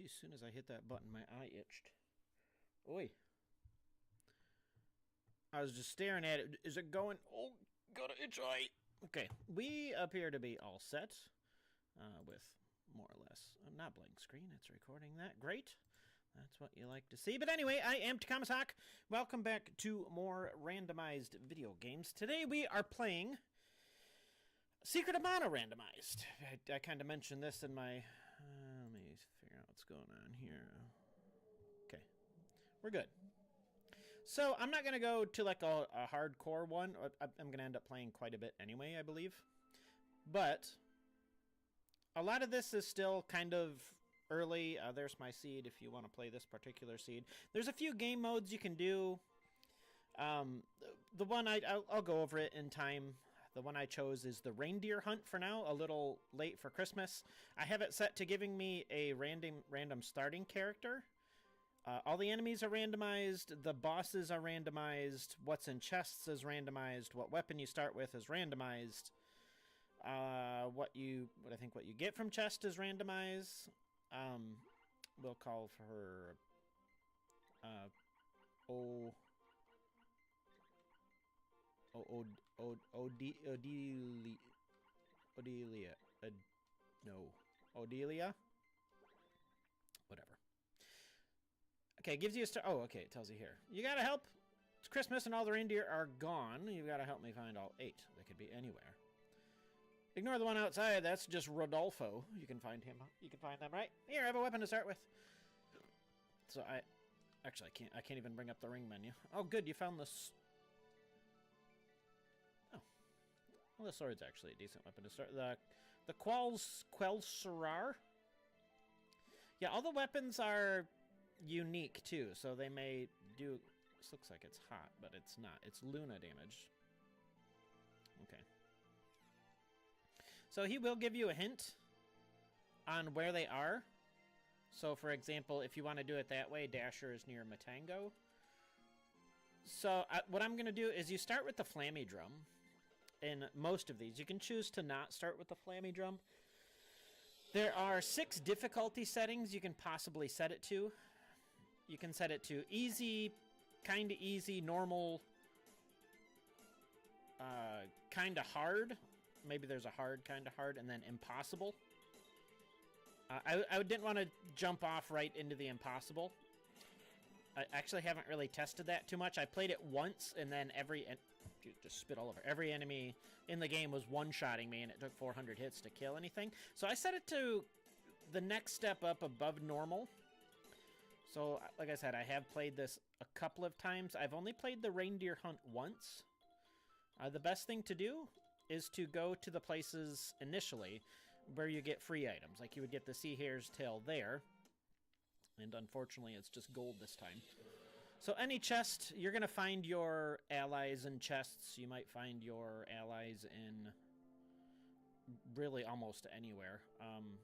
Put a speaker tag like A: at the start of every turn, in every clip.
A: Gee, as soon as I hit that button, my eye itched. Oi. I was just staring at it. Is it going? Oh, got an itch eye. Okay, we appear to be all set with more or less. Not blank screen, it's recording that. Great. That's what you like to see. But anyway, I am Takamasak. Welcome back to more randomized video games. Today we are playing Secret of Mana Randomized. I kind of mentioned this in my... let me figure out what's going on here. Okay, we're good. So I'm not going to go to like a hardcore one. I'm going to end up playing quite a bit anyway, I believe. But a lot of this is still kind of early. There's my seed if you want to play this particular seed. There's a few game modes you can do. The one I'll go over it in time. The one I chose is the reindeer hunt for now, a little late for Christmas. I have it set to giving me a random starting character. All the enemies are randomized, the bosses are randomized, what's in chests is randomized, what weapon you start with is randomized. What I think what you get from chest is randomized. We'll call for her Odelia? Whatever. Okay, it gives you a star. Oh, okay, it tells you here. You gotta help. It's Christmas and all the reindeer are gone. You gotta help me find all 8. They could be anywhere. Ignore the one outside. That's just Rodolfo. You can find him. You can find them, right? Here, I have a weapon to start with. So actually, I can't even bring up the ring menu. Oh, good, you found this. Oh. Well, the sword's actually a decent weapon to start. The Quelsarar. Yeah, all the weapons are unique too, so they may do... This looks like it's hot, but it's not. It's Luna damage. Okay. So he will give you a hint on where they are. So, for example, if you want to do it that way, Dasher is near Matango. So, what I'm going to do is you start with the Flammy Drum. In most of these, you can choose to not start with the Flammy Drum. There are 6 difficulty settings you can possibly set it to. You can set it to easy, kind of easy, normal, kind of hard. Maybe there's a hard, kind of hard, and then impossible. I didn't want to jump off right into the impossible. I actually haven't really tested that too much. I played it once, and then just spit all over. Every enemy in the game was one-shotting me, and it took 400 hits to kill anything. So I set it to the next step up above normal. So, like I said, I have played this a couple of times. I've only played the reindeer hunt once. The best thing to do is to go to the places initially where you get free items. Like you would get the sea hare's tail there. And unfortunately, it's just gold this time. So any chest, you're going to find your allies in chests. You might find your allies in really almost anywhere. I'm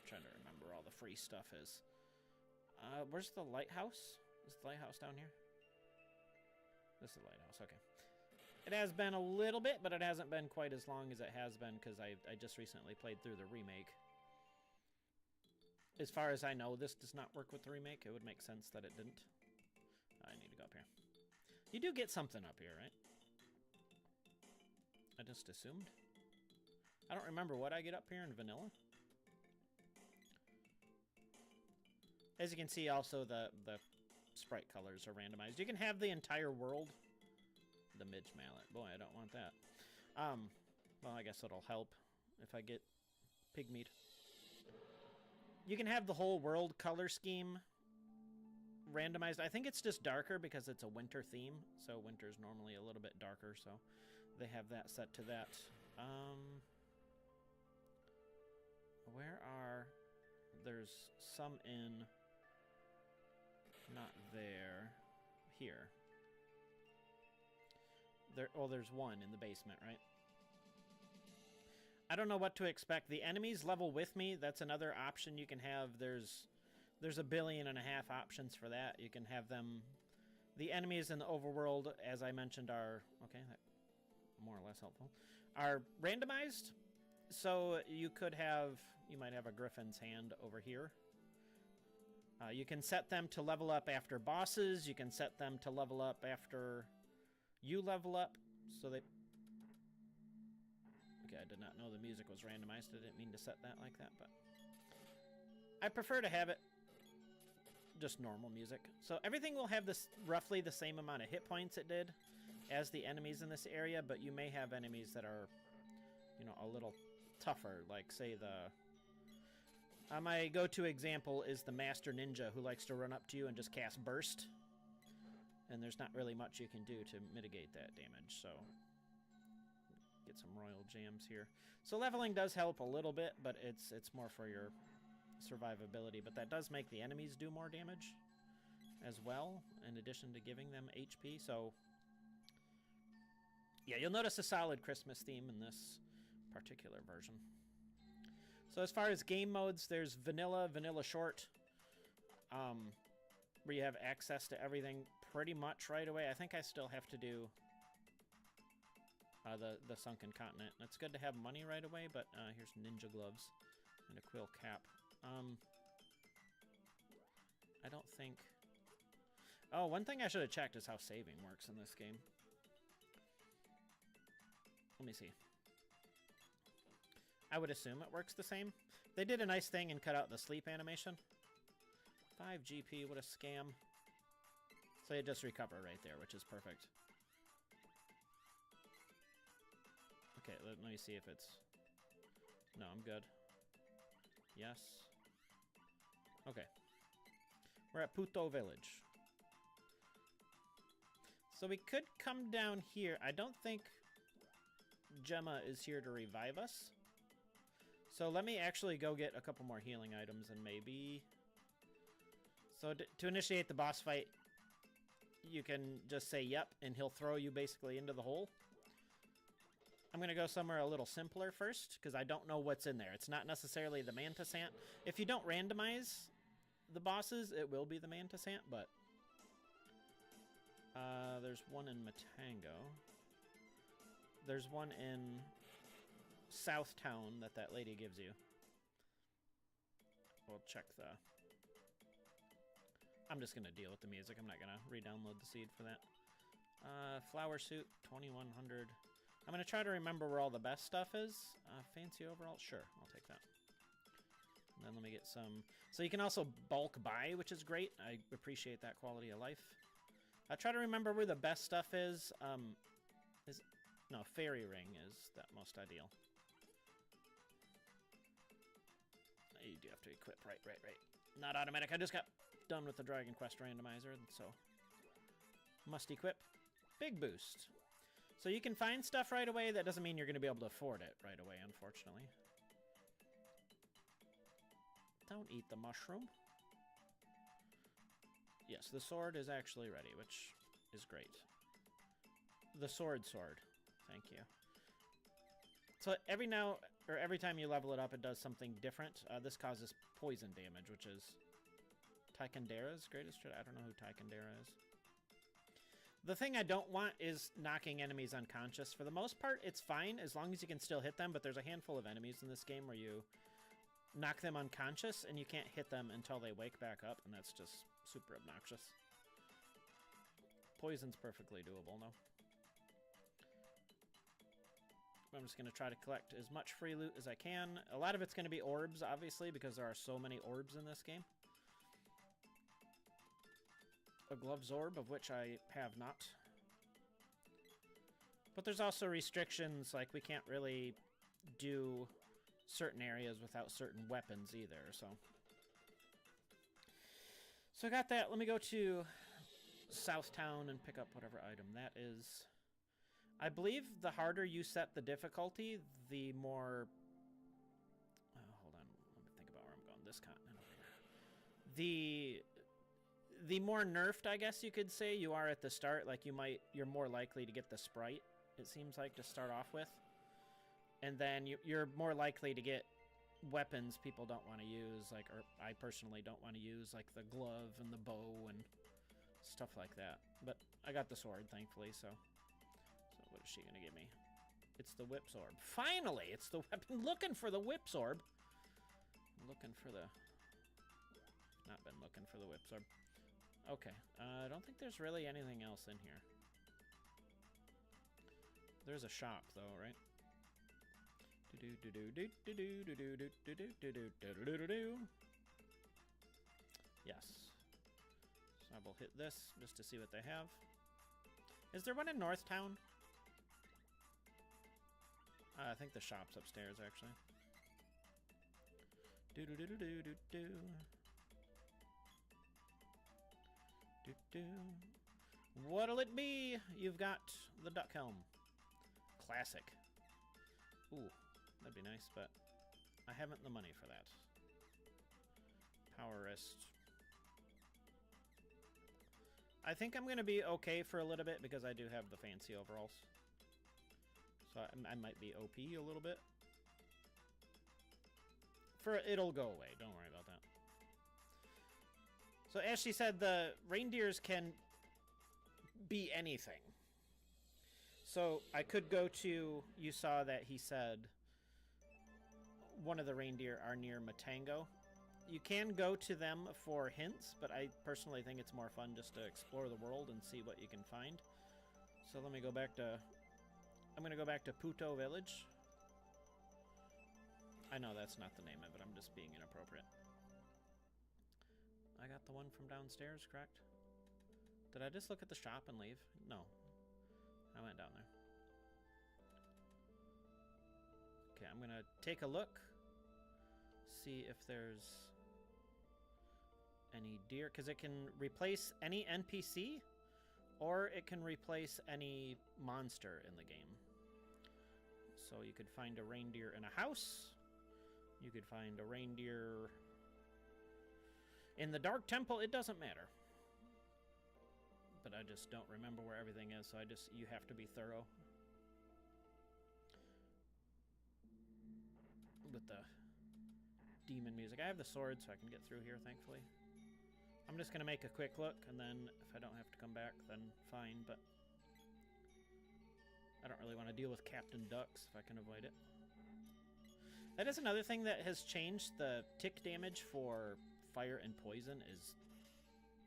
A: trying to remember where all the free stuff is. Where's the lighthouse? Is the lighthouse down here? This is the lighthouse, okay. It has been a little bit, but it hasn't been quite as long as it has been because I just recently played through the remake. As far as I know, this does not work with the remake. It would make sense that it didn't. I need to go up here. You do get something up here, right? I just assumed. I don't remember what I get up here in vanilla. As you can see, also, the sprite colors are randomized. You can have the entire world. The Midge Mallet. Boy, I don't want that. Well, I guess it'll help if I get pig meat. You can have the whole world color scheme randomized. I think it's just darker because it's a winter theme. So winter's normally a little bit darker, so they have that set to that. Where are... There's some in... Not there. Here. There's one in the basement, right? I don't know what to expect. The enemies level with me. That's another option you can have. There's 1.5 billion options for that. You can have them... The enemies in the overworld, as I mentioned, are... Okay, that more or less helpful. Are randomized. So you might have a griffin's hand over here. You can set them to level up after bosses. You can set them to level up after you level up. So they... Okay, I did not know the music was randomized. I didn't mean to set that like that, but... I prefer to have it just normal music. So everything will have this roughly the same amount of hit points it did as the enemies in this area, but you may have enemies that are, you know, a little tougher. Like, say, my go-to example is the Master Ninja, who likes to run up to you and just cast Burst. And there's not really much you can do to mitigate that damage, so... Get some Royal Jams here. So leveling does help a little bit, but it's more for your survivability. But that does make the enemies do more damage as well, in addition to giving them HP. So, yeah, you'll notice a solid Christmas theme in this particular version. So as far as game modes, there's Vanilla, Vanilla Short, where you have access to everything pretty much right away. I think I still have to do the Sunken Continent. It's good to have money right away, but here's ninja gloves and a quill cap. I don't think... Oh, one thing I should have checked is how saving works in this game. Let me see. I would assume it works the same. They did a nice thing and cut out the sleep animation. 5 GP, what a scam. So you just recover right there, which is perfect. Okay, let me see if it's... No, I'm good. Yes. Okay. We're at Puto Village. So we could come down here. I don't think Gemma is here to revive us. So let me actually go get a couple more healing items and maybe... So to initiate the boss fight, you can just say yep, and he'll throw you basically into the hole. I'm going to go somewhere a little simpler first, because I don't know what's in there. It's not necessarily the Mantis Ant. If you don't randomize the bosses, it will be the Mantis Ant, but... there's one in Matango. There's one in South Town that lady gives you. We'll check the... I'm just going to deal with the music. I'm not going to re-download the seed for that. Flower suit, 2100. I'm going to try to remember where all the best stuff is. Fancy overall? Sure, I'll take that. And then let me get some... So you can also bulk buy, which is great. I appreciate that quality of life. I try to remember where the best stuff is. No, Fairy Ring is the most ideal. You do have to equip. Right. Not automatic. I just got done with the Dragon Quest randomizer, so... Must equip. Big boost. So you can find stuff right away. That doesn't mean you're going to be able to afford it right away, unfortunately. Don't eat the mushroom. Yes, the sword is actually ready, which is great. The sword. Thank you. So every time you level it up, it does something different. This causes poison damage, which is Tychondera's greatest... I don't know who Tychondera is. The thing I don't want is knocking enemies unconscious. For the most part, it's fine as long as you can still hit them, but there's a handful of enemies in this game where you knock them unconscious and you can't hit them until they wake back up, and that's just super obnoxious. Poison's perfectly doable, though. I'm just going to try to collect as much free loot as I can. A lot of it's going to be orbs, obviously, because there are so many orbs in this game. A Gloves Orb, of which I have not. But there's also restrictions, like we can't really do certain areas without certain weapons either, so... So I got that. Let me go to South Town and pick up whatever item that is. I believe the harder you set the difficulty, the more... Oh, hold on. Let me think about where I'm going. This continent over here. The more nerfed, I guess you could say, you are at the start. Like, you're more likely to get the sprite, it seems like, to start off with. And then you're more likely to get weapons people don't want to use, like, or I personally don't want to use, like the glove and the bow and stuff like that. But I got the sword, thankfully, so what is she going to give me? It's the Whip Orb. Finally! It's the weapon. Looking for the Whip Orb. Looking for the not been looking for the whip sword. Okay, I don't think there's really anything else in here. There's a shop, though, right? Yes. So I will hit this just to see what they have. Is there one in Northtown? I think the shop's upstairs, actually. What'll it be? You've got the duck helm. Classic. Ooh, that'd be nice, but I haven't the money for that. Power wrist. I think I'm going to be okay for a little bit because I do have the fancy overalls. So I might be OP a little bit. It'll go away. Don't worry about that. So as she said, the reindeers can be anything. So I could go to, you saw that he said one of the reindeer are near Matango. You can go to them for hints, but I personally think it's more fun just to explore the world and see what you can find. So let me go back to, I'm going to go back to Puto Village. I know that's not the name of it, I'm just being inappropriate. I got the one from downstairs, correct? Did I just look at the shop and leave? No. I went down there. Okay, I'm gonna take a look. See if there's any deer, because it can replace any NPC, or it can replace any monster in the game. So you could find a reindeer in a house. You could find a reindeer in the Dark Temple. It doesn't matter. But I just don't remember where everything is, so you have to be thorough with the demon music. I have the sword, so I can get through here, thankfully. I'm just going to make a quick look, and then if I don't have to come back, then fine, but I don't really want to deal with Captain Ducks if I can avoid it. That is another thing that has changed. The tick damage for fire and poison is...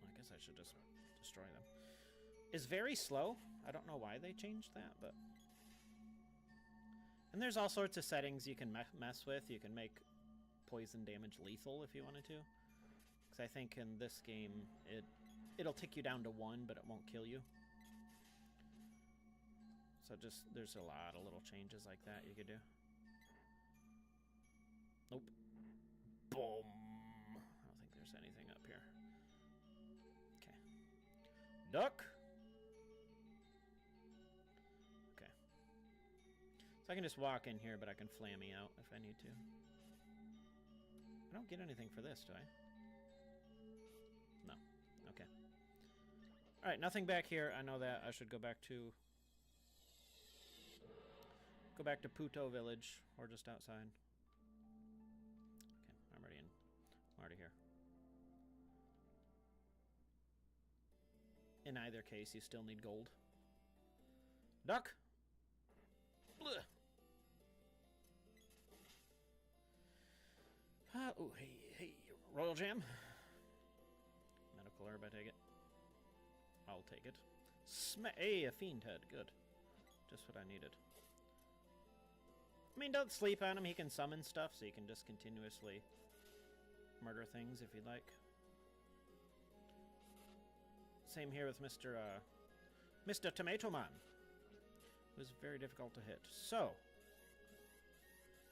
A: I guess I should just destroy them. Is very slow. I don't know why they changed that, but... And there's all sorts of settings you can mess with. You can make poison damage lethal if you wanted to. Because I think in this game, it'll tick you down to 1, but it won't kill you. So just, there's a lot of little changes like that you could do. Nope. Boom. I don't think there's anything up here. Okay. Duck. Okay. So I can just walk in here, but I can flammy out if I need to. I don't get anything for this, do I? No. Okay. Alright, nothing back here. I know that. I should go back to Puto Village, or just outside. Okay, I'm already in. I'm already here. In either case, you still need gold. Duck! Blech. Oh, hey, Royal Jam. Medical herb, I take it. I'll take it. Hey, a fiend head. Good. Just what I needed. I mean, don't sleep on him. He can summon stuff, so you can just continuously murder things if you'd like. Same here with Mr. Tomato Man. It was very difficult to hit. So,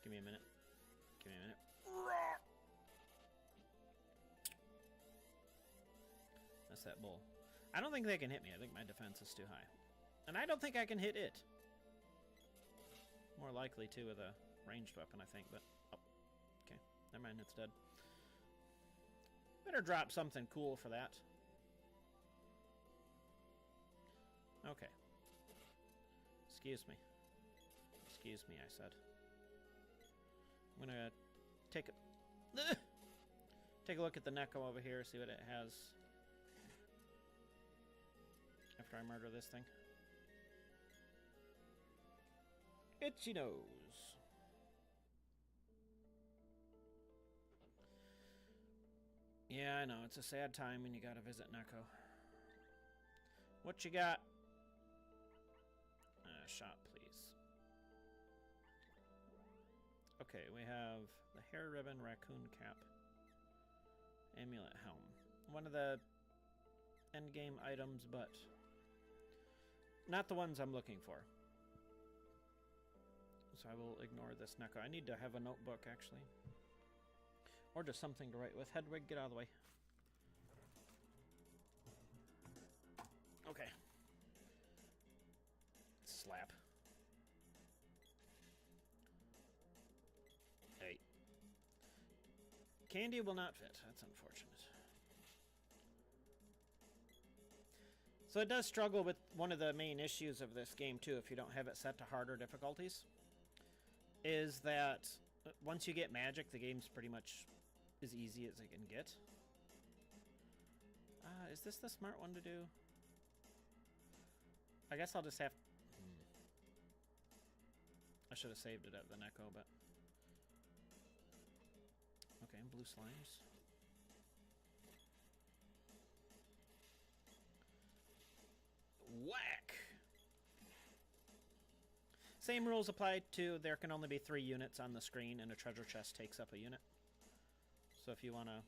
A: give me a minute. Give me a minute. That's that bull. I don't think they can hit me. I think my defense is too high. And I don't think I can hit it. More likely to with a ranged weapon, I think, but... Oh. Okay. Never mind, it's dead. Better drop something cool for that. Okay. Excuse me. Excuse me, I said. I'm gonna take a look at the Neko over here, see what it has after I murder this thing. Itchy nose. Yeah, I know. It's a sad time when you gotta visit Neko. What you got? Shot, please. Okay, we have the hair ribbon, raccoon cap, amulet helm. One of the endgame items, but not the ones I'm looking for. So I will ignore this Neko. I need to have a notebook, actually. Or just something to write with. Hedwig, get out of the way. Okay. Slap. Hey. Candy will not fit. That's unfortunate. So it does struggle with one of the main issues of this game, too, if you don't have it set to harder difficulties, is that once you get magic, the game's pretty much as easy as it can get. Is this the smart one to do? I guess I'll just have... I should have saved it at the Neko, but... Okay, blue slimes. Whack! Same rules apply to there can only be 3 units on the screen, and a treasure chest takes up a unit. So if you want to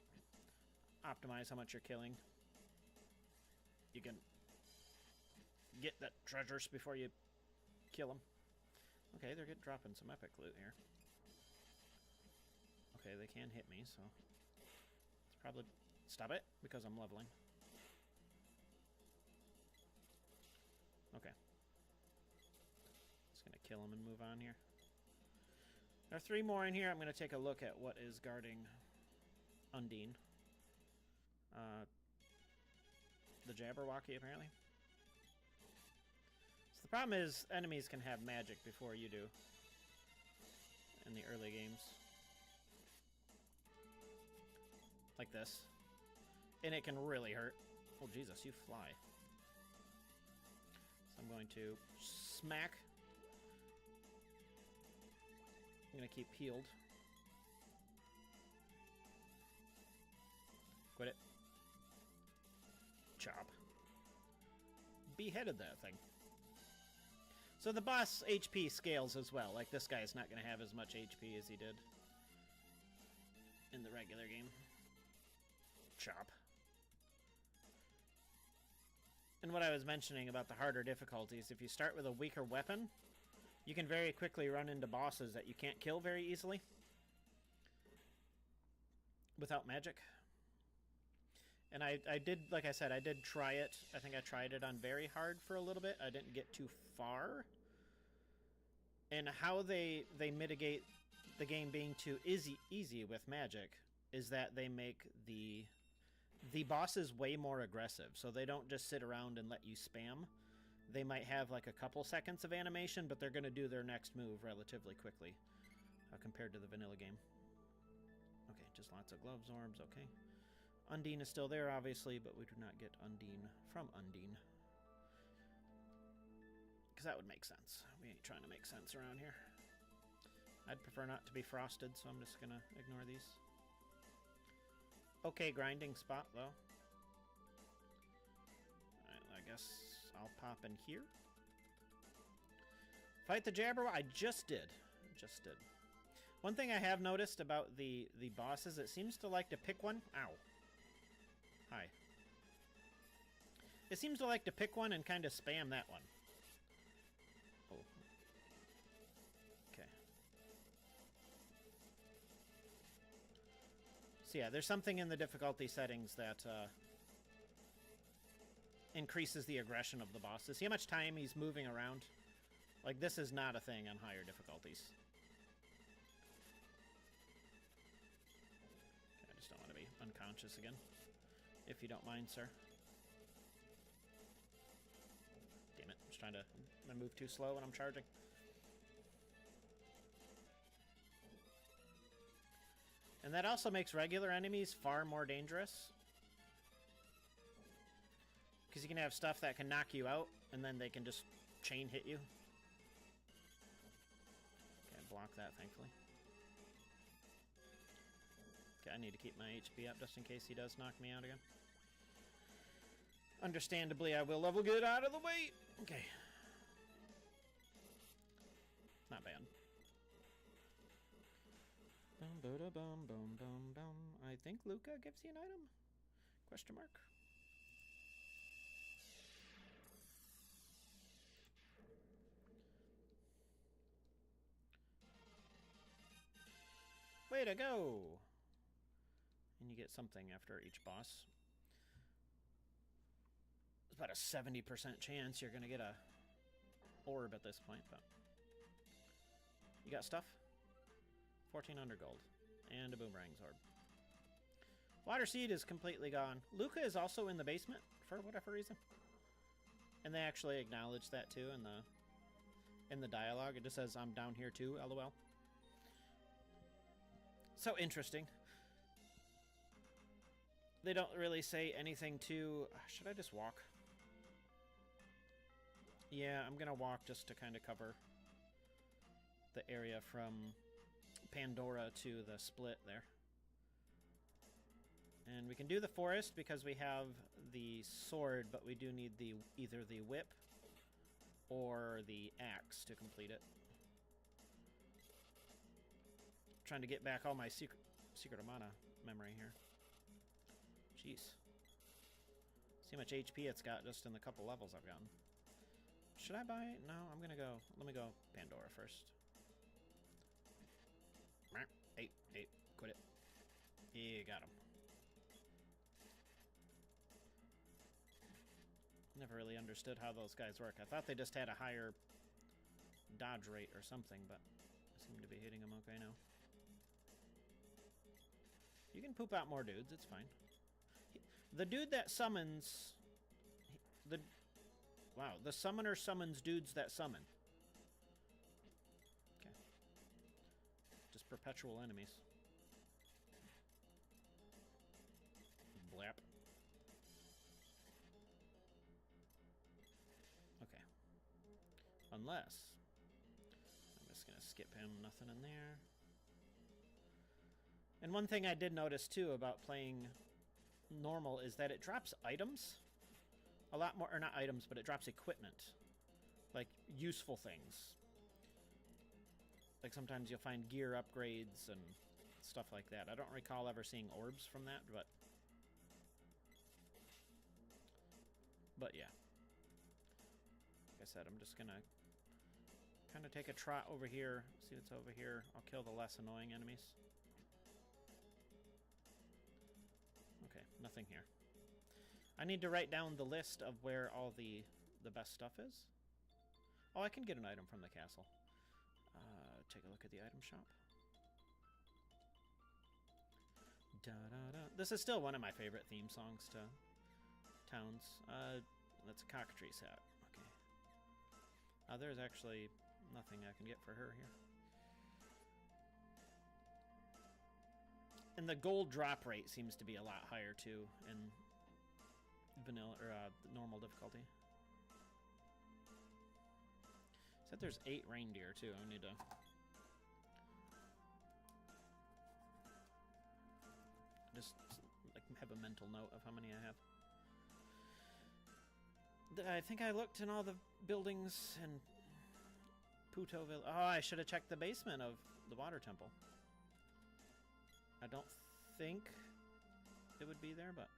A: optimize how much you're killing, you can get that treasures before you kill them. Okay, they're dropping some epic loot here. Okay, they can hit me, so it's probably... Stop it, because I'm leveling. Okay. Just gonna kill them and move on here. There are 3 more in here. I'm gonna take a look at what is guarding Undine. The Jabberwocky, apparently. So the problem is, enemies can have magic before you do in the early games. Like this. And it can really hurt. Oh, Jesus, you fly. So I'm going to smack. I'm going to keep healed. Quit it. Chop. Beheaded that thing. So the boss HP scales as well. Like, this guy's not going to have as much HP as he did in the regular game. Chop. And what I was mentioning about the harder difficulties, if you start with a weaker weapon, you can very quickly run into bosses that you can't kill very easily without magic. And I did, like I said, I did try it. I think I tried it on very hard for a little bit. I didn't get too far. And how they mitigate the game being too easy with magic is that they make the bosses way more aggressive. So they don't just sit around and let you spam. They might have like a couple seconds of animation, but they're going to do their next move relatively quickly compared to the vanilla game. Okay, just lots of gloves, orbs, okay. Undine is still there, obviously, but we do not get Undine from Undine. Because that would make sense. We ain't trying to make sense around here. I'd prefer not to be frosted, so I'm just going to ignore these. Okay, grinding spot, though. Alright, I guess I'll pop in here. Fight the Jabberwocky. I just did. Just did. One thing I have noticed about the bosses, it seems to like to pick one. Ow. Hi. It seems to like to pick one and kind of spam that one. Oh. Okay. So yeah, there's something in the difficulty settings that increases the aggression of the bosses. See how much time he's moving around? Like, this is not a thing on higher difficulties. Okay, I just don't want to be unconscious again. If you don't mind, sir. Damn it. I'm just trying to move too slow when I'm charging. And that also makes regular enemies far more dangerous. Because you can have stuff that can knock you out, and then they can just chain hit you. Okay, block that, thankfully. Okay, I need to keep my HP up just in case he does knock me out again. Understandably, I will level get out of the way. Okay. Not bad. I think Luca gives you an item? Question mark. Way to go! And you get something after each boss. There's about a 70% chance you're gonna get a orb at this point, but you got stuff? 1400 gold. And a boomerang's orb. Water Seed is completely gone. Luca is also in the basement for whatever reason. And they actually acknowledge that too in the dialogue. It just says I'm down here too, LOL. So interesting. They don't really say anything too... Should I just walk? Yeah, I'm gonna walk just to kind of cover the area from Pandora to the split there. And we can do the forest because we have the sword, but we do need either the whip or the axe to complete it. Trying to get back all my secret of mana memory here. Jeez. See how much HP it's got just in the couple levels I've gotten. Should I buy it? No, I'm gonna go. Let me go Pandora first. Hey, quit it. Yeah, got him. Never really understood how those guys work. I thought they just had a higher dodge rate or something, but I seem to be hitting them okay now. You can poop out more dudes, it's fine. The dude that summons... Wow, the summoner summons dudes that summon. Okay. Just perpetual enemies. Blap. Okay. Unless... I'm just gonna skip him, nothing in there. And one thing I did notice too about playing normal is that it drops items a lot more, or not items, but it drops equipment, like useful things. Like sometimes you'll find gear upgrades and stuff like that. I don't recall ever seeing orbs from that, but yeah. Like I said, I'm just gonna kind of take a trot over here, see what's over here. I'll kill the less annoying enemies. Okay, nothing here. I need to write down the list of where all the best stuff is. Oh, I can get an item from the castle. Take a look at the item shop. Da, da, da. This is still one of my favorite theme songs to towns. That's a cockatrice hat. Okay. There's actually nothing I can get for her here. And the gold drop rate seems to be a lot higher too in vanilla or normal difficulty. Said there's 8 reindeer too. I need to just like have a mental note of how many I have. I think I looked in all the buildings in Putoville. Oh, I should have checked the basement of the water temple. I don't think it would be there, but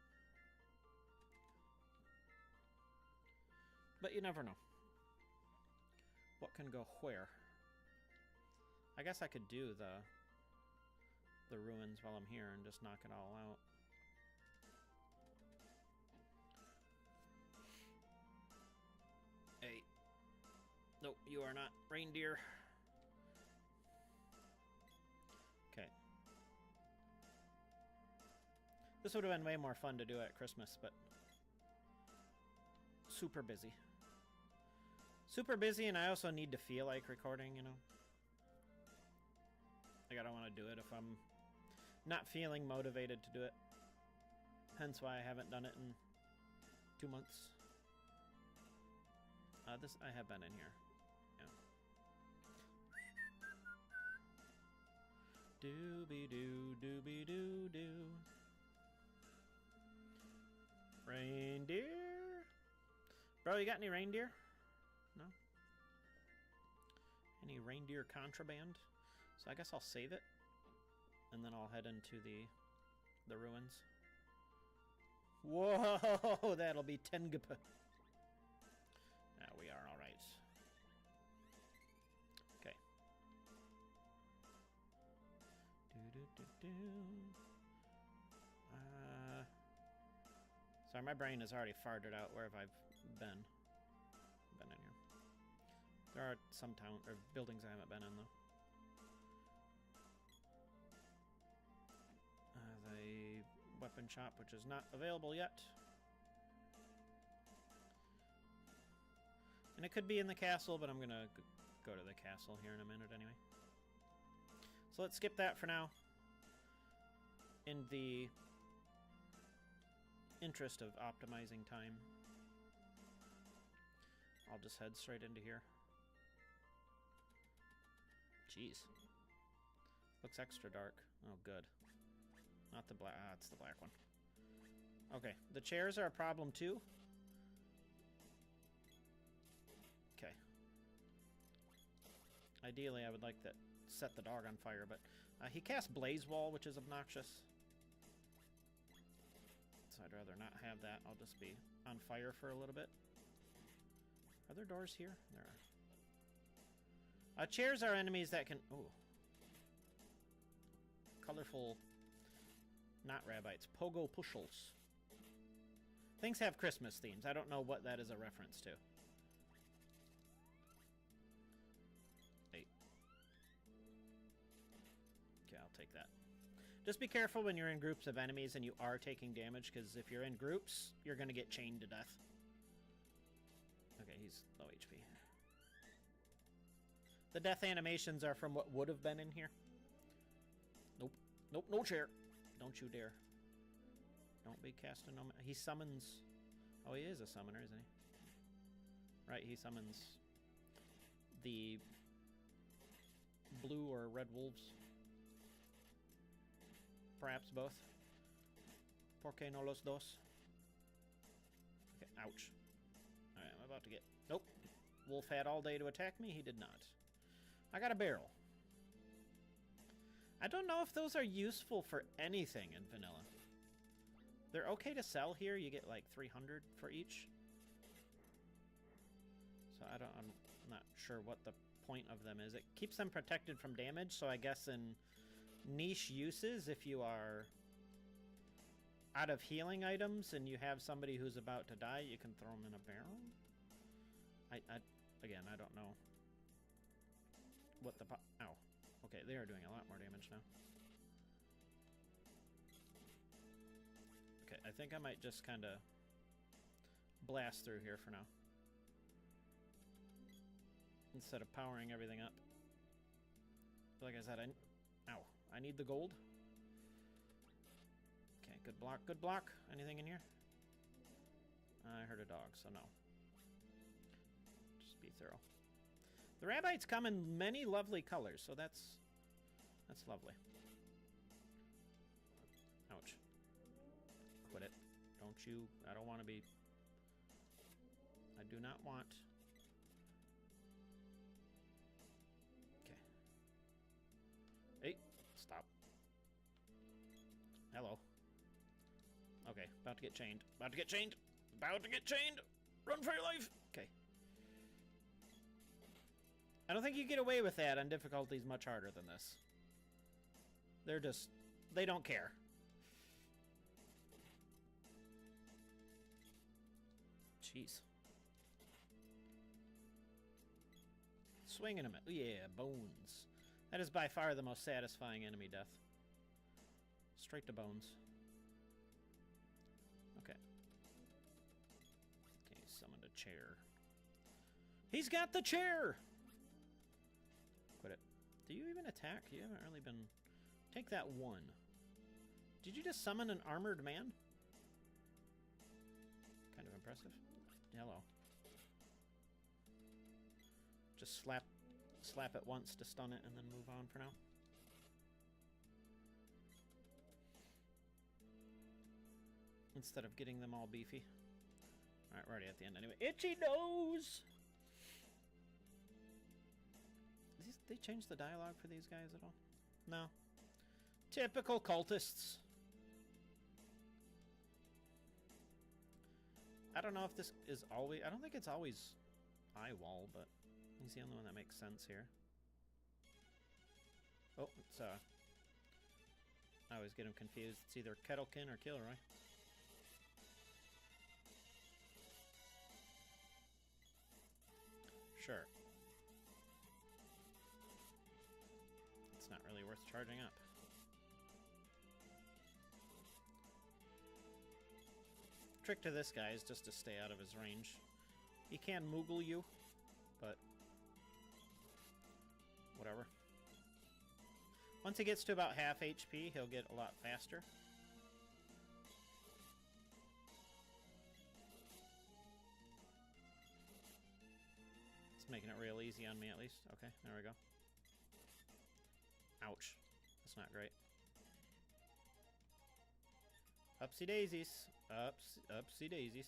A: you never know. What can go where? I guess I could do the ruins while I'm here and just knock it all out. Hey. Nope, you are not reindeer. Okay. This would have been way more fun to do at Christmas, but super busy. Super busy, and I also need to feel like recording, you know? Like, I don't want to do it if I'm not feeling motivated to do it. Hence why I haven't done it in 2 months. I have been in here. Yeah. Doobie-doo, doobie-doo-doo. Reindeer? Bro, you got any reindeer? No? Any reindeer contraband? So I guess I'll save it. And then I'll head into the ruins. Whoa! That'll be Tengapa. Ah, we are alright. Okay. Sorry, my brain has already farted out where I've been. Been in here. There are some town or buildings I haven't been in though. The weapon shop, which is not available yet. And it could be in the castle, but I'm gonna go to the castle here in a minute anyway. So let's skip that for now. In the interest of optimizing time, I'll just head straight into here. Jeez. Looks extra dark. Oh, good. Not the black. Ah, it's the black one. Okay, the chairs are a problem too. Okay. Ideally, I would like to set the dog on fire, but he casts Blaze Wall, which is obnoxious. So I'd rather not have that. I'll just be on fire for a little bit. Are there doors here? There are. Chairs are enemies that can... Oh. Colorful... Not rabbits. Pogo pushels. Things have Christmas themes. I don't know what that is a reference to. Hey. Okay, I'll take that. Just be careful when you're in groups of enemies and you are taking damage, because if you're in groups, you're going to get chained to death. Okay, he's low HP. The death animations are from what would have been in here. Nope. Nope, no chair. Don't you dare. Don't be casting no... He summons... Oh, he is a summoner, isn't he? Right, he summons the blue or red wolves. Perhaps both. ¿Por qué no los dos? Okay, ouch. Alright, I'm about to get... Nope. Wolf had all day to attack me. He did not. I got a barrel. I don't know if those are useful for anything in vanilla. They're okay to sell here. You get like 300 for each. So I'm not sure what the point of them is. It keeps them protected from damage, so I guess in niche uses, if you are out of healing items and you have somebody who's about to die, you can throw them in a barrel. Again, I don't know what the... Ow. Okay, they are doing a lot more damage now. Okay, I think I might just kind of blast through here for now. Instead of powering everything up. Like I said, I need the gold. Okay, good block, good block. Anything in here? I heard a dog, so no. Just be thorough. The rabbits come in many lovely colors, so that's lovely. Ouch. Quit it. Don't you... I don't want to be... I do not want... Okay. Hey, stop. Hello. Okay, about to get chained. About to get chained! About to get chained! Run for your life! Okay. I don't think you get away with that on difficulties much harder than this. They're just... They don't care. Jeez. Swing and a minute. Yeah, bones. That is by far the most satisfying enemy death. Straight to bones. Okay. Okay, summoned a chair. He's got the chair! Quit it. Do you even attack? You haven't really been... Take that one. Did you just summon an armored man? Kind of impressive. Hello. Just slap it once to stun it and then move on for now. instead of getting them all beefy. Alright, we're already at the end anyway. Itchy nose! They changed the dialogue for these guys at all? No. Typical cultists. I don't know if this is always... I don't think it's always Eyewall, but he's the only one that makes sense here. Oh, it's, I always get him confused. It's either Kettlekin or Kilroy. Sure. It's not really worth charging up. Trick to this guy is just to stay out of his range. He can Moogle you, but whatever. Once he gets to about half HP, he'll get a lot faster. It's making it real easy on me at least. Okay, there we go. Ouch. That's not great. Upsy daisies. Upsy daisies.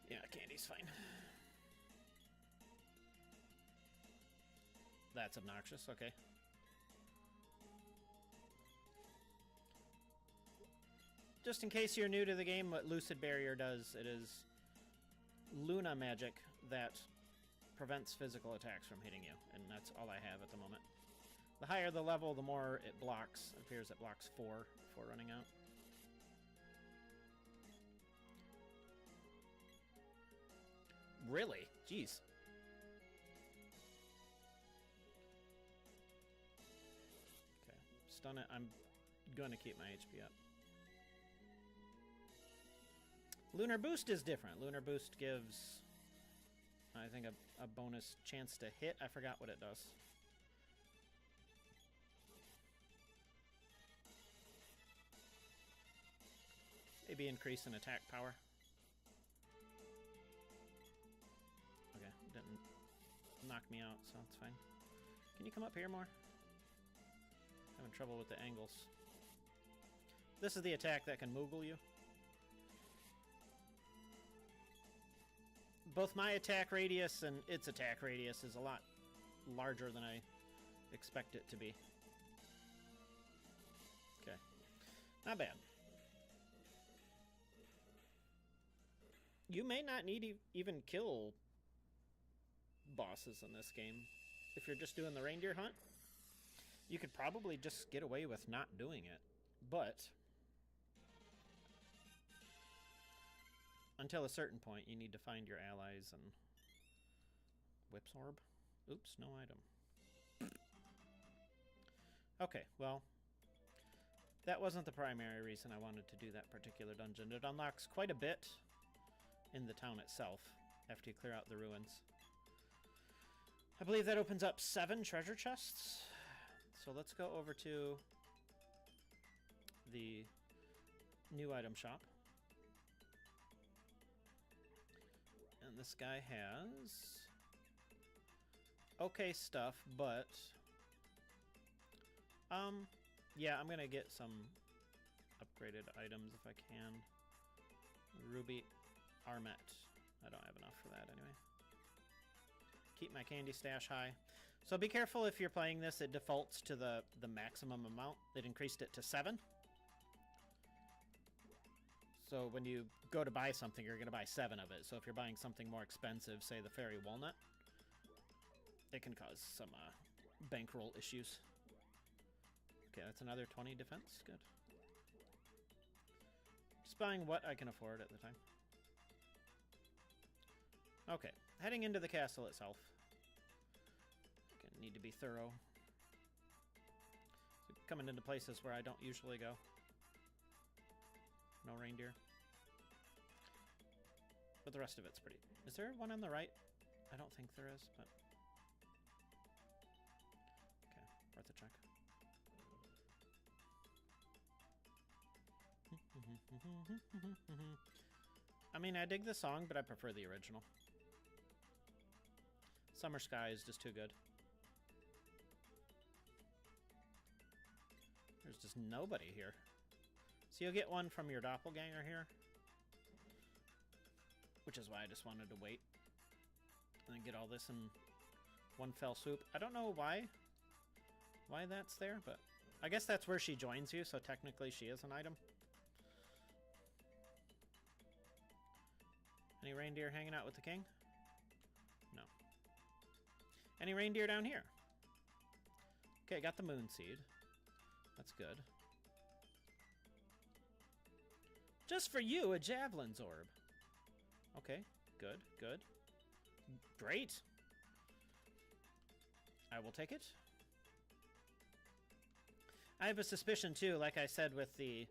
A: Yeah, candy's fine. That's obnoxious, okay. Just in case you're new to the game, what Lucid Barrier does, it is Luna magic that prevents physical attacks from hitting you, and that's all I have at the moment. The higher the level, the more it blocks. It appears it blocks 4 before running out. Really? Jeez. Okay. Stun it. I'm going to keep my HP up. Lunar Boost is different. Lunar Boost gives, I think, a bonus chance to hit. I forgot what it does. Maybe increase in attack power. Okay, didn't knock me out, so it's fine. Can you come up here more? Having trouble with the angles. This is the attack that can Moogle you. Both my attack radius and its attack radius is a lot larger than I expect it to be. Okay. Not bad. You may not need to even kill bosses in this game. If you're just doing the reindeer hunt, you could probably just get away with not doing it. But until a certain point, you need to find your allies and Whip's Orb. Oops, no item. Okay, well, that wasn't the primary reason I wanted to do that particular dungeon. It unlocks quite a bit in the town itself after you clear out the ruins. I believe that opens up 7 treasure chests. So let's go over to the new item shop. And this guy has okay stuff, but yeah, I'm gonna get some upgraded items if I can. Ruby Armet. I don't have enough for that anyway. Keep my candy stash high. So be careful if you're playing this, it defaults to the maximum amount. It increased it to 7. So when you go to buy something, you're going to buy 7 of it. So if you're buying something more expensive, say the Fairy Walnut, it can cause some bankroll issues. Okay, that's another 20 defense. Good. Just buying what I can afford at the time. Okay, heading into the castle itself. Need to be thorough. So coming into places where I don't usually go. No reindeer. But the rest of it's pretty. Is there one on the right? I don't think there is, but okay, worth a check. I mean, I dig the song, but I prefer the original. Summer Sky is just too good. There's just nobody here. So you'll get one from your doppelganger here. Which is why I just wanted to wait. And then get all this in one fell swoop. I don't know why that's there, but I guess that's where she joins you, so technically she is an item. Any reindeer hanging out with the king? No. Any reindeer down here? Okay, got the moon seed. That's good. Just for you, a javelin's orb. Okay, good, good. Great. I will take it. I have a suspicion too, like I said, with the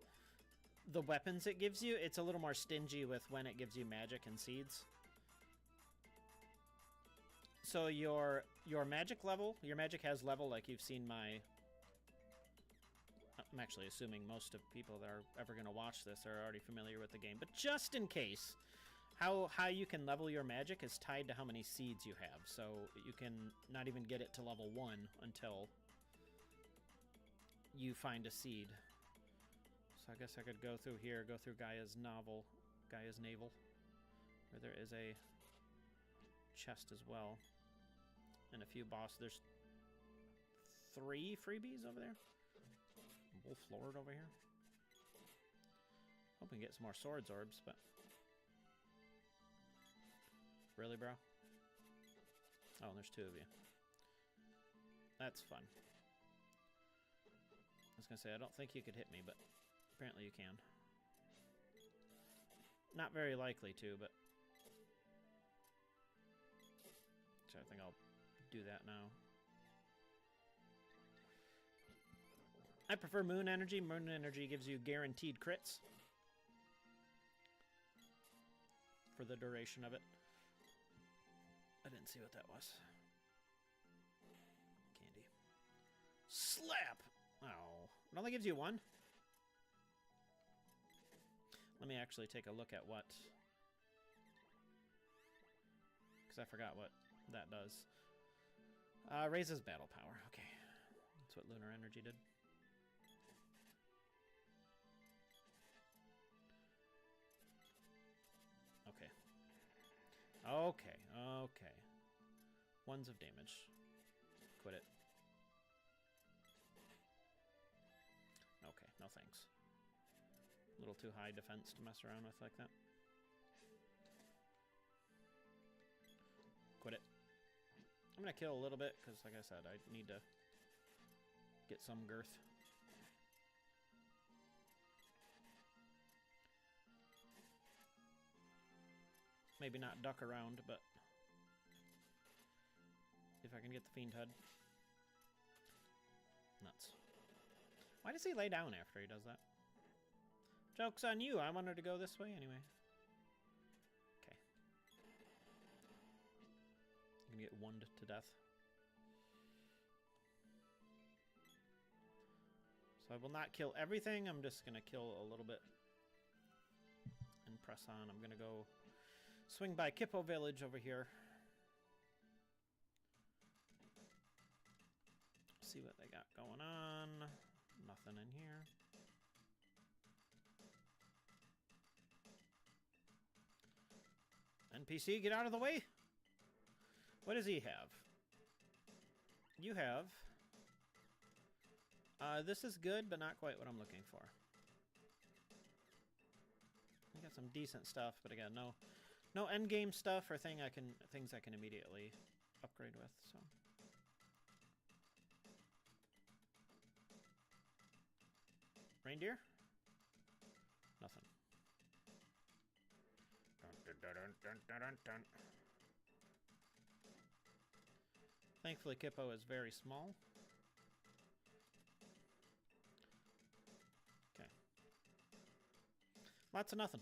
A: weapons it gives you, it's a little more stingy with when it gives you magic and seeds. So your magic level, your magic has level, like you've seen my... I'm actually assuming most of people that are ever going to watch this are already familiar with the game, but just in case, how you can level your magic is tied to how many seeds you have. So you can not even get it to level 1 until you find a seed. So I guess I could go through here, go through Gaia's navel, where there is a chest as well. And a few bosses. There's 3 freebies over there. Wolf Lord over here. Hope we can get some more swords orbs, but... Really, bro? Oh, there's 2 of you. That's fun. I was gonna say, I don't think you could hit me, but apparently you can. Not very likely to, but... So I think I'll do that now. I prefer moon energy. Moon energy gives you guaranteed crits for the duration of it. I didn't see what that was. Candy. Slap! Oh. It only gives you 1? Let me actually take a look at what... Because I forgot what that does. Raises battle power. Okay. That's what lunar energy did. Okay. Okay. Okay. 1s of damage. Quit it. Okay. No thanks. A little too high defense to mess around with like that. Quit it. I'm gonna kill a little bit, because like I said, I need to get some girth. Maybe not duck around, but if I can get the Fiend Head. Nuts. Why does he lay down after he does that? Joke's on you, I wanted to go this way anyway. Okay. I'm gonna get 1'd to death. So I will not kill everything, I'm just gonna kill a little bit and press on. I'm gonna go swing by Kippo Village over here. See what they got going on. Nothing in here. NPC, get out of the way! What does he have? You have... this is good, but not quite what I'm looking for. I got some decent stuff, but again, no endgame stuff or things I can immediately upgrade with, so... Reindeer? Nothing. Dun, dun, dun, dun, dun, dun, dun. Thankfully, Kippo is very small. Okay. Lots of nothing.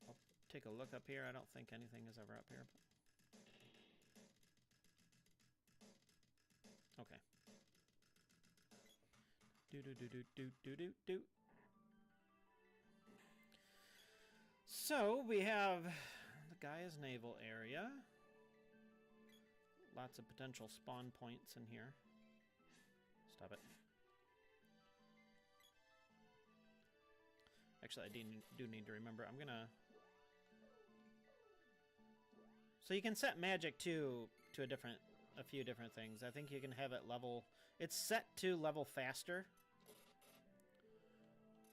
A: I'll take a look up here. I don't think anything is ever up here. But... Okay. Do. So we have the Gaia's naval area. Lots of potential spawn points in here. Stop it. Actually, I do need to remember. I'm gonna... So you can set magic to a few different things. I think you can have it level... It's set to level faster.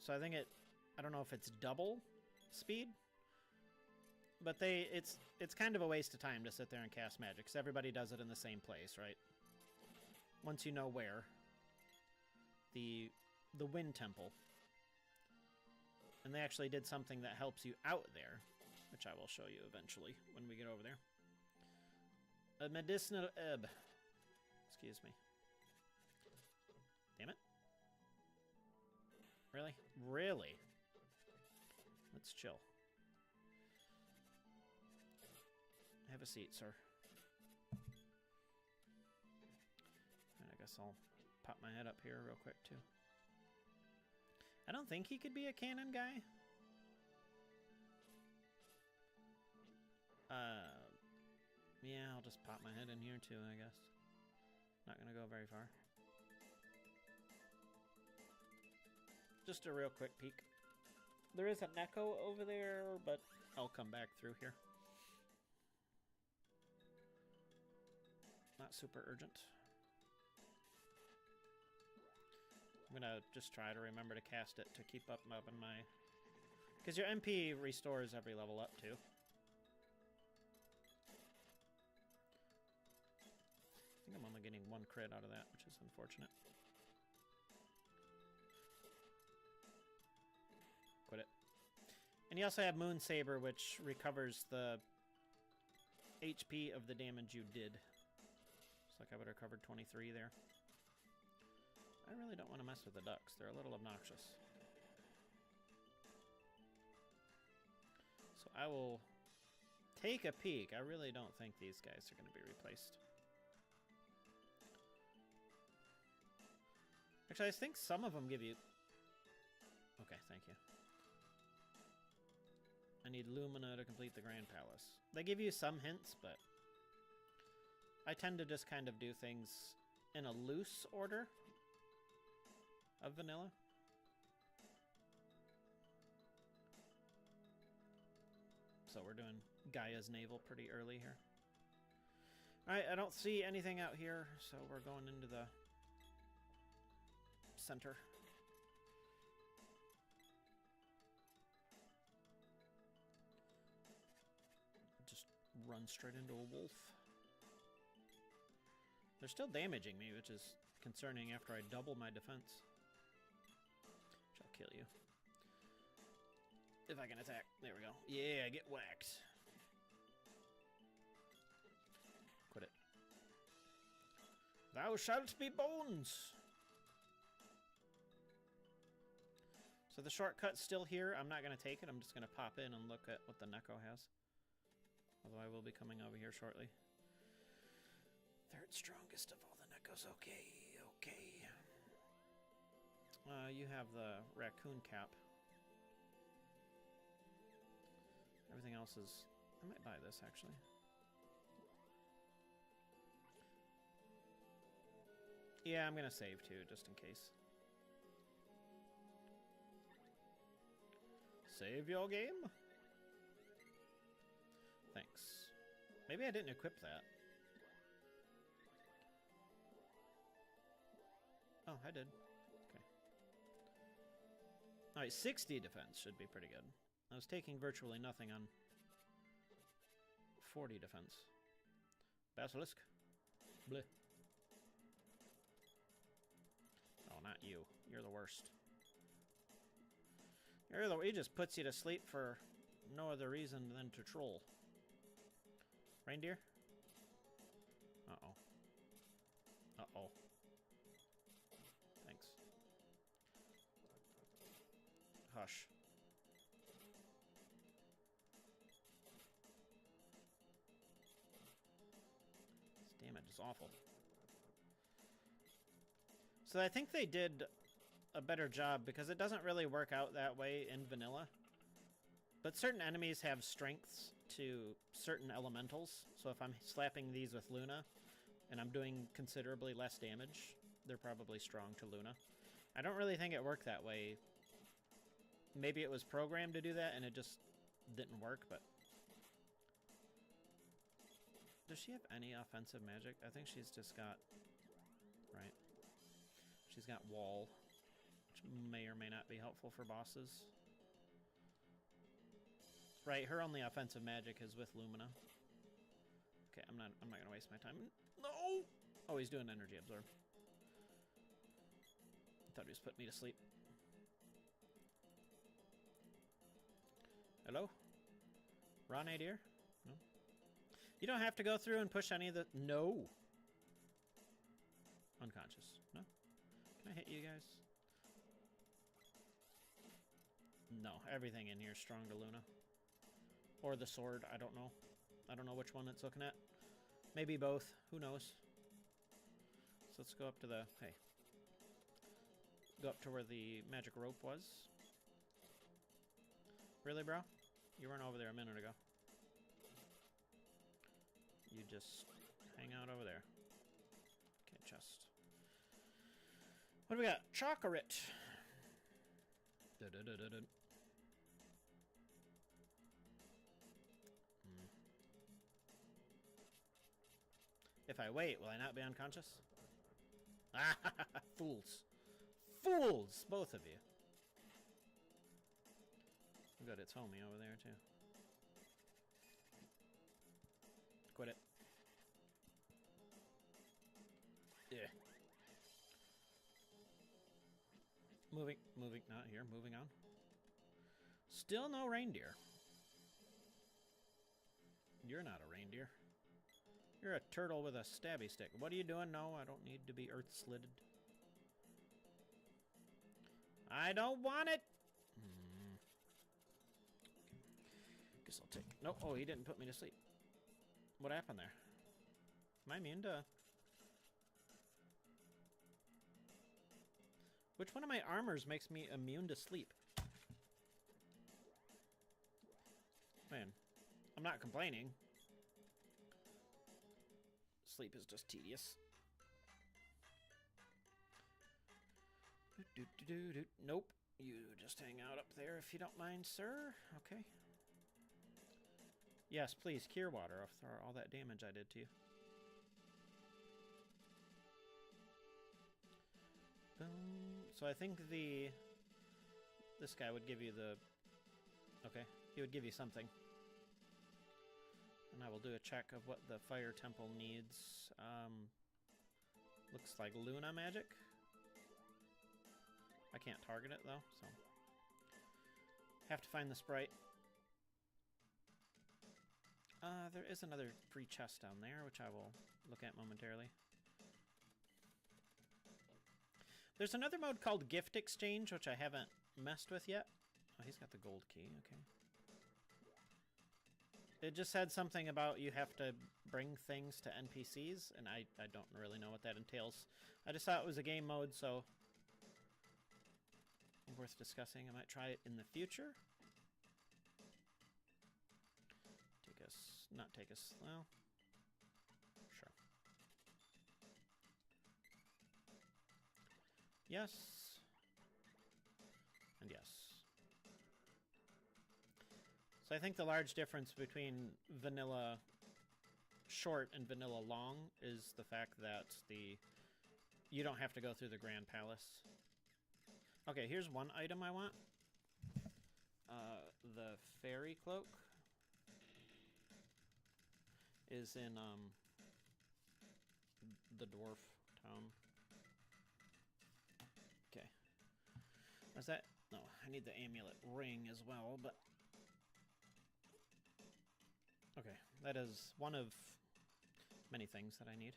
A: So I think I don't know if it's double speed. But it's kind of a waste of time to sit there and cast magic, because everybody does it in the same place, right? Once you know where. The Wind Temple. And they actually did something that helps you out there, which I will show you eventually when we get over there. A medicinal herb. Excuse me. Damn it. Really? Really? Let's chill. Have a seat, sir. And I guess I'll pop my head up here real quick, too. I don't think he could be a cannon guy. Yeah, I'll just pop my head in here, too, I guess. Not gonna go very far. Just a real quick peek. There is a Neko over there, but I'll come back through here. Not super urgent. I'm gonna just try to remember to cast it to keep up in my... Because your MP restores every level up, too. I think I'm only getting one crit out of that, which is unfortunate. Quit it. And you also have Moon Saber, which recovers the HP of the damage you did. Looks like I would have recovered 23 there. I really don't want to mess with the ducks. They're a little obnoxious. So I will take a peek. I really don't think these guys are going to be replaced. Actually, I think some of them give you... Okay, thank you. I need Lumina to complete the Grand Palace. They give you some hints, but... I tend to just kind of do things in a loose order of vanilla. So we're doing Gaia's Navel pretty early here. Alright, I don't see anything out here, so we're going into the center. Just run straight into a wolf. They're still damaging me, which is concerning after I double my defense. Which I'll kill you. If I can attack. There we go. Yeah, get whacked. Quit it. Thou shalt be bones! So the shortcut's still here. I'm not going to take it. I'm just going to pop in and look at what the Neko has. Although I will be coming over here shortly. Third strongest of all the Nekos. Okay, okay. You have the raccoon cap. Everything else is... I might buy this, actually. Yeah, I'm gonna save, too, just in case. Save your game? Thanks. Maybe I didn't equip that. Oh, I did. Okay. Alright, 60 defense should be pretty good. I was taking virtually nothing on 40 defense. Basilisk. Bleh. Oh, not you. You're the worst. He just puts you to sleep for no other reason than to troll. Reindeer? Uh-oh. Uh-oh. Thanks. Hush. This damage is awful. So I think they did a better job because it doesn't really work out that way in vanilla. But certain enemies have strengths to certain elementals. So if I'm slapping these with Luna and I'm doing considerably less damage, they're probably strong to Luna. I don't really think it worked that way maybe it was programmed to do that and it just didn't work, but... Does she have any offensive magic? I think she's just got... Right. She's got wall, which may or may not be helpful for bosses. Right, her only offensive magic is with Lumina. Okay, I'm not gonna waste my time. No! Oh, he's doing energy absorb. I thought he was putting me to sleep. Hello? Reindeer? No. You don't have to go through and push any of the... No! Unconscious. No? Can I hit you guys? No, everything in here is strong to Luna. Or the sword, I don't know. I don't know which one it's looking at. Maybe both. Who knows? So let's go up to the... Hey. Go up to where the magic rope was. Really, bro? You weren't over there a minute ago. You just hang out over there. Okay, chest. What do we got? Chocolate. Da-da-da-da-da. If I wait, will I not be unconscious? Ah, fools. Fools! Both of you. Good, it's homie over there, too. Quit it. Yeah. Moving, not here, moving on. Still no reindeer. You're not a reindeer. You're a turtle with a stabby stick. What are you doing? No, I don't need to be earth-slitted. I don't want it! Guess I'll take... Nope. Oh, he didn't put me to sleep. What happened there? Am I immune to... Which one of my armors makes me immune to sleep? Man, I'm not complaining. Sleep is just tedious. Nope. You just hang out up there if you don't mind, sir. Okay. Yes, please, cure water after all that damage I did to you. Boom. So I think this guy would give you the... Okay, he would give you something. And I will do a check of what the fire temple needs. Looks like Luna magic. I can't target it though, so have to find the sprite. There is another free chest down there, which I will look at momentarily. There's another mode called Gift Exchange, which I haven't messed with yet. Oh, he's got the gold key, okay. It just said something about you have to bring things to NPCs, and I don't really know what that entails. I just thought it was a game mode, so worth discussing. I might try it in the future. Not take us, well, sure. Yes. And yes. So I think the large difference between vanilla short and vanilla long is the fact that you don't have to go through the Grand Palace. Okay, here's one item I want. The fairy cloak is in the dwarf town. Okay. Is that... No, I need the amulet ring as well, but... Okay, that is one of many things that I need.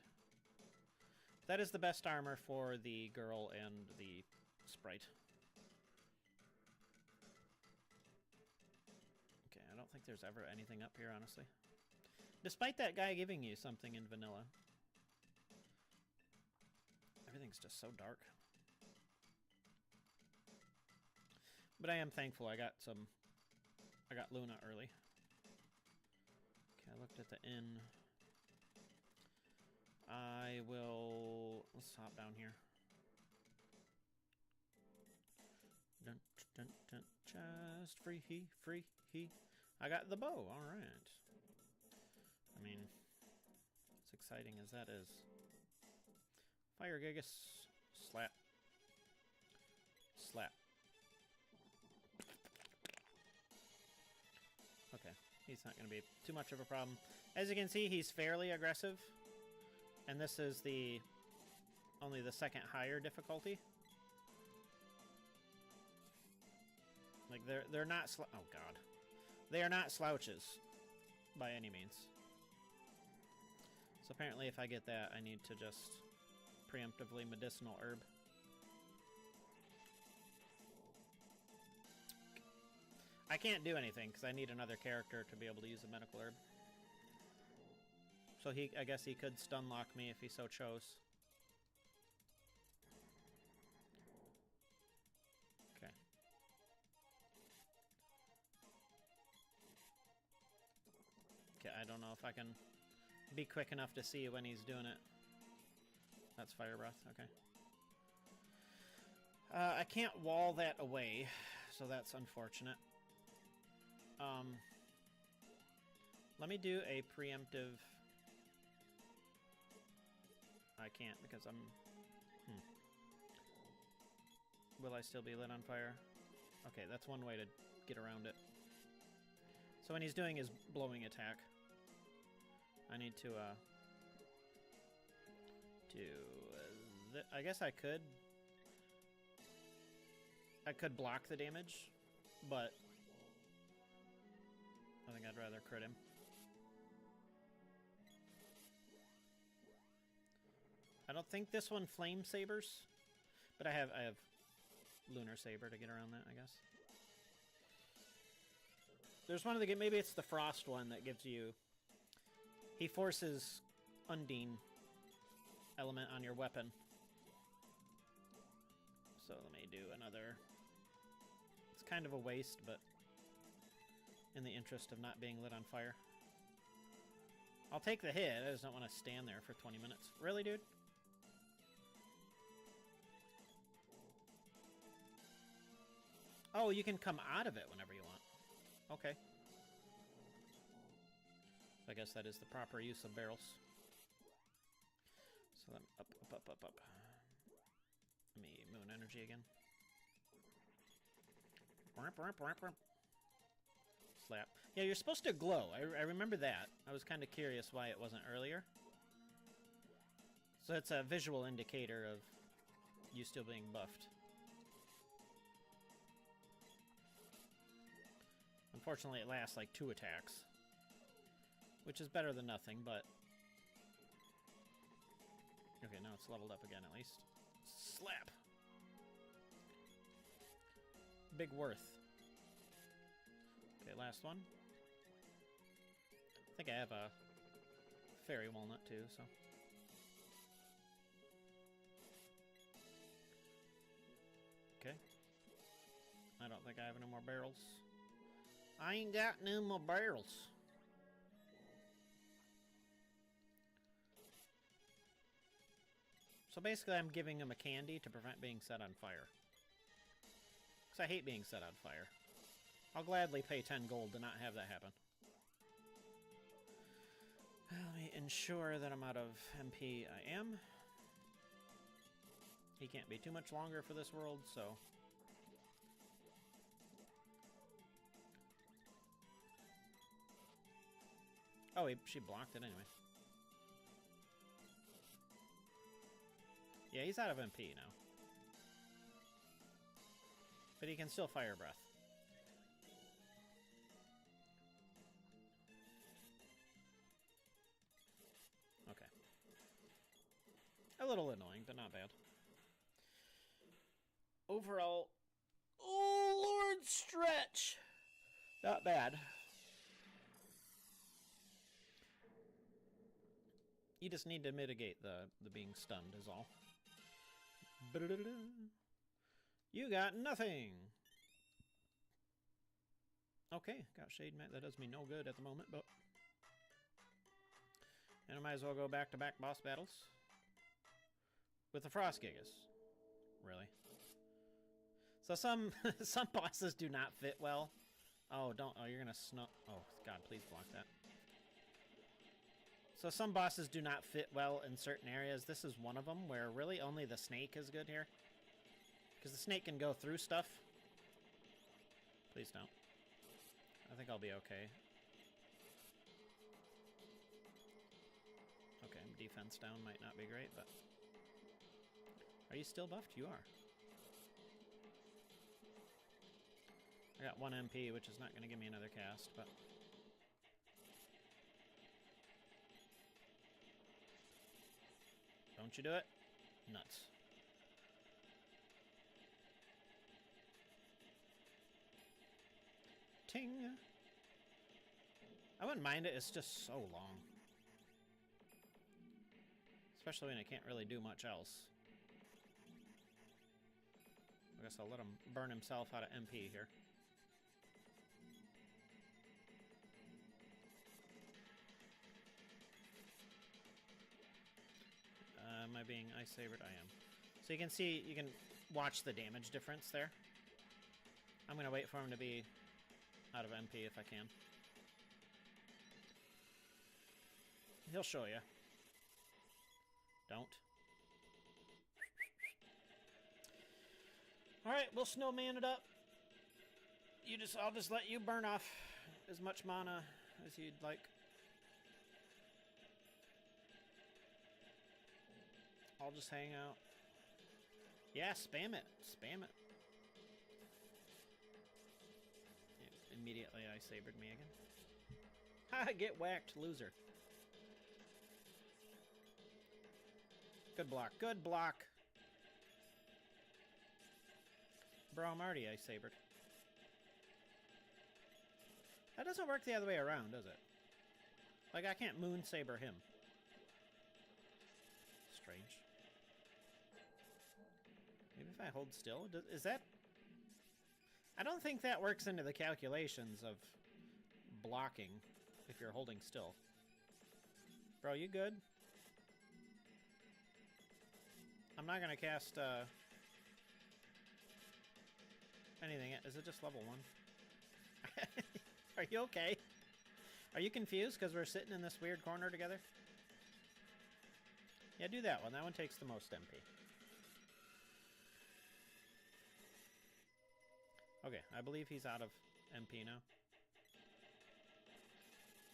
A: That is the best armor for the girl and the sprite. Okay, I don't think there's ever anything up here, honestly. Despite that guy giving you something in vanilla. Everything's just so dark. But I am thankful I got Luna early. Okay, I looked at the inn. Let's hop down here. Dun, dun, dun, cha. randomized. Free he. I got the bow. All right. I mean, as exciting as that is. Fire Gigas. Slap. Slap. Okay. He's not going to be too much of a problem. As you can see, he's fairly aggressive. And this is only the second higher difficulty. Like they're not oh god. They are not slouches by any means. So apparently if I get that, I need to just preemptively medicinal herb. I can't do anything because I need another character to be able to use a medical herb. So I guess he could stun lock me if he so chose. Okay. Okay, I don't know if I can be quick enough to see when he's doing it. That's fire breath, okay. I can't wall that away, so that's unfortunate. Let me do a preemptive... I can't because I'm... Will I still be lit on fire? Okay, that's one way to get around it. So when he's doing his blowing attack, I need to, I guess I could block the damage, but I think I'd rather crit him. I don't think this one flame sabers, but I have lunar saber to get around that, I guess. There's one of the maybe it's the frost one that gives you. He forces Undine element on your weapon. So let me do another. It's kind of a waste, but in the interest of not being lit on fire. I'll take the hit, I just don't want to stand there for 20 minutes. Really, dude? Oh, you can come out of it whenever you want. Okay. I guess that is the proper use of barrels. So let me up. Let me moon energy again. Slap. Yeah, you're supposed to glow. I remember that. I was kind of curious why it wasn't earlier. So it's a visual indicator of you still being buffed. Unfortunately, it lasts like 2 attacks. Which is better than nothing, but... Okay, now it's leveled up again at least. Slap! Big worth. Okay, last one. I think I have a fairy walnut too, so... Okay. I don't think I have any more barrels. I ain't got no more barrels. So basically I'm giving him a candy to prevent being set on fire. Because I hate being set on fire. I'll gladly pay 10 gold to not have that happen. Let me ensure that I'm out of MP. I am. He can't be too much longer for this world, so... Oh, she blocked it anyway. Yeah, he's out of MP now. But he can still fire breath. Okay. A little annoying, but not bad. Overall... Oh, Lord, stretch! Not bad. You just need to mitigate the being stunned is all. You got nothing! Okay, got Shade Mat. That does me no good at the moment, but... And I might as well go back-to-back boss battles. With the Frost Gigas. Really? So some some bosses do not fit well. Oh, don't. Oh, you're gonna snow. Oh, God, please block that. So some bosses do not fit well in certain areas. This is one of them where really only the snake is good here. Because the snake can go through stuff. Please don't. I think I'll be okay. Okay, defense down might not be great, but... Are you still buffed? You are. I got 1 MP, which is not going to give me another cast, but... Don't you do it? Nuts. Ting! I wouldn't mind it, it's just so long. Especially when I can't really do much else. I guess I'll let him burn himself out of MP here. Am I being ice sabered? I am. So you can see, you can watch the damage difference there. I'm going to wait for him to be out of MP if I can. He'll show you. Don't. Alright, we'll snowman it up. I'll just let you burn off as much mana as you'd like. I'll just hang out. Yeah, spam it. Spam it. Yeah, immediately I sabered me again. Ha! Get whacked, loser. Good block. Good block. Bro, I'm already ice sabered. That doesn't work the other way around, does it? Like, I can't moon saber him. Strange. Maybe if I hold still? Is that... I don't think that works into the calculations of blocking if you're holding still. Bro, you good? I'm not gonna cast, anything. Is it just level 1? Are you okay? Are you confused because we're sitting in this weird corner together? Yeah, do that one. That one takes the most MP. Okay, I believe he's out of MP now.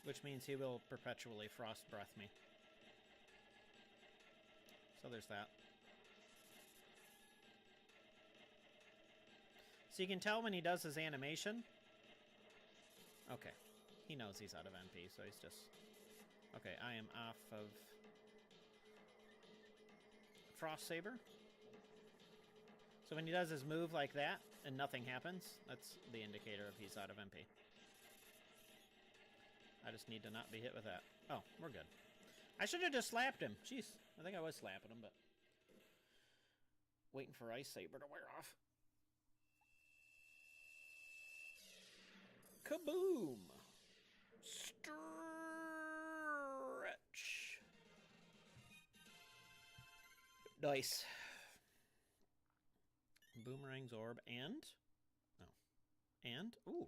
A: Which means he will perpetually frost breath me. So there's that. So you can tell when he does his animation. Okay. He knows he's out of MP, so he's just... Okay, I am off of... Frost Saber. So when he does his move like that, and nothing happens, that's the indicator of he's out of MP. I just need to not be hit with that. Oh, we're good. I should have just slapped him. Jeez, I think I was slapping him, but... Waiting for Ice Saber to wear off. Kaboom! Stretch! Nice. Boomerang's orb and... No. And... Ooh,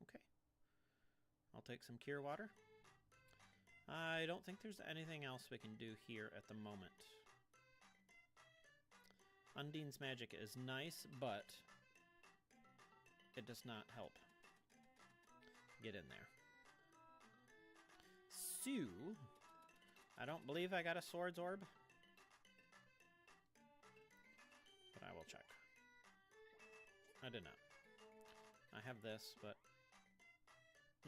A: okay. I'll take some cure water. I don't think there's anything else we can do here at the moment. Undine's magic is nice, but it does not help get in there. So, I don't believe I got a swords orb, but I will check. I did not. I have this, but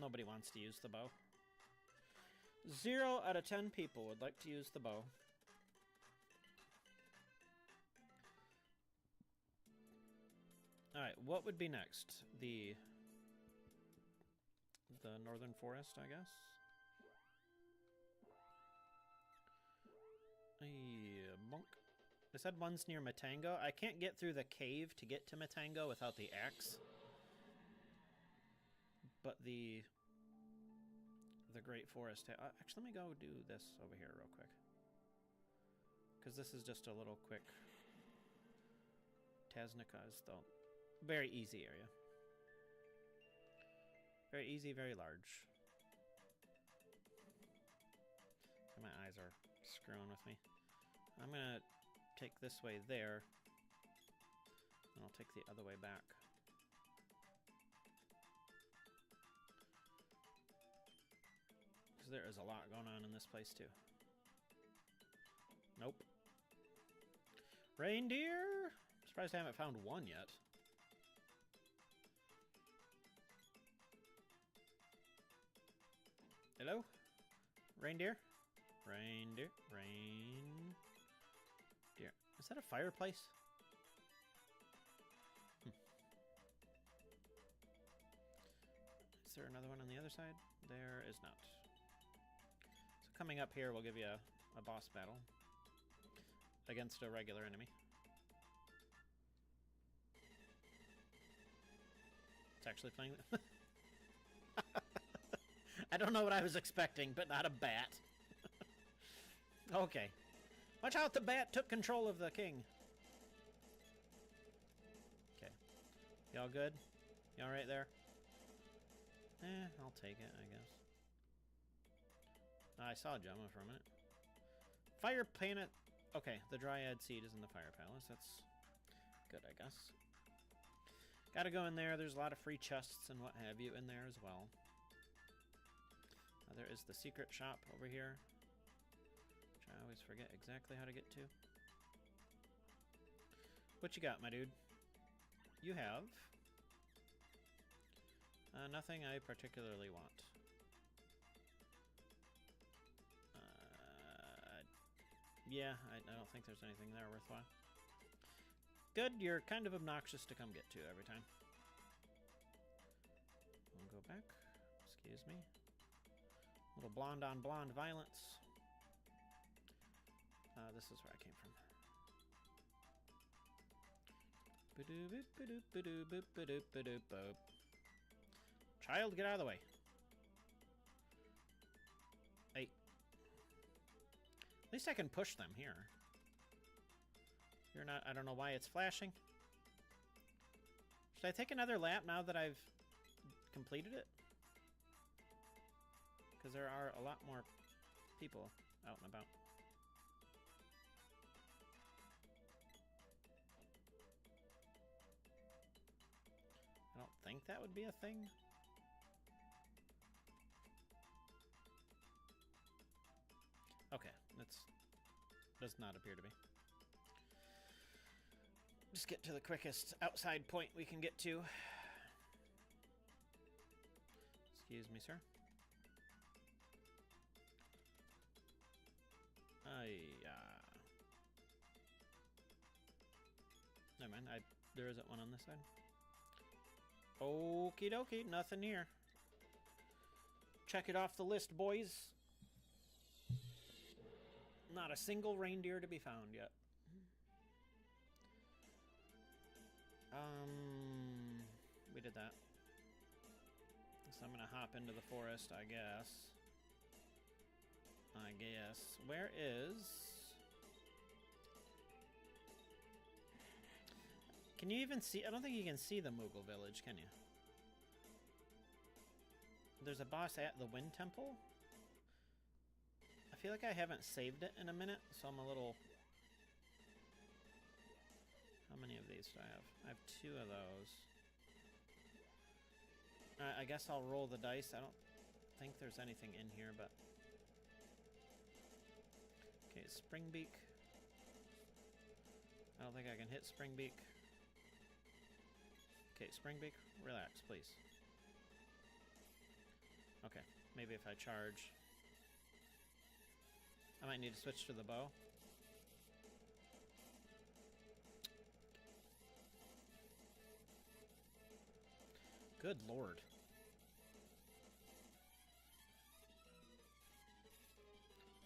A: nobody wants to use the bow. 0 out of 10 people would like to use the bow. Alright, what would be next? The Northern Forest, I guess? Monk. They said one's near Matango. I can't get through the cave to get to Matango without the axe. But the Great Forest... actually, let me go do this over here real quick. Because this is just a little quick... Taznica is the Very easy area. Very easy, very large. My eyes are screwing with me. I'm gonna take this way there, and I'll take the other way back. Because there is a lot going on in this place, too. Nope. Reindeer? I'm surprised I haven't found one yet. Hello? Reindeer? Reindeer? Reindeer. Is that a fireplace? Is there another one on the other side? There is not. So coming up here, we'll give you a boss battle against a regular enemy. It's actually playing. I don't know what I was expecting, but not a bat. Okay. Watch out, the bat took control of the king. Okay. Y'all good? Y'all right there? I'll take it, I guess. I saw Joma for a minute. Fire planet. Okay, the Dryad Seed is in the Fire Palace. That's good, I guess. Gotta go in there. There's a lot of free chests and what have you in there as well. There is the secret shop over here, which I always forget exactly how to get to. What you got, my dude? You have nothing I particularly want. Yeah, I don't think there's anything there worthwhile. Good, you're kind of obnoxious to come get to every time. We'll go back. Excuse me. Little blonde on blonde violence. This is where I came from. Child, get out of the way. Hey. At least I can push them here. You're not. I don't know why it's flashing. Should I take another lap now that I've completed it? Because there are a lot more people out and about. I don't think that would be a thing. Okay, does not appear to be. Just get to the quickest outside point we can get to. Excuse me, sir. Never mind, there isn't one on this side. Okie dokie, nothing here. Check it off the list, boys. Not a single reindeer to be found yet. We did that. So I'm gonna hop into the forest, I guess. Where is... Can you even see... I don't think you can see the Moogle village, can you? There's a boss at the Wind Temple. I feel like I haven't saved it in a minute, so I'm a little... How many of these do I have? I have 2 of those. I guess I'll roll the dice. I don't think there's anything in here, but... Okay, Springbeak. I don't think I can hit Springbeak. Okay, Springbeak, relax, please. Okay, maybe if I charge... I might need to switch to the bow. Good lord.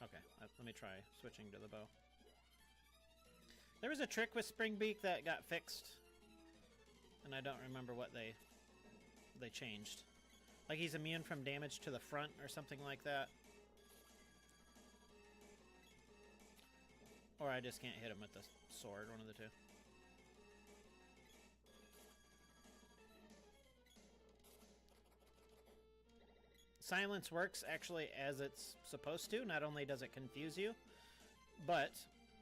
A: Okay, let me try switching to the bow. There was a trick with Springbeak that got fixed, and I don't remember what they changed. Like he's immune from damage to the front or something like that. Or I just can't hit him with the sword, one of the two. silence works actually as it's supposed to. Not only does it confuse you, but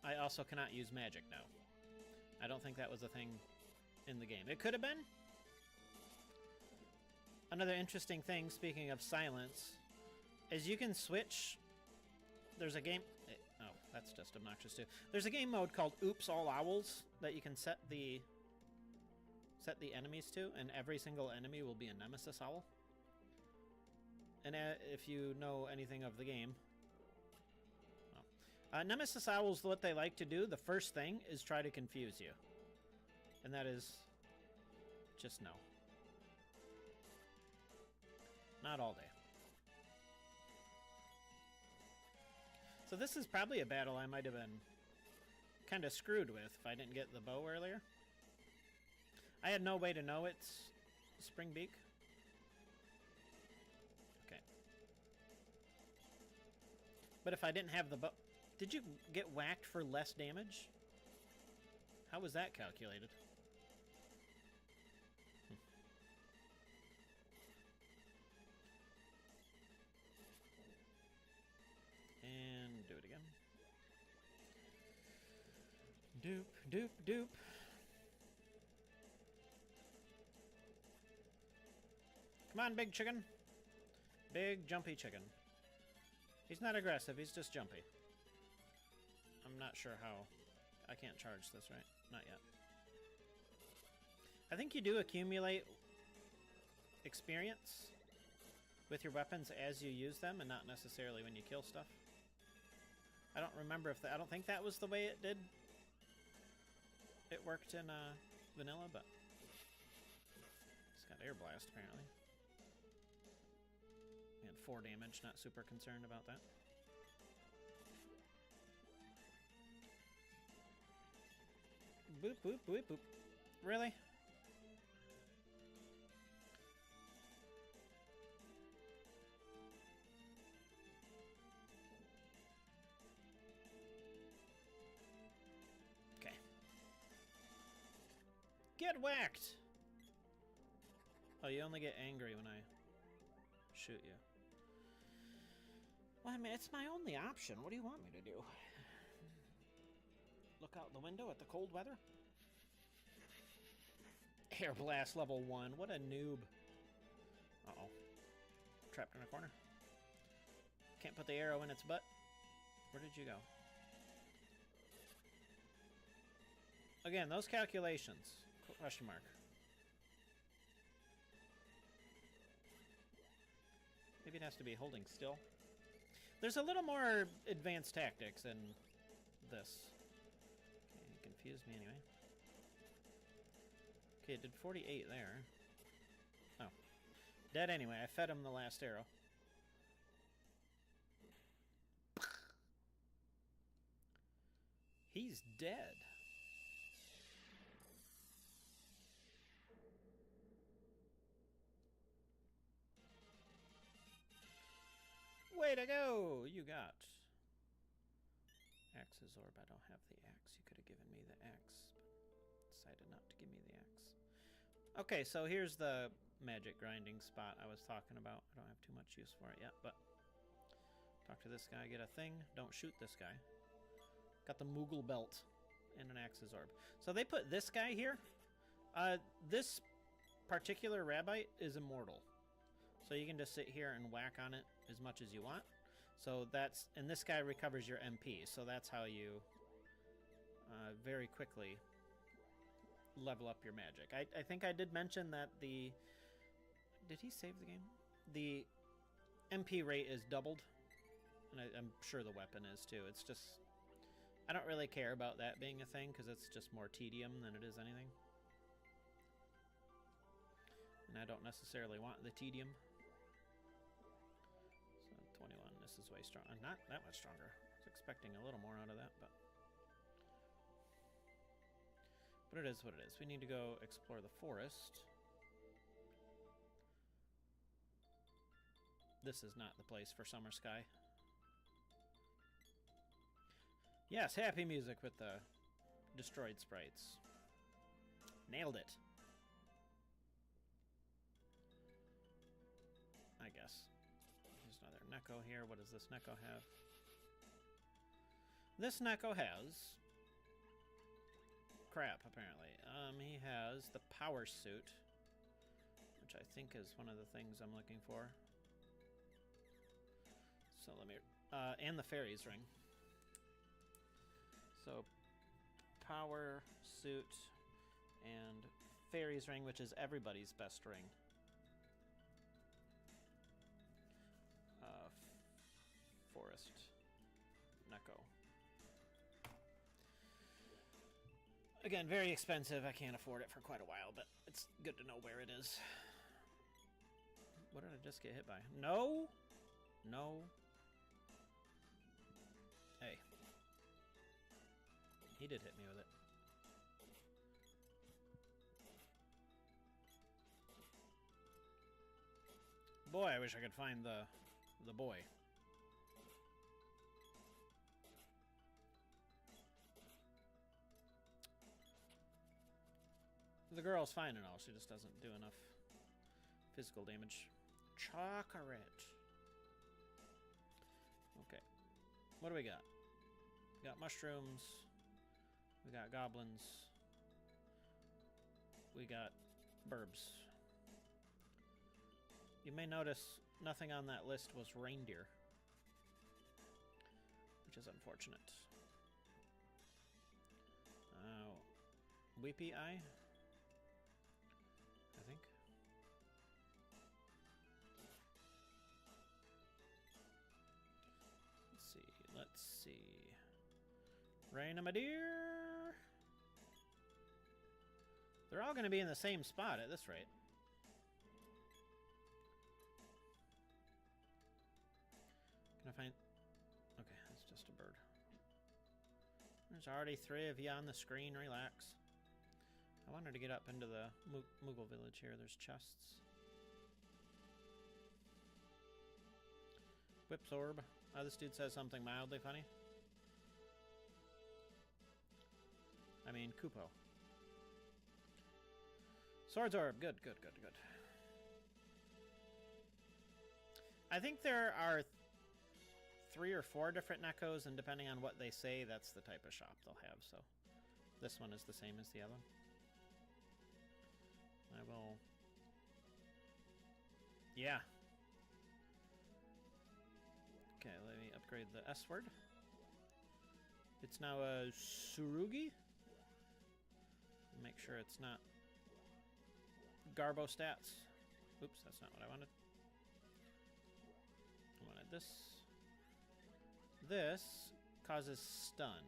A: I also cannot use magic now. I don't think that was a thing in the game. It could have been. Another interesting thing, speaking of silence, is you can switch. There's a game. Oh, that's just obnoxious too. There's a game mode called Oops All Owls that you can set the enemies to, and every single enemy will be a nemesis owl. And if you know anything of the game, well, nemesis owls, what they like to do, the first thing is try to confuse you, and that is just no. Not all day. So this is probably a battle I might have been kind of screwed with if I didn't get the bow earlier. I had no way to know it's Springbeak. Okay. But if I didn't have the bow... Did you get whacked for less damage? How was that calculated? And do it again. Doop, doop, doop. Come on, big chicken. Big, jumpy chicken. He's not aggressive, he's just jumpy. I'm not sure how... I can't charge this, right? Not yet. I think you do accumulate experience with your weapons as you use them, and not necessarily when you kill stuff. I don't remember if I don't think that was the way it did. It worked in vanilla, but it's got air blast apparently. We had 4 damage, not super concerned about that. Boop, boop, boop, boop. Really? Okay. Get whacked! Oh, you only get angry when I shoot you. Well, I mean, it's my only option. What do you want me to do? Look out the window at the cold weather? Air blast level 1. What a noob. Uh-oh. Trapped in a corner. Can't put the arrow in its butt. Where did you go? Again, those calculations. Question mark. Maybe it has to be holding still. There's a little more advanced tactics in this. Okay, it confused me anyway. Okay, it did 48 there. Oh. Dead anyway. I fed him the last arrow. He's dead. Way to go! You got Axe's Orb. I don't have the axe. You could have given me the axe, but decided not to give me the axe. Okay, so here's the magic grinding spot I was talking about. I don't have too much use for it yet, but talk to this guy, get a thing. Don't shoot this guy. Got the Moogle belt and an Axe's Orb. So they put this guy here. This particular Rabbite is immortal. So you can just sit here and whack on it as much as you want. So that's... And this guy recovers your MP. So that's how you very quickly level up your magic. I think I did mention that the... Did he save the game? The MP rate is doubled. And I'm sure the weapon is too. It's just... I don't really care about that being a thing because it's just more tedium than it is anything. And I don't necessarily want the tedium. 21, this is way strong. Not that much stronger. I was expecting a little more out of that, but it is what it is. We need to go explore the forest. This is not the place for Summer Sky. Yes, happy music with the destroyed sprites. Nailed it. I guess. Neko here. What does this Neko have? This Neko has crap, apparently. He has the power suit, which I think is one of the things I'm looking for. So let me... and the fairies ring. So, power suit and fairies ring, which is everybody's best ring. Forest. Neko. Again, very expensive. I can't afford it for quite a while, but it's good to know where it is. What did I just get hit by? No! No. Hey. He did hit me with it. Boy, I wish I could find the boy. The girl's fine and all, she just doesn't do enough physical damage. Chocolate. Okay. What do we got? We got mushrooms. We got goblins. We got burbs. You may notice nothing on that list was reindeer, which is unfortunate. Weepy Eye, I think. Let's see. Randomizer. They're all going to be in the same spot at this rate. Can I find... Okay, that's just a bird. There's already 3 of you on the screen. Relax. I wanted to get up into the Moogle village here. There's chests. Whip's orb. Oh, this dude says something mildly funny. I mean, Kupo. Swords orb. Good, good, good, good. I think there are 3 or 4 different Nekos, and depending on what they say, that's the type of shop they'll have. So this one is the same as the other one. I will... Yeah. Okay, let me upgrade the S word. It's now a Surugi. Make sure it's not Garbo stats. Oops, that's not what I wanted. I wanted this. This causes stun.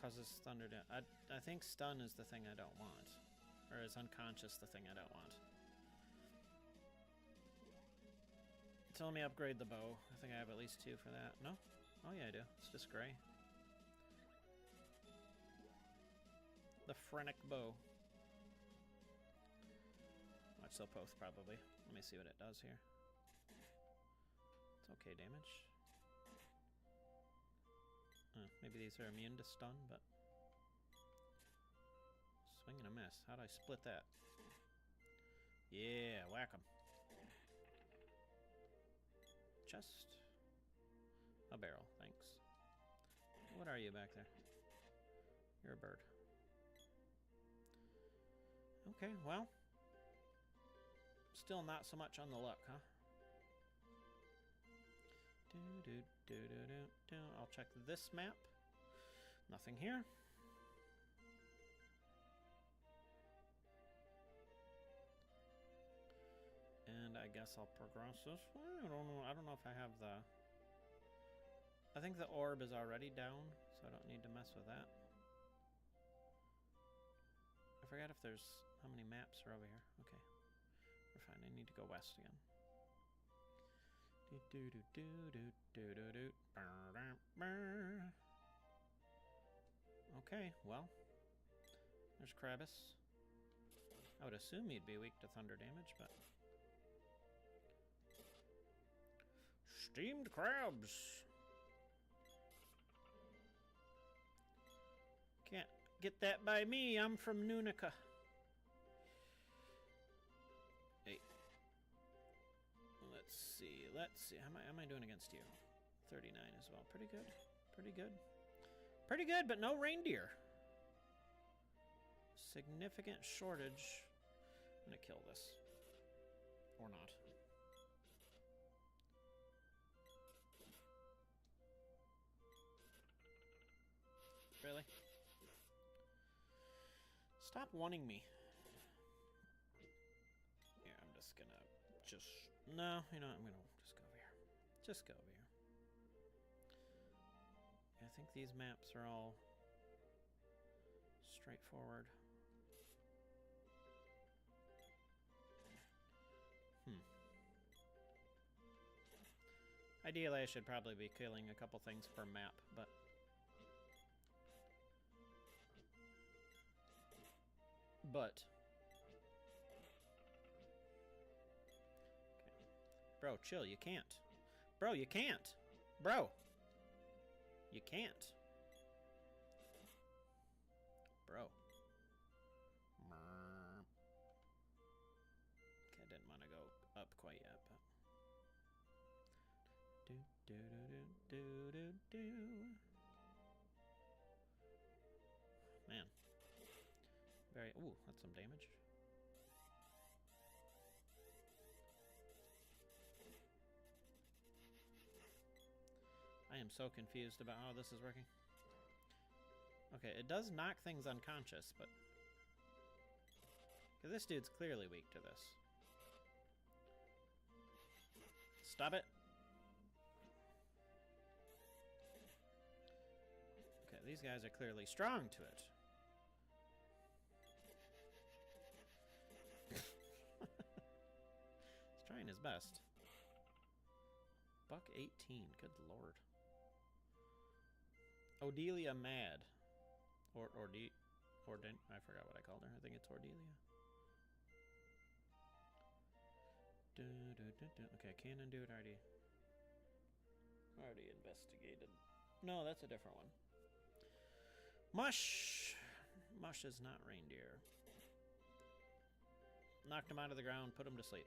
A: Causes thunder damage. I think stun is the thing I don't want. Or is unconscious the thing I don't want. So let me upgrade the bow. I think I have at least 2 for that. No? Oh yeah, I do. It's just gray. The Phrenic bow. Watch Silpoth probably. Let me see what it does here. It's okay damage. Maybe these are immune to stun, but... Swing and a miss. How'd I split that? Yeah, whack 'em. Chest. A barrel, thanks. What are you back there? You're a bird. Okay, well. Still not so much on the luck, huh? I'll check this map. Nothing here. And I guess I'll progress this way. I don't know if I have the... I think the orb is already down, so I don't need to mess with that. I forgot if there's... how many maps are over here. Okay. We're fine. I need to go west again. Okay, well. There's Krabbis. I would assume he'd be weak to thunder damage, but... Steamed crabs! Can't get that by me, I'm from Nunica. Hey. let's see. How am I doing against you? 39 as well. Pretty good. Pretty good. Pretty good, but no reindeer. Significant shortage. I'm gonna kill this. Or not. Really? Stop wanting me. Yeah, I'm just gonna no, you know, I'm gonna just go over here. Just go over here. I think these maps are all straightforward. Ideally, I should probably be killing a couple things per map, but... Okay. Bro, chill, you can't. Bro, you can't! Bro! You can't. Bro. Okay, I didn't want to go up quite yet, but... Man. Very... Ooh, that's some damage. I am so confused about how this is working. Okay, it does knock things unconscious, but... Because this dude's clearly weak to this. Stop it. Okay, these guys are clearly strong to it. He's trying his best. Buck 18, good lord. Odelia Mad. I forgot what I called her. I think it's Ordelia. Okay, Cannon Dude already investigated. No, that's a different one. Mush! Mush is not reindeer. Knocked him out of the ground, put him to sleep.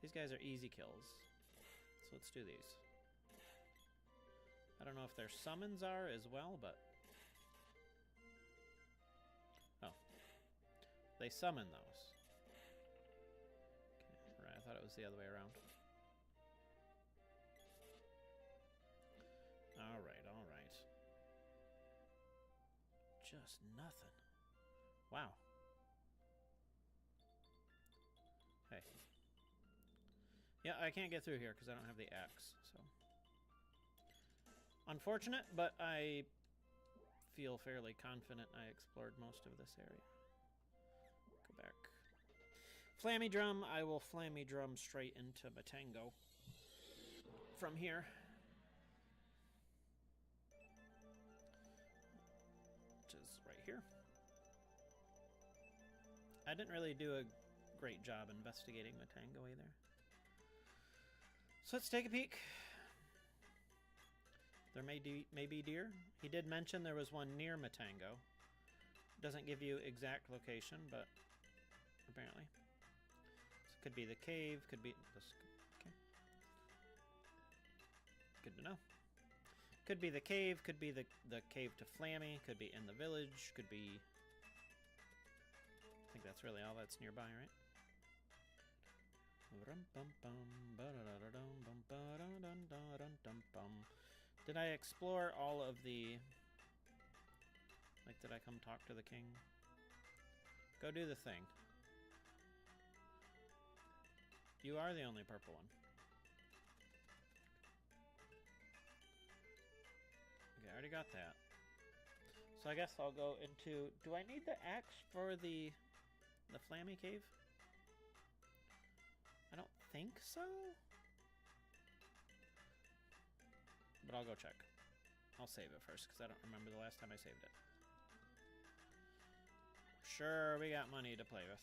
A: These guys are easy kills. So let's do these. I don't know if their summons are as well, but... Oh. They summon those. Okay, right, I thought it was the other way around. Alright, alright. Just nothing. Wow. Hey. Yeah, I can't get through here because I don't have the axe, so... Unfortunate, but I feel fairly confident I explored most of this area. Go back. Flammy Drum, I will Flammy Drum straight into Matango from here. Which is right here. I didn't really do a great job investigating Matango either. So let's take a peek. There may be deer. He did mention there was one near Matango. Doesn't give you exact location, but apparently. This could be the cave, could be this. Okay. Good to know. Could be the cave, could be the cave to Flammy, could be in the village, could be... I think that's really all that's nearby, right? Did I explore all of the... Like, did I come talk to the king? Go do the thing. You are the only purple one. Okay, I already got that. So I guess I'll go into... Do I need the axe for the Flammy Cave? I don't think so. But I'll go check. I'll save it first, because I don't remember the last time I saved it. Sure, we got money to play with.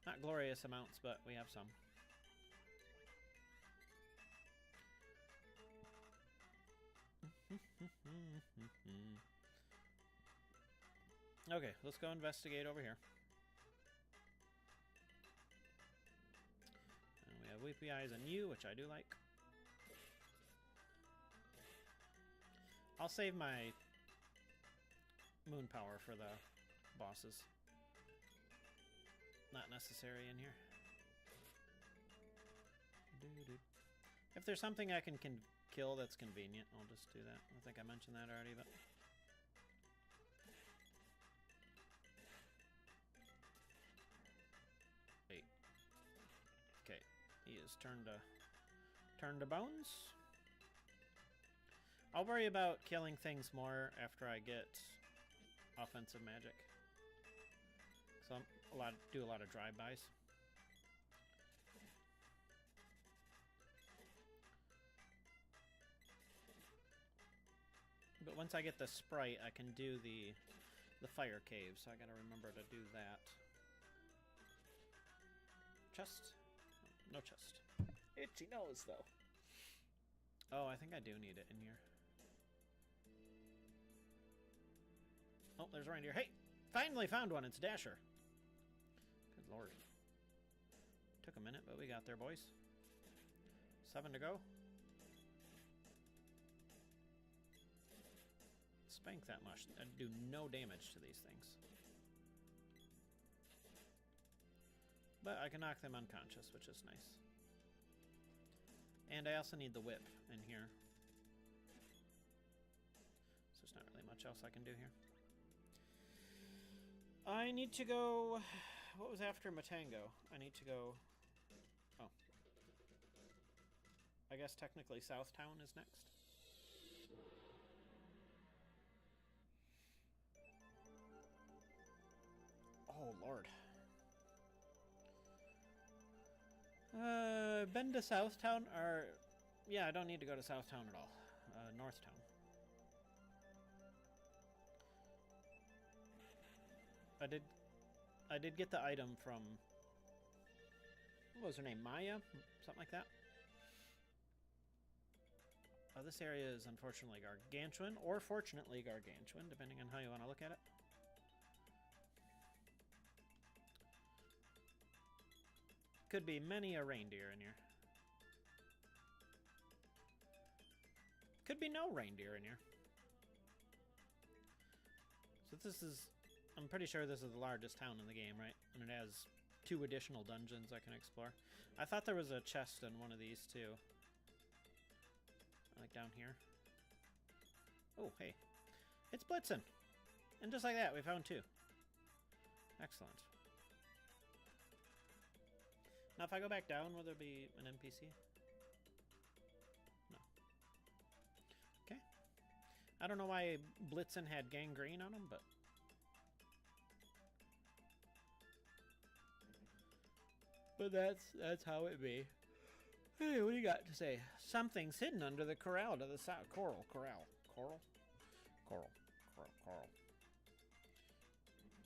A: Not glorious amounts, but we have some. Okay, let's go investigate over here. And we have weepy eyes on you, which I do like. I'll save my moon power for the bosses. Not necessary in here. If there's something I can kill that's convenient, I'll just do that. I think I mentioned that already, but... Wait. Okay. He is turned to bones. I'll worry about killing things more after I get offensive magic. So do a lot of drive-bys. But once I get the sprite, I can do the fire cave, so I gotta remember to do that. Chest? No chest. Itchy nose, though. Oh, I think I do need it in here. Oh, there's a reindeer. Hey! Finally found one! It's Dasher. Good lord. Took a minute, but we got there, boys. 7 to go. Spank that much. I do no damage to these things. But I can knock them unconscious, which is nice. And I also need the whip in here. So there's not really much else I can do here. I need to go... What was after Matango? I need to go... Oh. I guess technically Southtown is next. Oh, Lord. Been to Southtown, or... Yeah, I don't need to go to Southtown at all. Northtown. I did get the item from... What was her name? Maya? Something like that? Oh, this area is unfortunately gargantuan, or fortunately gargantuan, depending on how you want to look at it. Could be many a reindeer in here. Could be no reindeer in here. So this is... I'm pretty sure this is the largest town in the game, right? And it has 2 additional dungeons I can explore. I thought there was a chest in one of these, too. Like down here. Oh, hey. It's Blitzen! And just like that, we found 2. Excellent. Now, if I go back down, will there be an NPC? No. Okay. I don't know why Blitzen had gangrene on him, but... But that's how it be. Hey, what do you got to say? Something's hidden under the corral to the south. Coral.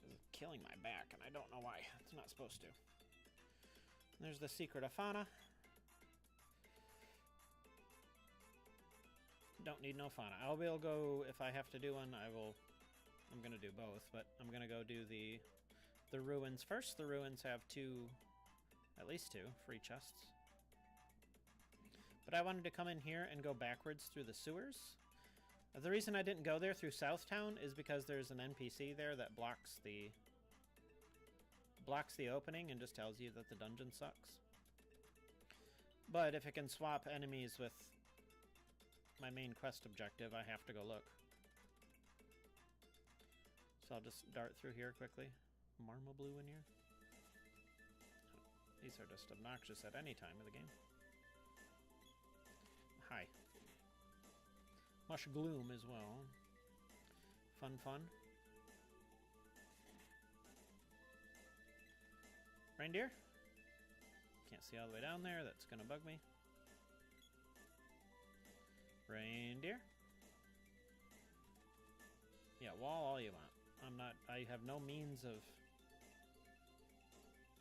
A: This is killing my back, and I don't know why. It's not supposed to. There's the secret of fauna. Don't need no fauna. I will go, if I have to do one, I'm going to do both, but I'm going to go do the ruins first. The ruins have at least 2 free chests. But I wanted to come in here and go backwards through the sewers. The reason I didn't go there through Southtown is because there's an NPC there that blocks the opening and just tells you that the dungeon sucks. But if it can swap enemies with my main quest objective, I have to go look. So I'll just dart through here quickly. Marmablue in here. These are just obnoxious at any time of the game. Hi. Mush gloom as well. Fun. Reindeer? Can't see all the way down there. That's gonna bug me. Reindeer? Yeah, wall all you want. I have no means of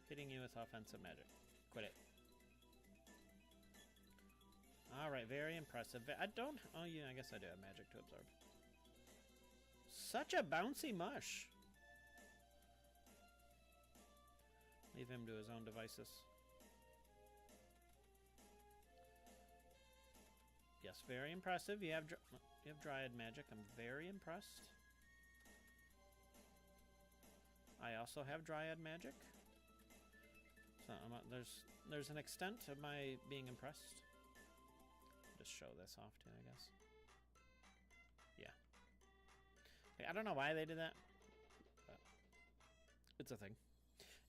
A: hitting you with offensive magic. Quit it. Alright, very impressive. Oh yeah, I guess I do have magic to absorb. Such a bouncy mush. Leave him to his own devices. Yes, very impressive. You have Dryad magic. I'm very impressed. I also have Dryad magic. So there's an extent of my being impressed. Just show this off too, I guess. Yeah. I don't know why they did that, but it's a thing.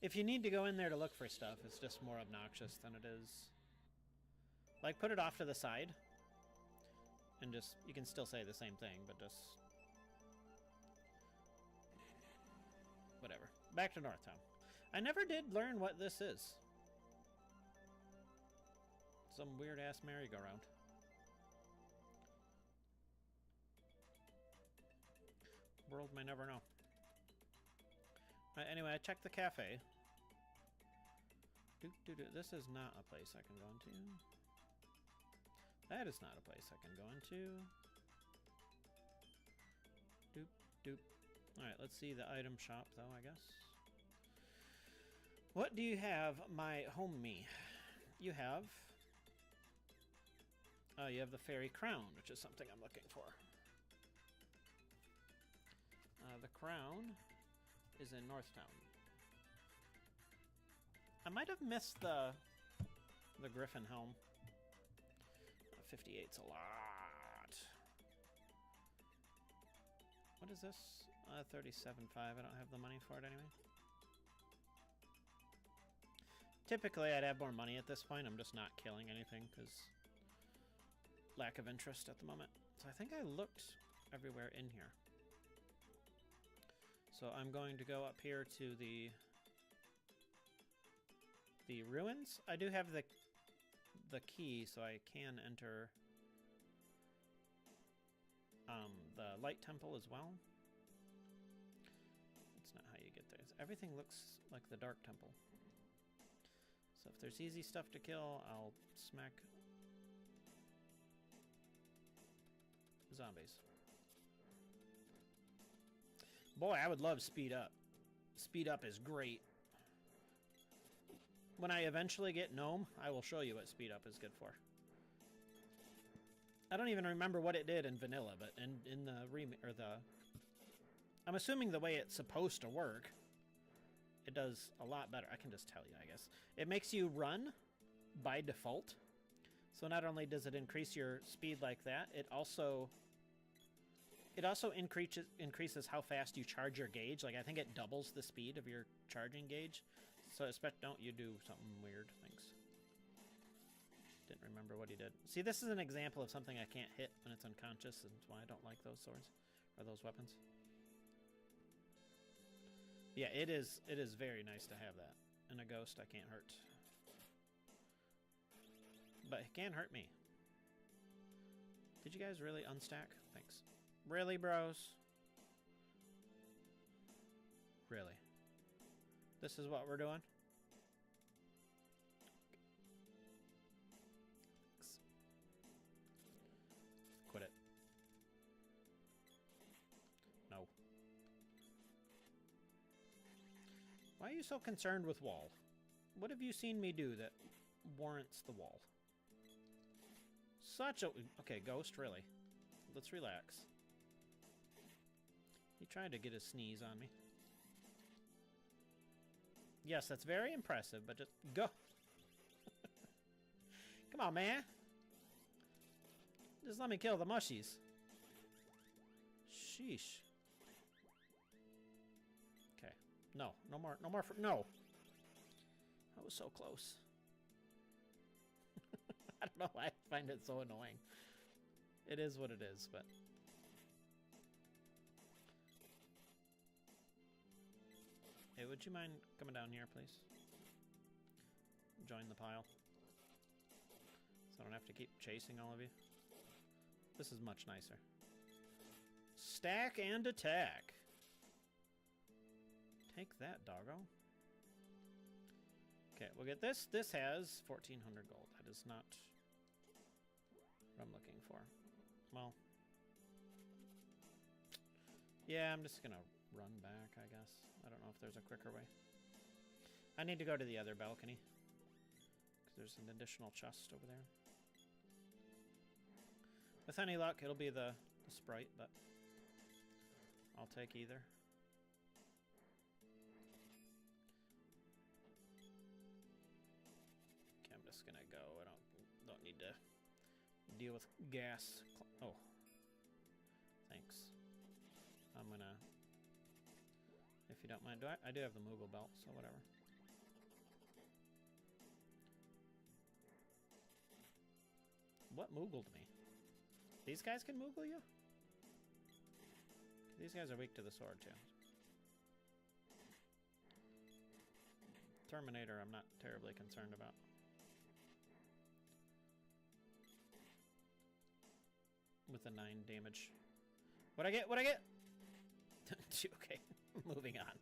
A: If you need to go in there to look for stuff, it's just more obnoxious than it is. Like, put it off to the side. And just, you can still say the same thing, but just... whatever. Back to Northtown. I never did learn what this is. Some weird-ass merry-go-round. World may never know. Anyway, I checked the cafe. This is not a place I can go into. That is not a place I can go into. Doop, doop. Alright, let's see the item shop, though, I guess. What do you have, my homie? You have... you have the fairy crown, which is something I'm looking for. The crown is in Northtown. I might have missed the Griffin helm. 58's a lot. What is this? 37.5. I don't have the money for it anyway. Typically, I'd have more money at this point. I'm just not killing anything because lack of interest at the moment. So I think I looked everywhere in here. So I'm going to go up here to the ruins. I do have the key, so I can enter the light temple as well. That's not how you get there. Everything looks like the dark temple. So if there's easy stuff to kill, I'll smack zombies. Boy, I would love speed up. Speed up is great. When I eventually get Gnome, I will show you what speed up is good for. I don't even remember what it did in vanilla, but in the I'm assuming the way it's supposed to work, it does a lot better. I can just tell you, I guess. It makes you run by default. So not only does it increase your speed like that, it also increases how fast you charge your gauge. Like, I think it doubles the speed of your charging gauge. So don't you do something weird. Thanks. Didn't remember what he did. See, this is an example of something I can't hit when it's unconscious, and that's why I don't like those swords or those weapons. Yeah, it is very nice to have that. And a ghost I can't hurt. But it can hurt me. Did you guys really unstack? Thanks. Really, bros? Really? This is what we're doing? Quit it. No. Why are you so concerned with wall? What have you seen me do that warrants the wall? Such a... Okay, ghost, really. Let's relax. He tried to get a sneeze on me. Yes, that's very impressive, but just go. Come on, man. Just let me kill the mushies. Sheesh. Okay. No. No more. No more. No. I was so close. I don't know why I find it so annoying. It is what it is, but... Hey, would you mind coming down here, please? Join the pile. So I don't have to keep chasing all of you. This is much nicer. Stack and attack. Take that, doggo. Okay, we'll get this. This has 1,400 gold. That is not what I'm looking for. Well. Yeah, I'm just gonna run back, I guess. I don't know if there's a quicker way. I need to go to the other balcony. Because there's an additional chest over there. With any luck, it'll be the sprite, but I'll take either. Okay, I'm just gonna go. I don't need to deal with gas. Oh, thanks. I'm gonna, if you don't mind, I do have the Moogle belt, so whatever. What Moogled me? These guys can Moogle you? These guys are weak to the sword, too. Terminator, I'm not terribly concerned about. With a 9 damage. What'd I get? What'd I get? Okay, moving on.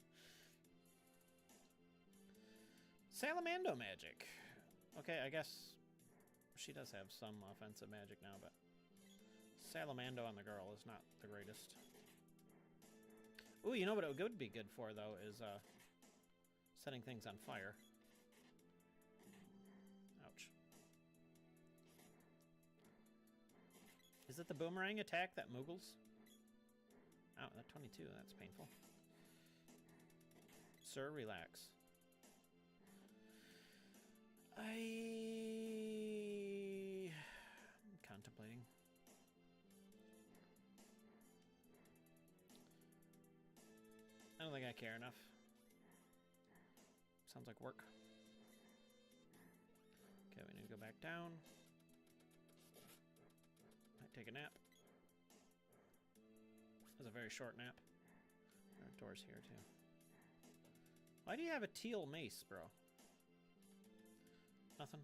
A: Salamando magic. Okay, I guess she does have some offensive magic now, but Salamando on the girl is not the greatest. Ooh, you know what it would be good for, though, is setting things on fire. Ouch. Is it the boomerang attack that Moogles? Oh, that 22, that's painful. Sir, relax. I'm contemplating. I don't think I care enough. Sounds like work. Okay, we need to go back down. Might take a nap. That's a very short nap. There are doors here, too. Why do you have a teal mace, bro? Nothing.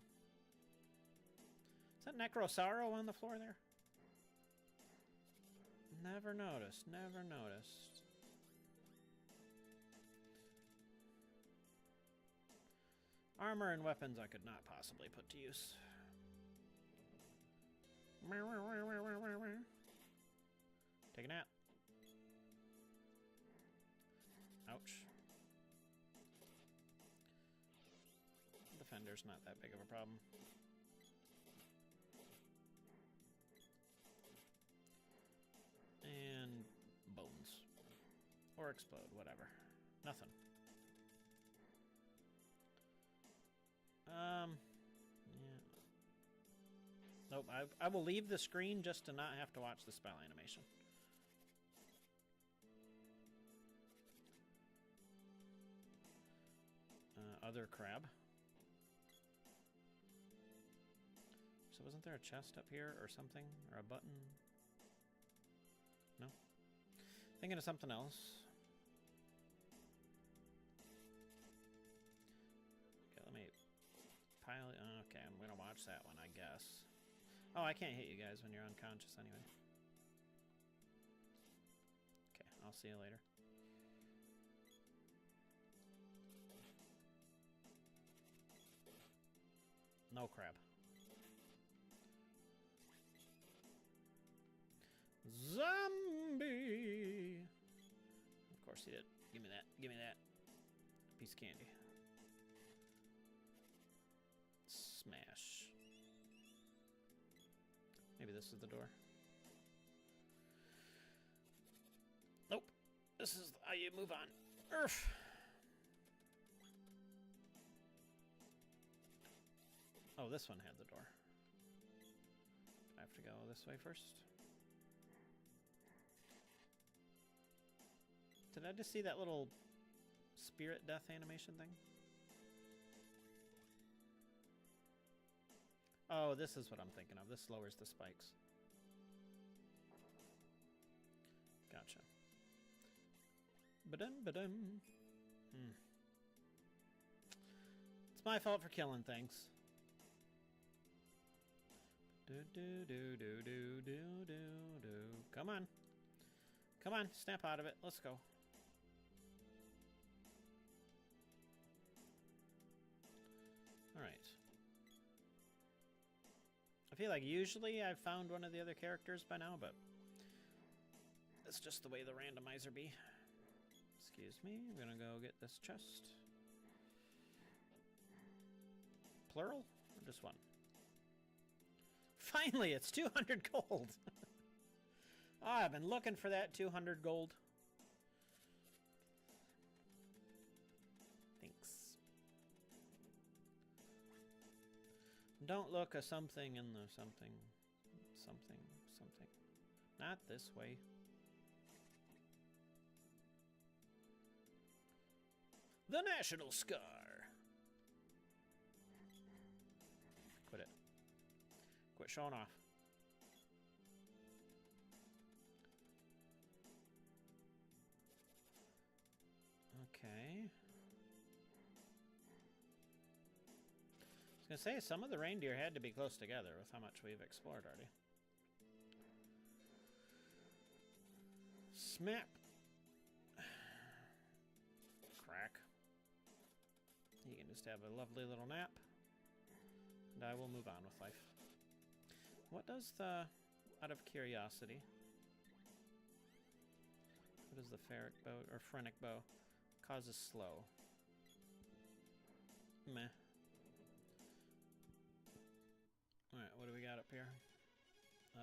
A: Is that Necrosaurio on the floor there? Never noticed. Never noticed. Armor and weapons I could not possibly put to use. Take a nap. Ouch. Defender's not that big of a problem. And bones. Or explode, whatever. Nothing. Yeah. Nope, I will leave the screen just to not have to watch the spell animation. Other crab. So wasn't there a chest up here or something? Or a button? No? Thinking of something else. Okay, let me pile it. Okay, I'm gonna watch that one, I guess. Oh, I can't hit you guys when you're unconscious anyway. Okay, I'll see you later. No crab. Zombie! Of course he did. Give me that. Give me that. Piece of candy. Smash. Maybe this is the door. Nope. This is how you move on. Urgh. Oh, this one had the door. I have to go this way first. Did I just see that little spirit death animation thing? Oh, this is what I'm thinking of. This lowers the spikes. Gotcha. Ba-dum, ba-dum. It's my fault for killing things. Do-do-do-do-do-do-do-do. Come on. Come on, snap out of it. Let's go. Alright. I feel like usually I've found one of the other characters by now, but that's just the way the randomizer be. Excuse me, I'm gonna go get this chest. Plural? Or just one? Finally, it's 200 gold. Oh, I've been looking for that 200 gold. Thanks. Don't look a something in the something. Something. Not this way. The National Scar. Quit it. Quit showing off. Okay. I was gonna say, some of the reindeer had to be close together with how much we've explored already. Smap. Crack. You can just have a lovely little nap. And I will move on with life. What does the, out of curiosity, what does the ferric bow, or phrenic bow, causes slow? Meh. Alright, what do we got up here?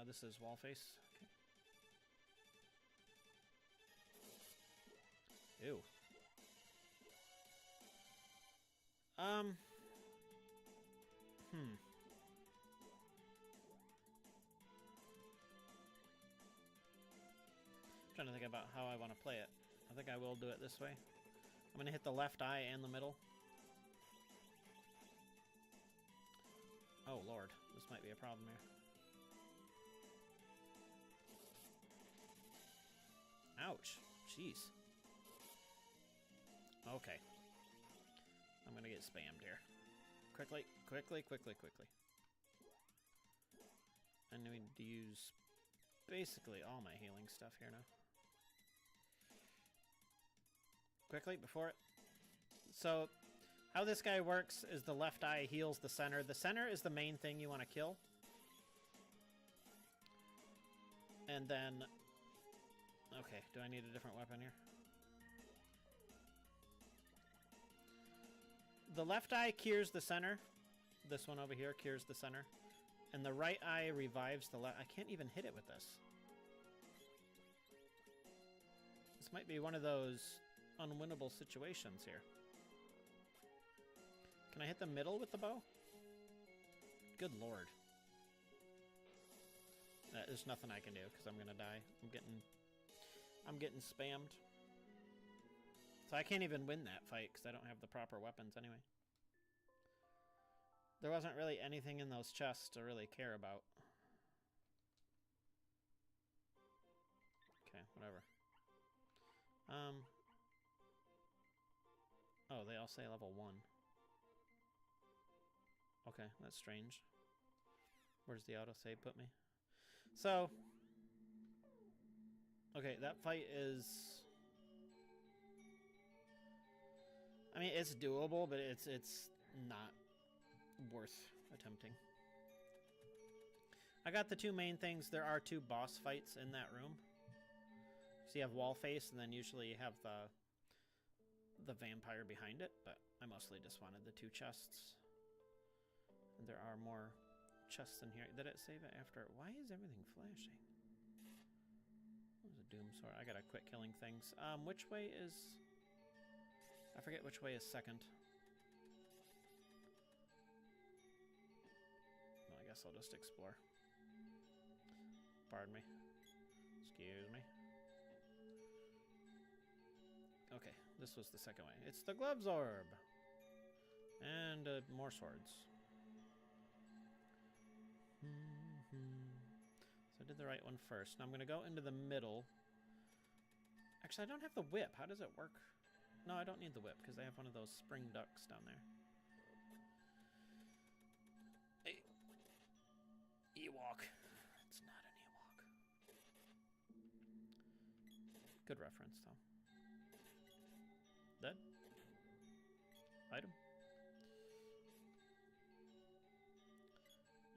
A: This is wall face. Okay. Ew. Trying to think about how I want to play it. I think I will do it this way. I'm going to hit the left eye and the middle. Oh, Lord. This might be a problem here. Ouch. Jeez. Okay. I'm going to get spammed here. Quickly. I need to use basically all my healing stuff here now. Quickly, before it... So, how this guy works is the left eye heals the center. The center is the main thing you want to kill. And then... Okay, do I need a different weapon here? The left eye cures the center. This one over here cures the center. And the right eye revives the left. I can't even hit it with this. This might be one of those unwinnable situations here. Can I hit the middle with the bow? Good Lord. There's nothing I can do because I'm gonna die. I'm getting spammed. So I can't even win that fight because I don't have the proper weapons anyway. There wasn't really anything in those chests to really care about. Okay, whatever. Oh, they all say level 1. Okay, that's strange. Where's the autosave put me? So... Okay, that fight is... I mean, it's doable, but it's not worth attempting. I got the two main things. There are 2 boss fights in that room. So you have wall face, and then usually you have the vampire behind it, but I mostly just wanted the 2 chests. And there are more chests in here. Did it save it after? Why is everything flashing? What was a doom sword? I gotta quit killing things. Which way is... I forget which way is second. Well, I guess I'll just explore. Pardon me. Excuse me. Okay, this was the second way. It's the gloves orb! And more swords. So I did the right one first. Now I'm going to go into the middle. Actually, I don't have the whip. How does it work? No, I don't need the whip because I have one of those spring ducks down there. Hey. Ewok. It's not an Ewok. Good reference, though. Dead. Item.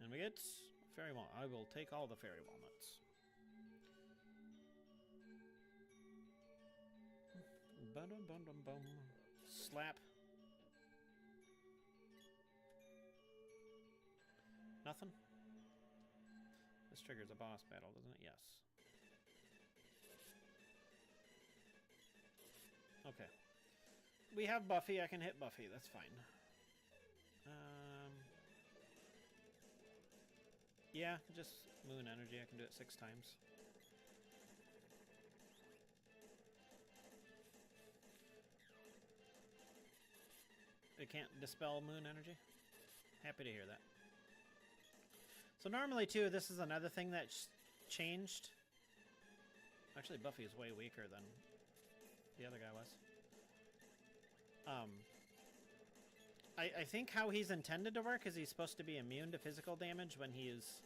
A: And we get fairy walnut. I will take all the fairy walnuts. Ba-dum-bum-dum-bum. Slap. Nothing? triggers a boss battle, doesn't it? Yes. Okay. We have Buffy. I can hit Buffy. That's fine. Yeah, just moon energy. I can do it 6 times. It can't dispel moon energy? Happy to hear that. So normally, too, this is another thing that's changed. Actually, Buffy is way weaker than the other guy was. I think how he's intended to work is he's supposed to be immune to physical damage when he is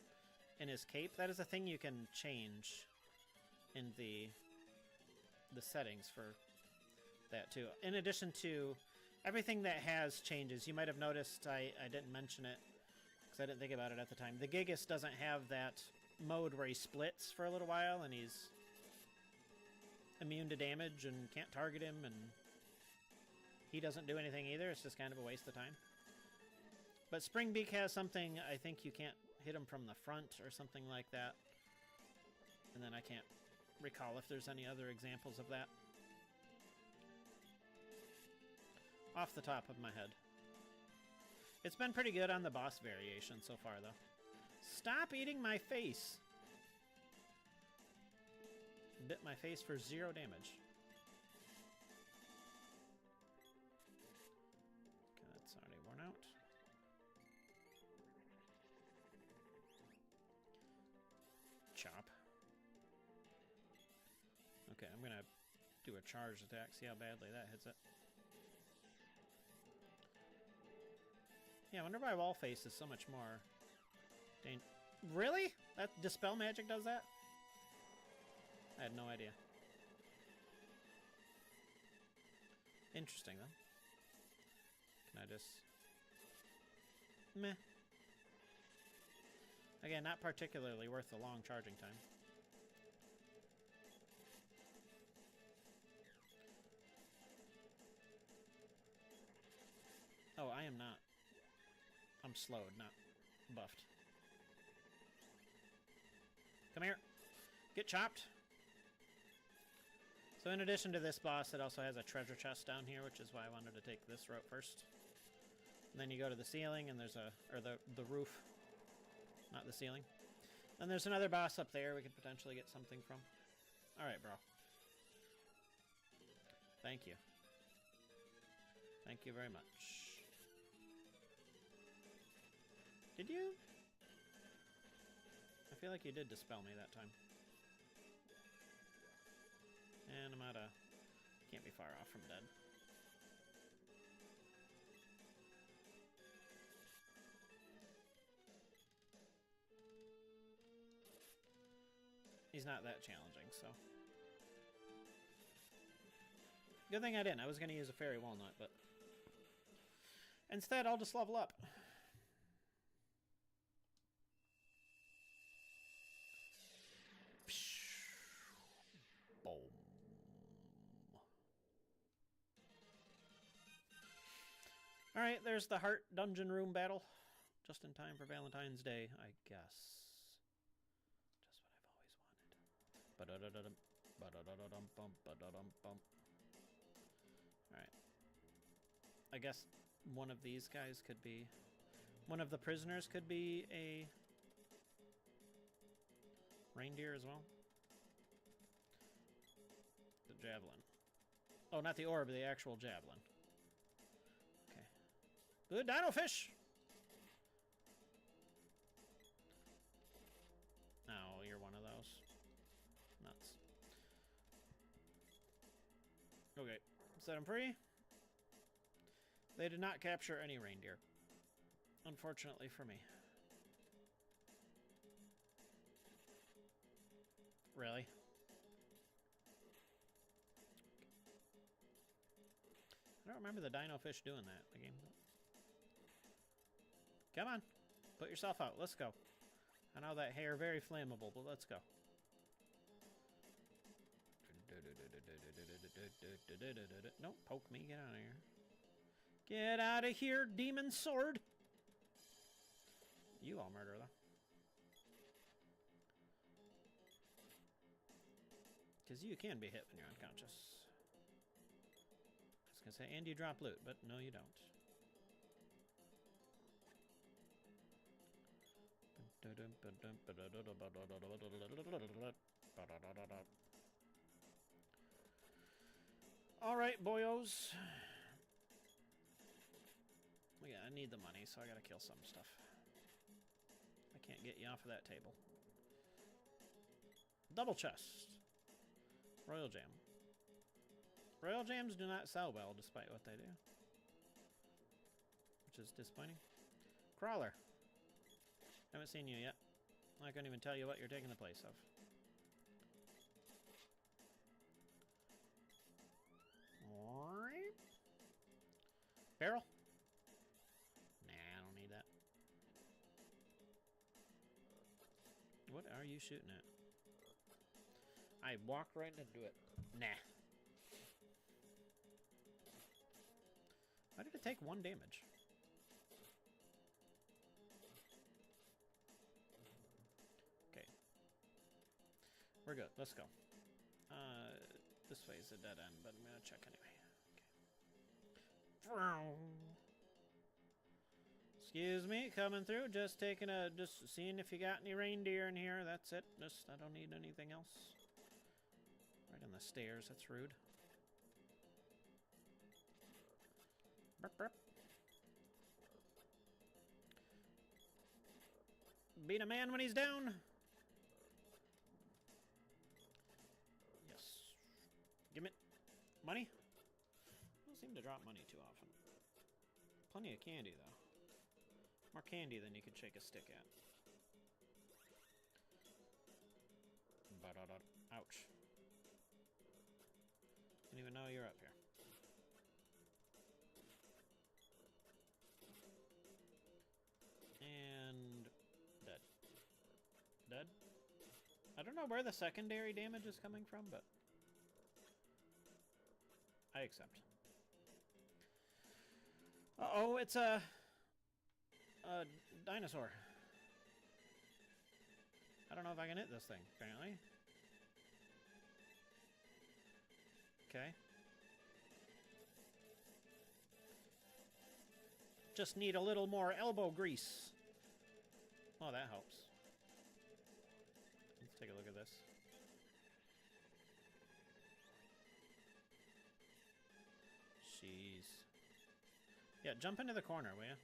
A: in his cape. That is a thing you can change in the settings for that, too. In addition to everything that has changes. You might have noticed I didn't mention it because I didn't think about it at the time. The Gigas doesn't have that mode where he splits for a little while and he's immune to damage and can't target him, and he doesn't do anything either. It's just kind of a waste of time. But Spring Beak has something, I think you can't hit him from the front or something like that. And then I can't recall if there's any other examples of that off the top of my head. It's been pretty good on the boss variation so far, though. Stop eating my face! Bit my face for 0 damage. Okay, that's already worn out. Chop. Okay, I'm gonna do a charged attack, see how badly that hits it. Yeah, I wonder why Wall Face is so much more... Really? That Dispel Magic does that? I had no idea. Interesting, though. Can I just... Meh. Again, not particularly worth the long charging time. Oh, I am not. I'm slowed, not buffed. Come here. Get chopped. So in addition to this boss, it also has a treasure chest down here, which is why I wanted to take this route first. And then you go to the ceiling, and there's a... or the roof. Not the ceiling. Then there's another boss up there we could potentially get something from. Alright, bro. Thank you. Thank you very much. Did you? I feel like you did dispel me that time. And I'm out of... Can't be far off from dead. He's not that challenging, so... Good thing I didn't. I was going to use a Fairy Walnut, but... Instead, I'll just level up. Boom. Alright, there's the Heart Dungeon Room battle. Just in time for Valentine's Day, I guess. Just what I've always wanted. Alright. I guess one of these guys could be... One of the prisoners could be a... reindeer as well. The javelin. Oh, not the orb, the actual javelin. Okay. Good dino fish! Oh, you're one of those. Nuts. Okay. Set them free. They did not capture any reindeer. Unfortunately for me. Really? I don't remember the dino fish doing that in the game. Come on. Put yourself out. Let's go. I know that hair very flammable, but let's go. Don't poke me. Get out of here. Get out of here, demon sword. You all murder, though. Because you can be hit when you're unconscious. I was going to say, and you drop loot, but no, you don't. Alright, boyos. Well, yeah, I need the money, so I gotta kill some stuff. I can't get you off of that table. Double chest. Royal Jam. Royal Jams do not sell well, despite what they do. Which is disappointing. Crawler. Haven't seen you yet. I couldn't even tell you what you're taking the place of. Barrel? Nah, I don't need that. What are you shooting at? I walked right into it. Nah. Why did it take 1 damage? Okay. We're good. Let's go. This way is a dead end, but I'm gonna check anyway. Okay. Excuse me, coming through. Just seeing if you got any reindeer in here. That's it. I don't need anything else. Right on the stairs. That's rude. Burp, burp. Beat a man when he's down. Yes. Give me money. Don't seem to drop money too often. Plenty of candy though. More candy than you could shake a stick at. Ouch. Didn't even know you're up here. And dead. Dead? I don't know where the secondary damage is coming from, but I accept. Uh-oh, it's a dinosaur. I don't know if I can hit this thing, apparently. Okay. Just need a little more elbow grease. Oh, that helps. Let's take a look at this. Jeez. Yeah, jump into the corner, will ya?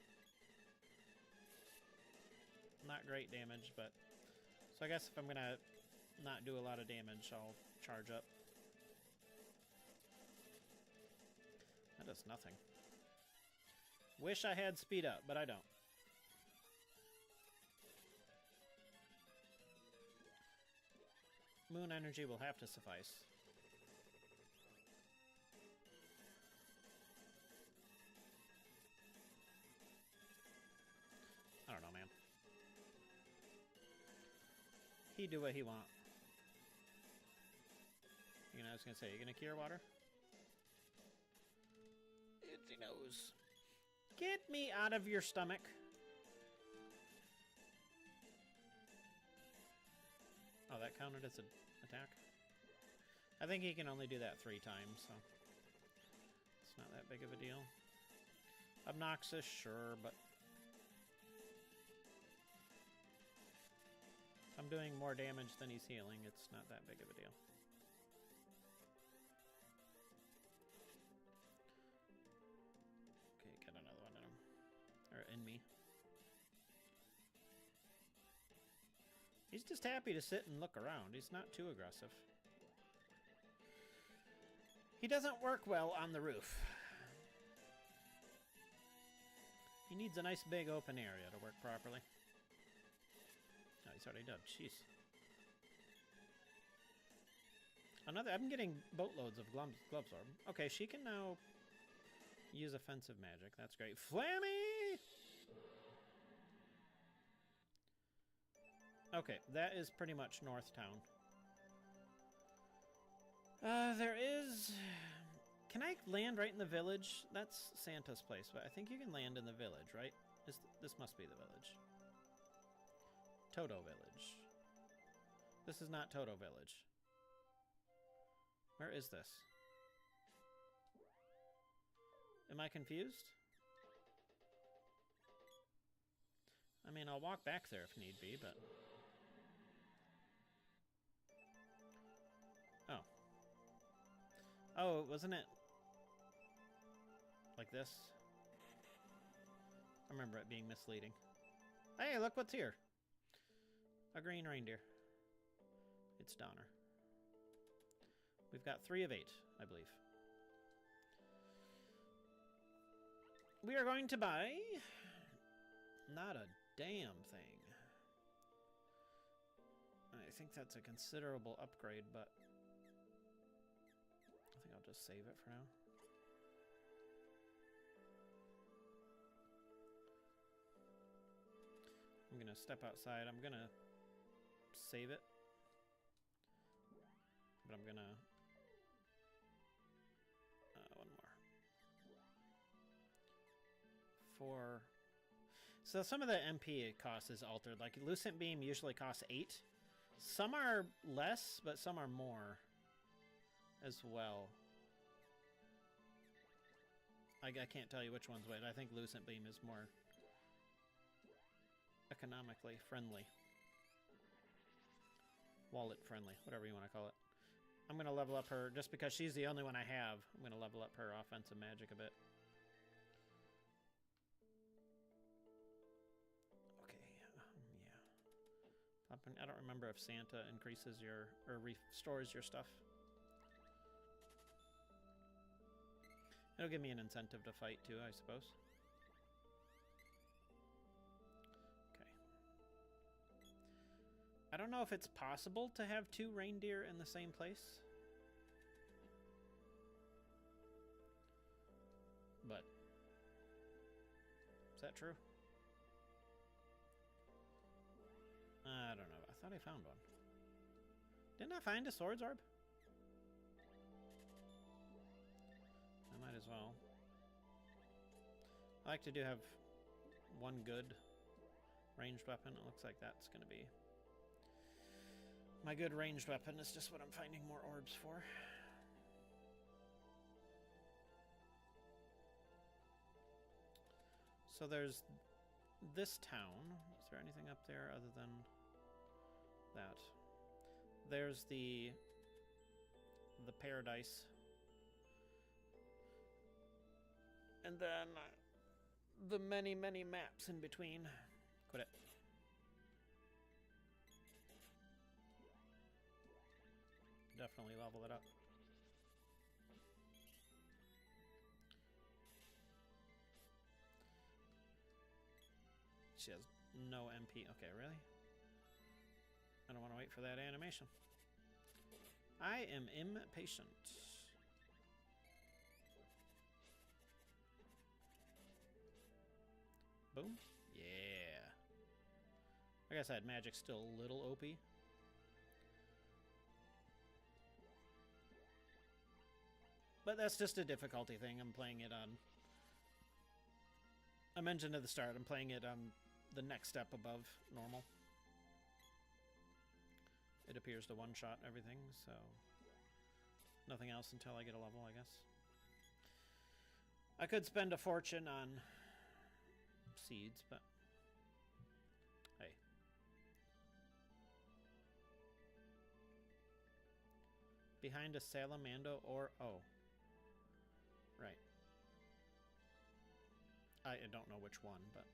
A: Not great damage, but... So I guess if I'm gonna not do a lot of damage, I'll charge up. That does nothing. Wish I had speed up, but I don't. Moon energy will have to suffice. I don't know, man. He do what he want. You know, I was gonna say, you gonna cure water? Itchy nose. Get me out of your stomach. Oh, that counted as an attack? I think he can only do that 3 times, so it's not that big of a deal. Obnoxious, sure, but if I'm doing more damage than he's healing, it's not that big of a deal. Okay, get another one in him. Or in me. He's just happy to sit and look around. He's not too aggressive. He doesn't work well on the roof. He needs a nice big open area to work properly. Oh, he's already done. Jeez. I'm getting boatloads of glove orb. Okay, she can now use offensive magic. That's great. Flammy! Okay, that is pretty much North Town. There is... Can I land right in the village? That's Santa's place, but I think you can land in the village, right? This must be the village. Toto Village. This is not Toto Village. Where is this? Am I confused? I mean, I'll walk back there if need be, but... Oh. Oh, wasn't it... like this? I remember it being misleading. Hey, look what's here. A green reindeer. It's Donner. We've got 3 of 8, I believe. We are going to buy... not a damn thing. I think that's a considerable upgrade, but... I think I'll just save it for now. I'm gonna step outside. I'm gonna save it. But I'm gonna... one more. 4... So some of the MP cost is altered. Like, Lucent Beam usually costs 8. Some are less, but some are more as well. I can't tell you which one's which. I think Lucent Beam is more economically friendly. Wallet friendly, whatever you want to call it. I'm going to level up her, just because she's the only one I have, I'm going to level up her offensive magic a bit. Okay, yeah. I don't remember if Santa increases your, or restores your stuff. It'll give me an incentive to fight too, I suppose. Okay. I don't know if it's possible to have 2 reindeer in the same place. But is that true? I don't know. I thought I found one. Didn't I find a swords orb? I might as well. I like to have one good ranged weapon. It looks like that's going to be my good ranged weapon. Is just what I'm finding more orbs for. So there's this town. Is there anything up there other than that? There's the paradise. And then the many, many maps in between. Quit it. Definitely level it up. She has no MP. Okay, really? I don't want to wait for that animation. I am impatient. Boom. Yeah. Like I said, magic's still a little OP. But that's just a difficulty thing. I'm playing it on... I mentioned at the start, I'm playing it on the next step above normal. It appears to one-shot everything, so... nothing else until I get a level, I guess. I could spend a fortune on seeds, but... hey. Behind a Salamando or... oh. Right. I don't know which one, but...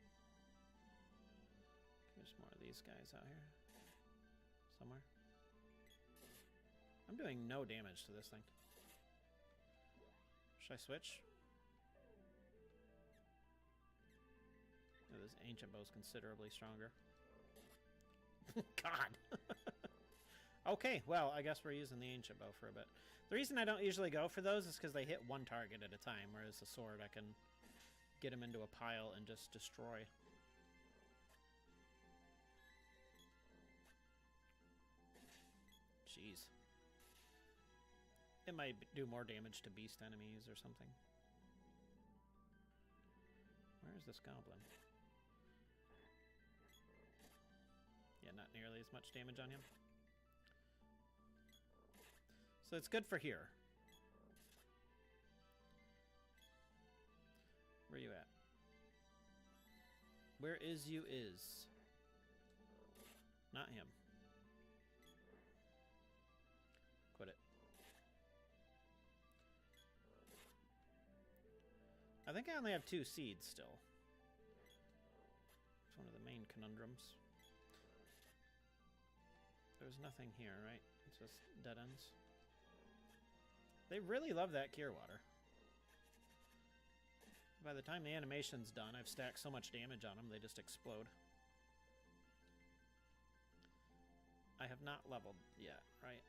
A: there's more of these guys out here. Somewhere. I'm doing no damage to this thing. Should I switch? Oh, this ancient bow's considerably stronger. God! Okay, well, I guess we're using the ancient bow for a bit. The reason I don't usually go for those is because they hit one target at a time, whereas the sword I can get them into a pile and just destroy. Jeez. It might do more damage to beast enemies or something. Where is this goblin? Yeah, not nearly as much damage on him. So it's good for here. Where you at? Where is you is? Not him. Quit it. I think I only have 2 seeds still. It's one of the main conundrums. There's nothing here, right? It's just dead ends. They really love that cure water. By the time the animation's done, I've stacked so much damage on them, they just explode. I have not leveled yet, right?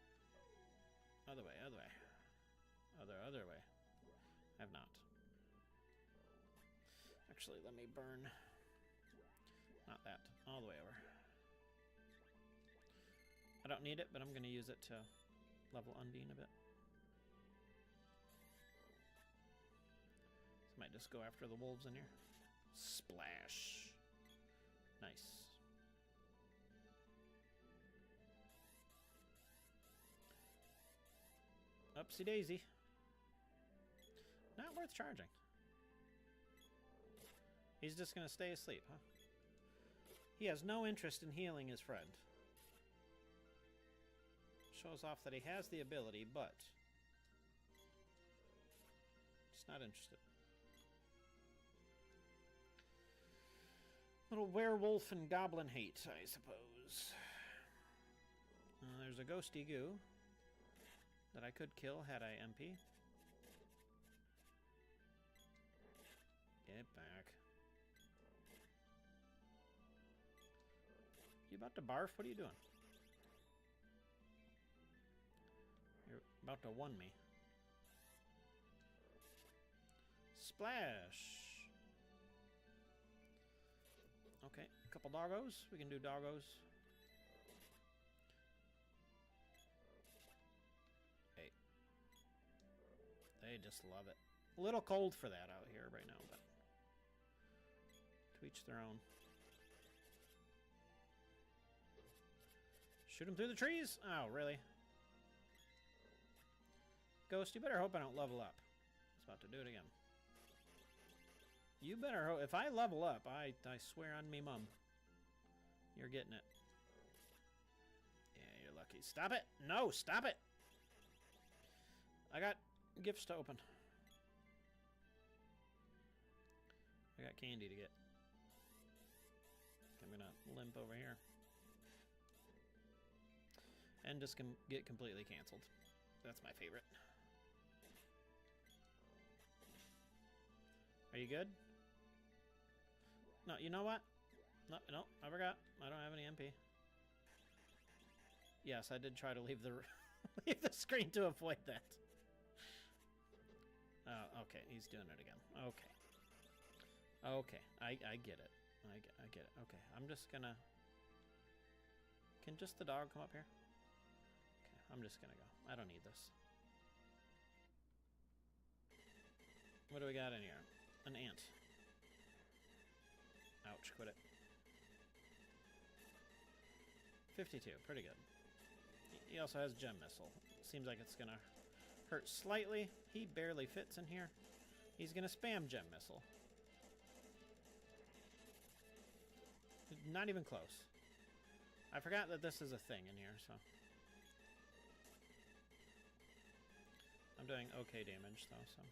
A: Other way, other way. Other way. I have not. Actually, let me burn. Not that. All the way over. I don't need it, but I'm going to use it to level Undine a bit. So I might just go after the wolves in here. Splash. Nice. Upsy daisy. Not worth charging. He's just going to stay asleep, huh? He has no interest in healing his friend. Shows off that he has the ability, but just not interested. Little werewolf and goblin hate, I suppose. There's a ghosty goo that I could kill had I MP. Get back. You about to barf? What are you doing? You're about to one me. Splash! Okay, a couple doggos. We can do doggos. Hey. They just love it. A little cold for that out here right now, but to each their own. Shoot him through the trees? Oh, really? Ghost, you better hope I don't level up. I was about to do it again. You better hope. If I level up, I swear on me mum, you're getting it. Yeah, you're lucky. Stop it! No, stop it! I got gifts to open. I got candy to get. I'm gonna limp over here. And just get completely canceled. That's my favorite. Are you good? No, you know what? No, I forgot. I don't have any MP. Yes, I did try to leave the leave the screen to avoid that. Oh, okay, he's doing it again. Okay. Okay, I get it. I get it. Okay, I'm just gonna... Can just the dog come up here? Okay, I'm just gonna go. I don't need this. What do we got in here? An ant. Ouch, quit it. 52, pretty good. He also has gem missile. Seems like it's gonna hurt slightly. He barely fits in here. He's gonna spam gem missile. Not even close. I forgot that this is a thing in here, so. I'm doing okay damage, though, so.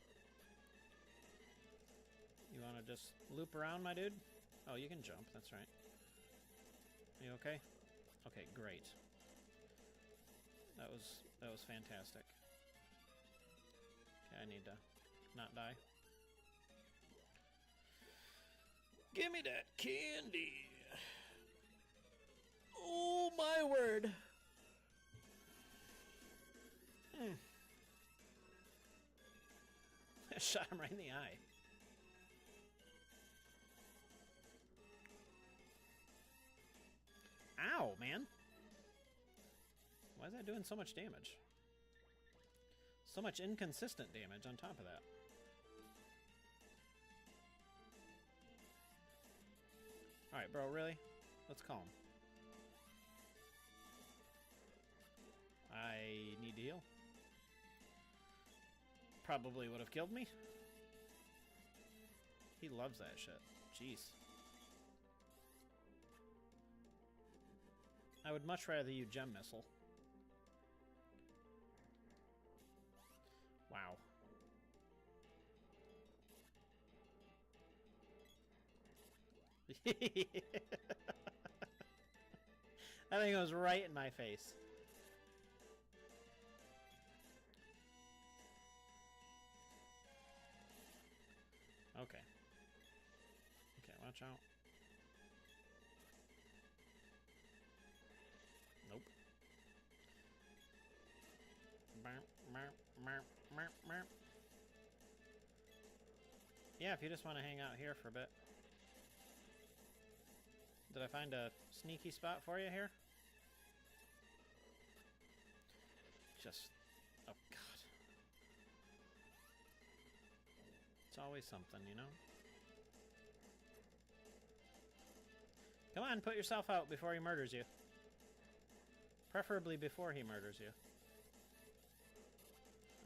A: You want to just loop around, my dude? Oh, you can jump, that's right. You okay? Okay, great. That was fantastic. Okay, I need to not die. Give me that candy! Oh, my word! I shot him right in the eye. Ow, man. Why is that doing so much damage? So much inconsistent damage on top of that. Alright, bro, really? Let's call him. I need to heal. Probably would have killed me. He loves that shit. Jeez. I would much rather you gem missile. Wow. That thing goes right in my face. Okay. Okay, watch out. Nope. Yeah, if you just want to hang out here for a bit. Did I find a sneaky spot for you here? Just... oh, God. It's always something, you know? Come on, put yourself out before he murders you. Preferably before he murders you.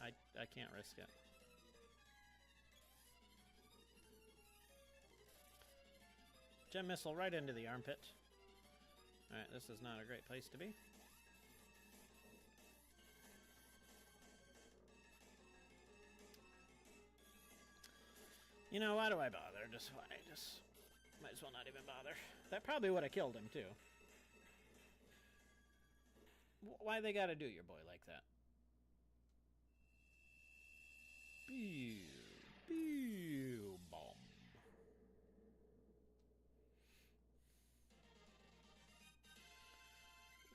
A: I can't risk it. Gem missile right into the armpit. Alright, this is not a great place to be. You know, why do I bother? Just might as well not even bother. That probably would have killed him, too. Why they gotta do your boy like that? Pew, pew, bomb.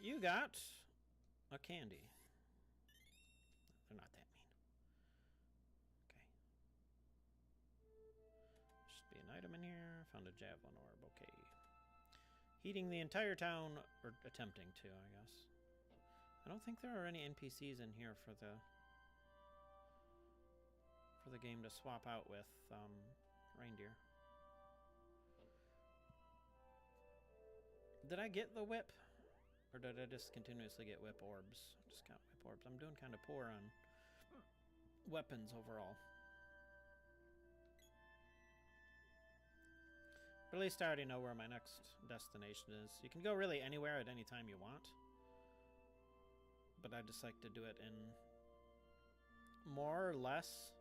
A: You got a candy. They're not that mean. Okay. Should be an item in here. Found a javelin orb. Okay. Heating the entire town, or attempting to, I guess. I don't think there are any NPCs in here for the game to swap out with reindeer. Did I get the whip? Or did I just continuously get whip orbs? Just got whip orbs. I'm doing kind of poor on weapons overall. But at least I already know where my next destination is. You can go really anywhere at any time you want. But I just like to do it in more or less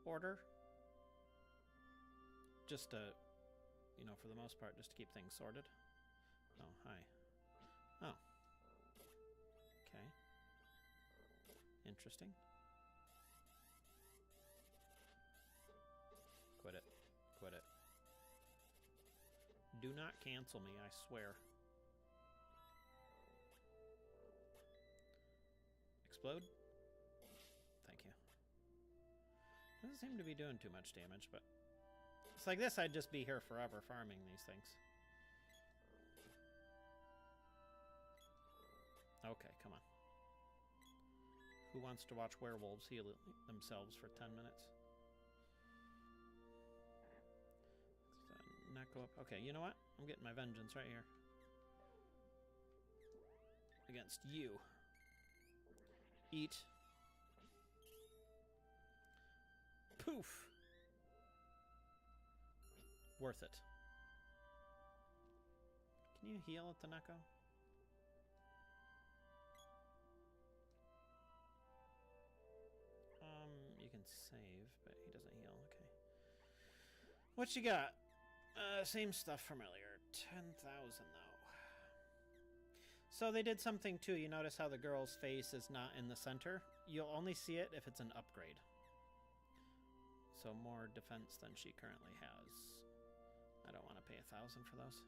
A: order. Just to, you know, for the most part, just to keep things sorted. Oh, hi. Oh. Okay. Interesting. Quit it. Quit it. Do not cancel me, I swear. Explode? Thank you. Doesn't seem to be doing too much damage, but... it's like this, I'd just be here forever farming these things. Okay, come on. Who wants to watch werewolves heal themselves for 10 minutes? Not go up. Okay, you know what? I'm getting my vengeance right here. Against you. Eat. Poof. Worth it. Can you heal at the Neko? You can save, but he doesn't heal. Okay. What you got? Same stuff from earlier. 10,000 though. So they did something too. You notice how the girl's face is not in the center? You'll only see it if it's an upgrade. So more defense than she currently has. I don't want to pay 1,000 for those.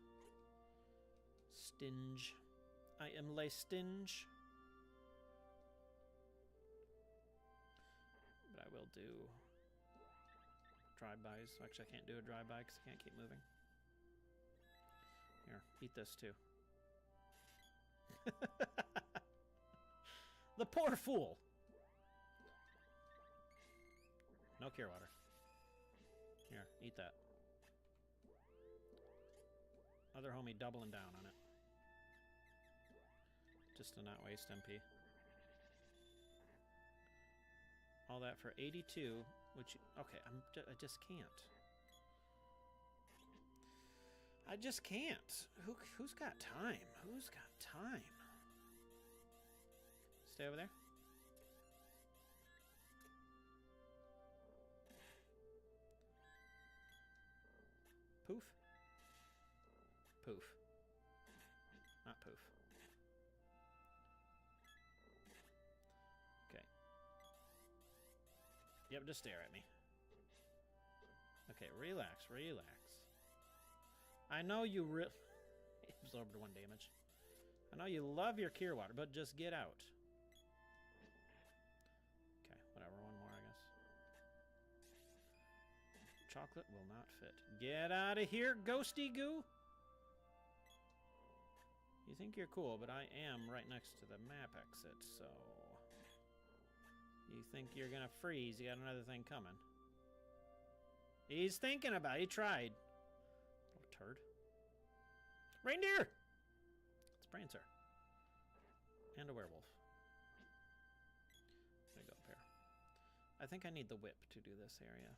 A: Stinge. I am le stinge. But I will do drive-bys. Actually, I can't do a drive-by because I can't keep moving. Here, eat this too. The poor fool. No cure water. Here, eat that. Other homie doubling down on it. Just to not waste MP. All that for 82, which, okay, I just can't. I just can't. Who's got time? Who's got time? Stay over there. Poof. Poof. Not poof. Okay. Yep, just stare at me. Okay, relax, relax. I know you absorbed 1 damage. I know you love your cure water, but just get out. Okay, whatever, 1 more, I guess. Chocolate will not fit. Get out of here, ghosty goo! You think you're cool, but I am right next to the map exit, so... You think you're gonna freeze, you got another thing coming. He's thinking about it, he tried. Little turd. Reindeer! It's Prancer. And a werewolf. I'm gonna go up here. I think I need the whip to do this area.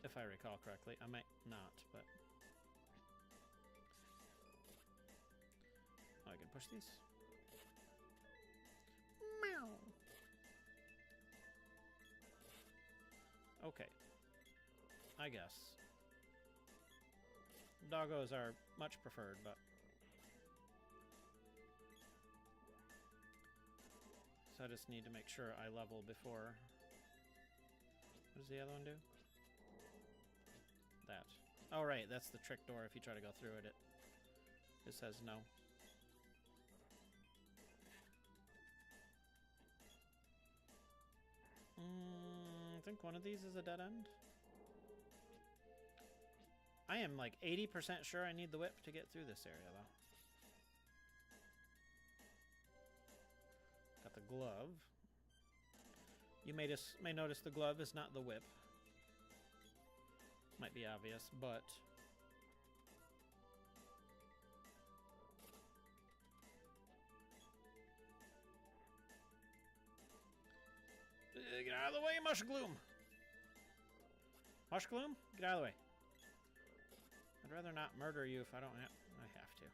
A: If I recall correctly. I might not, but... Oh, I can push these. Meow! Okay. I guess. Doggos are much preferred, but... So I just need to make sure I level before... What does the other one do? That. Oh, right, that's the trick door. If you try to go through it, it says no. I think one of these is a dead end. I am like 80% sure I need the whip to get through this area, though. Got the glove. You may notice the glove is not the whip. Might be obvious, but... Get out of the way, Mushgloom! Mushgloom, get out of the way. I'd rather not murder you if I don't have... I have to.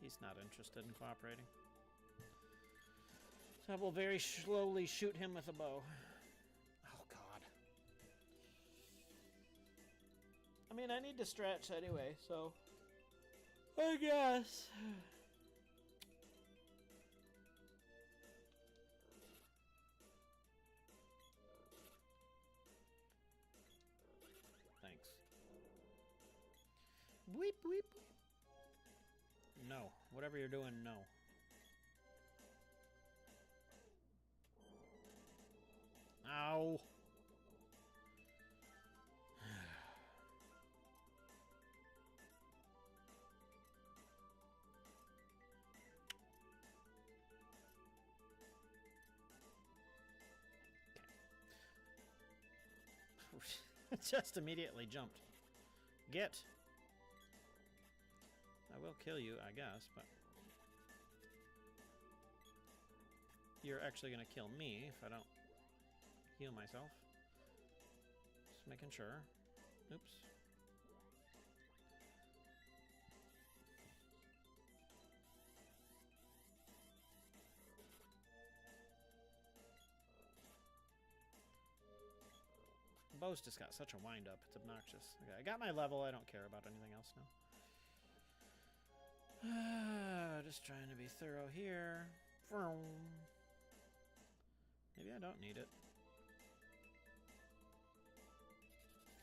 A: He's not interested in cooperating. So I will very slowly shoot him with a bow. Oh, God. I mean, I need to stretch anyway, so... I guess... Thanks. Weep, weep. No. Whatever you're doing, no. Ow. Just immediately jumped. Get. I will kill you, I guess, but... You're actually going to kill me if I don't heal myself. Just making sure. Oops. The bow's just got such a wind up, it's obnoxious. Okay, I got my level, I don't care about anything else now. Just trying to be thorough here. Maybe I don't need it.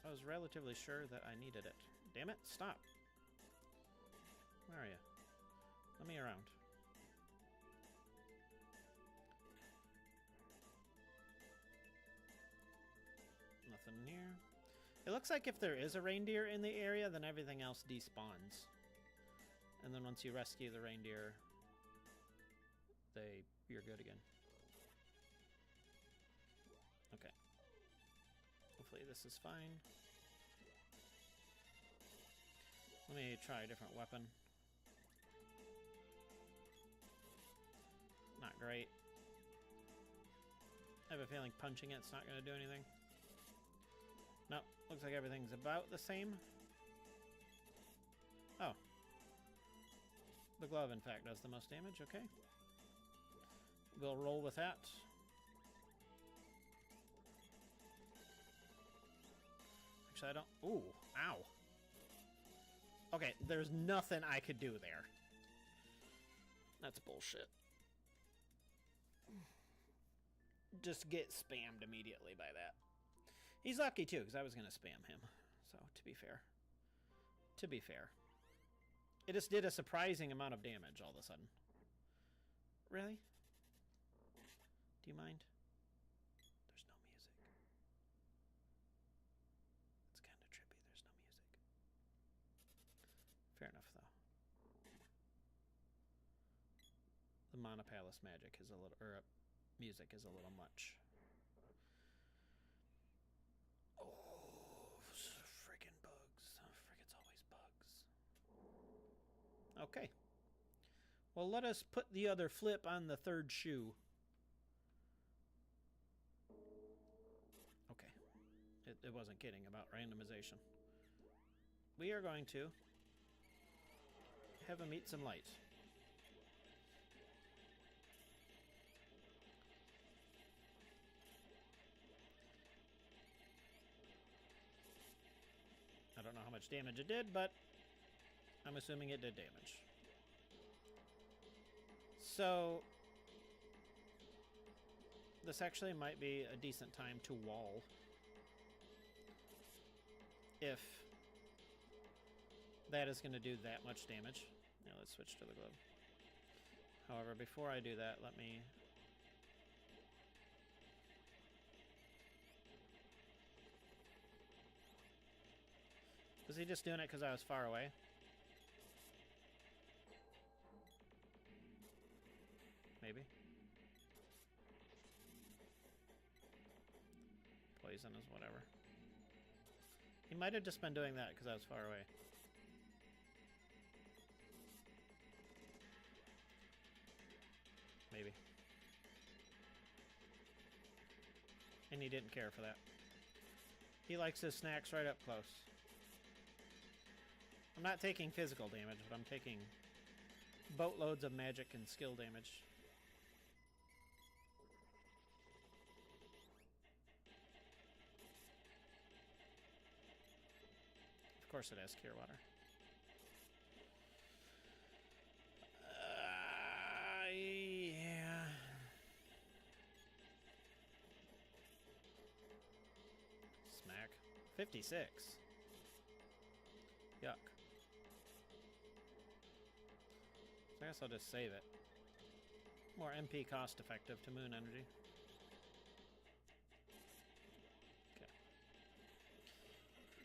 A: I was relatively sure that I needed it. Damn it, stop. Where are you? Let me around. Nothing in here. It looks like if there is a reindeer in the area, then everything else despawns. And then once you rescue the reindeer, you're good again. Okay. Hopefully this is fine. Let me try a different weapon. great. I have a feeling punching it's not going to do anything. Nope, looks like everything's about the same. Oh. The glove, in fact, does the most damage, okay. We'll roll with that. Actually, I don't... Ooh, ow. Okay, there's nothing I could do there. That's bullshit. Just get spammed immediately by that. He's lucky, too, because I was going to spam him. So, to be fair. To be fair. It just did a surprising amount of damage all of a sudden. Really? Do you mind? There's no music. It's kind of trippy. There's no music. Fair enough, though. The Mana Palace magic is a little... Or, music is a little much. Oh, friggin' bugs. Frickin's always bugs. Okay. Well, let us put the other flip on the third shoe. Okay. It wasn't kidding about randomization. We are going to have him eat some light. I don't know how much damage it did, but I'm assuming it did damage. So, this actually might be a decent time to wall. If that is going to do that much damage. Now let's switch to the glove. However, before I do that, let me... Was he just doing it because I was far away? Maybe. Poison is whatever. He might have just been doing that because I was far away. Maybe. And he didn't care for that. He likes his snacks right up close. I'm not taking physical damage, but I'm taking boatloads of magic and skill damage. Of course it has cure water. Yeah. Smack. 56. Yuck. So I guess I'll just save it. More MP cost effective to moon energy. Okay.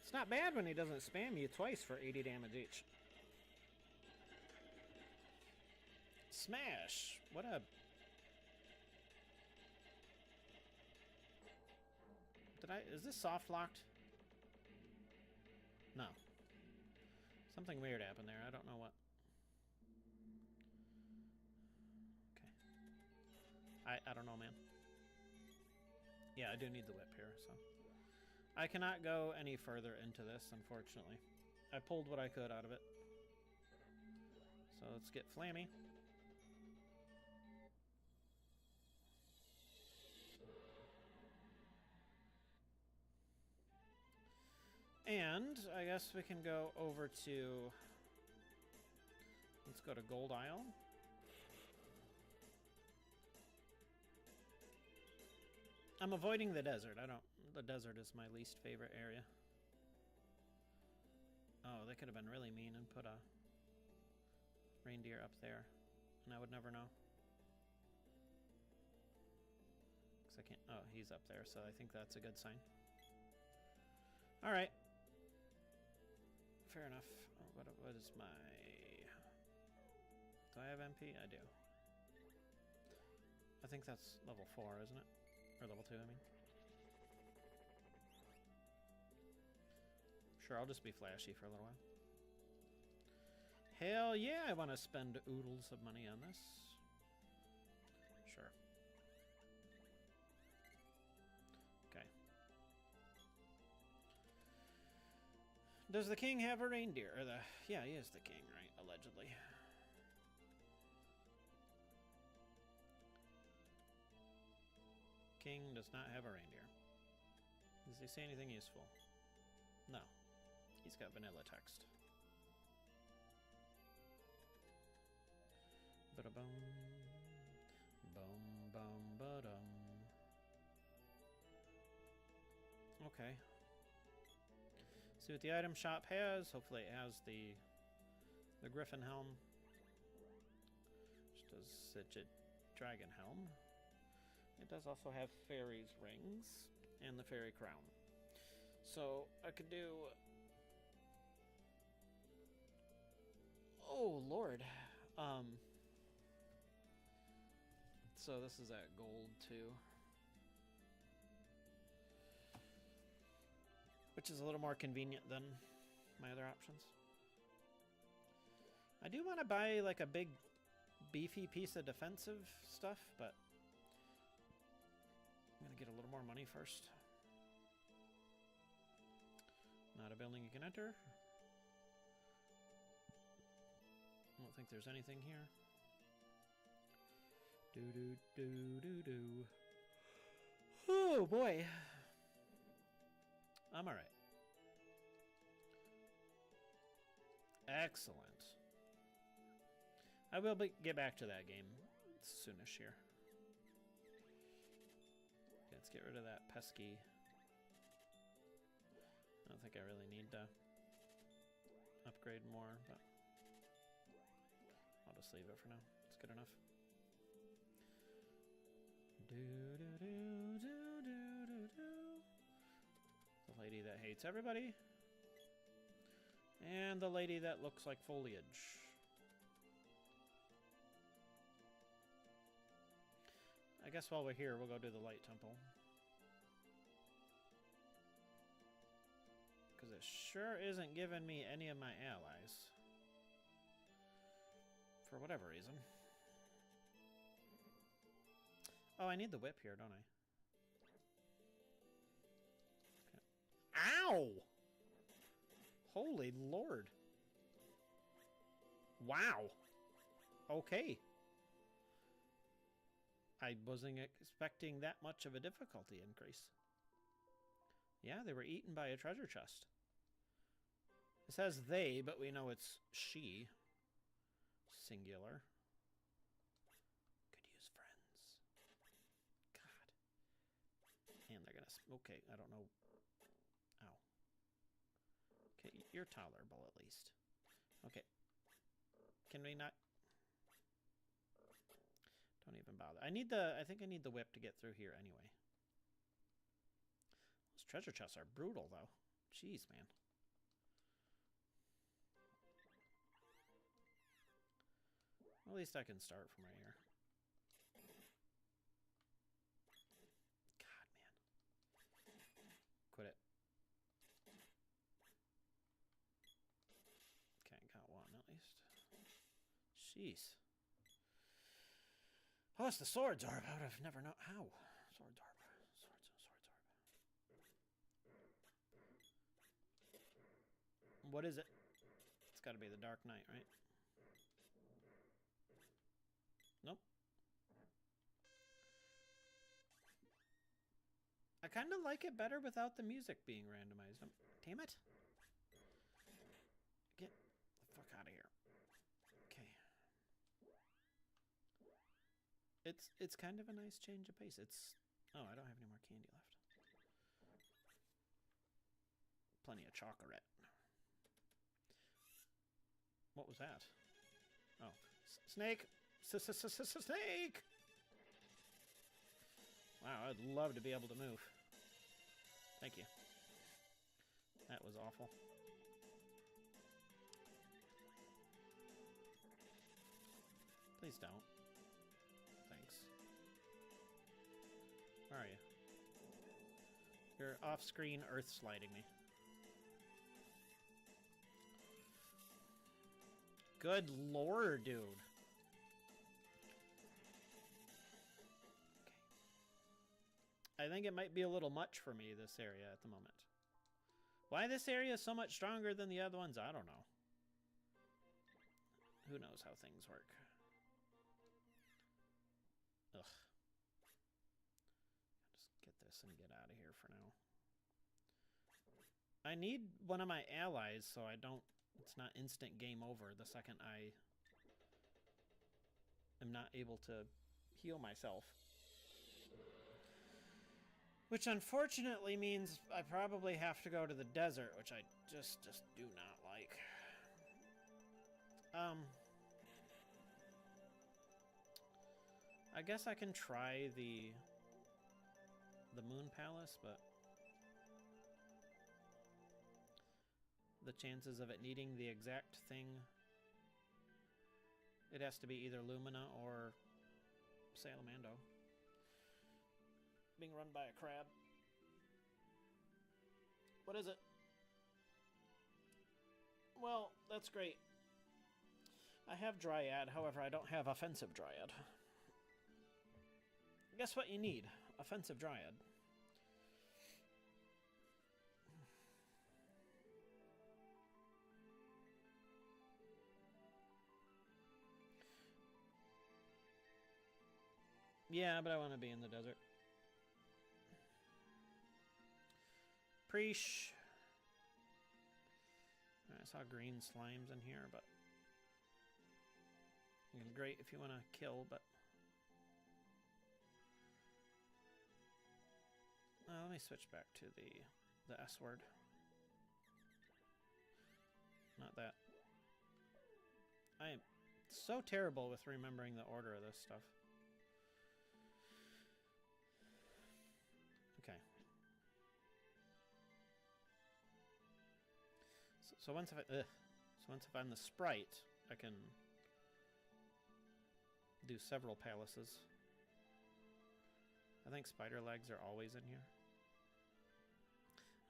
A: It's not bad when he doesn't spam you twice for 80 damage each. Smash! What a... Is this soft locked? No. Something weird happened there. I don't know what. Okay. I don't know, man. Yeah, I do need the whip here, so. I cannot go any further into this, unfortunately. I pulled what I could out of it. So let's get Flammy. And I guess we can go over to... Let's go to Gold Isle. I'm avoiding the desert. The desert is my least favorite area. Oh, they could have been really mean and put a reindeer up there. And I would never know. Because I can't... Oh, he's up there, so I think that's a good sign. Alright. Fair enough. What is my... Do I have MP? I do. I think that's level 4, isn't it? Or level 2, I mean. Sure, I'll just be flashy for a little while. Hell yeah, I want to spend oodles of money on this. Sure. Okay. Does the king have a reindeer? Or yeah, he is the king, right? Allegedly. King does not have a reindeer. Does he say anything useful? No. He's got vanilla text. Ba-da-bum. Bum bum ba-dum. Okay. See what the item shop has. Hopefully it has the griffin helm. Which does such a dragon helm. It does also have fairies rings and the fairy crown. So I could do. Oh Lord. So this is at gold too. Which is a little more convenient than my other options. I do want to buy like a big beefy piece of defensive stuff, but I'm going to get a little more money first. Not a building you can enter. I don't think there's anything here. Do. Oh boy. I'm alright. Excellent. I will get back to that game soonish here. Let's get rid of that pesky. I don't think I really need to upgrade more, but I'll just leave it for now. It's good enough. The lady that hates everybody. And the lady that looks like foliage. I guess while we're here, we'll go do the light temple. Because it sure isn't giving me any of my allies. For whatever reason. Oh, I need the whip here, don't I? Okay. Ow! Holy Lord. Wow. Okay. I wasn't expecting that much of a difficulty increase. Yeah, they were eaten by a treasure chest. It says they, but we know it's she. Singular. Could use friends. God. And they're gonna... Okay, I don't know. Ow. Okay, you're tolerable at least. Okay. Can we not... Don't even bother. I think I need the whip to get through here anyway. Those treasure chests are brutal, though. Jeez, man. Well, at least I can start from right here. God, man. Quit it. Okay, got one at least. Jeez. Oh, it's the swords orb. I would have never known. How? Swords orb. Swords orb. What is it? It's got to be the Dark Knight, right? Nope. I kind of like it better without the music being randomized. Damn it. Get the fuck out of here. Okay. It's kind of a nice change of pace. Oh, I don't have any more candy left. Plenty of chocolate. What was that? Oh, snake! Snake! Wow, I'd love to be able to move. Thank you. That was awful. Please don't. Thanks. Where are you? You're off-screen earth sliding me. Good lord, dude. I think it might be a little much for me, this area at the moment. Why this area is so much stronger than the other ones, I don't know. Who knows how things work. Ugh. Just get this and get out of here for now. I need one of my allies so I don't... It's not instant game over the second I am not able to heal myself. Which unfortunately means I probably have to go to the desert, which I just do not like. I guess I can try the Moon Palace, but the chances of it needing the exact thing, it has to be either Lumina or Salamando. Being run by a crab. What is it? Well, that's great. I have Dryad, however, I don't have Offensive Dryad. Guess what you need? Offensive Dryad. Yeah, but I want to be in the desert. Preesh. I saw green slimes in here, but great if you want to kill, but let me switch back to the S word. Not that. I am so terrible with remembering the order of this stuff. Okay. So once if I'm the sprite, I can do several palaces. I think spider legs are always in here.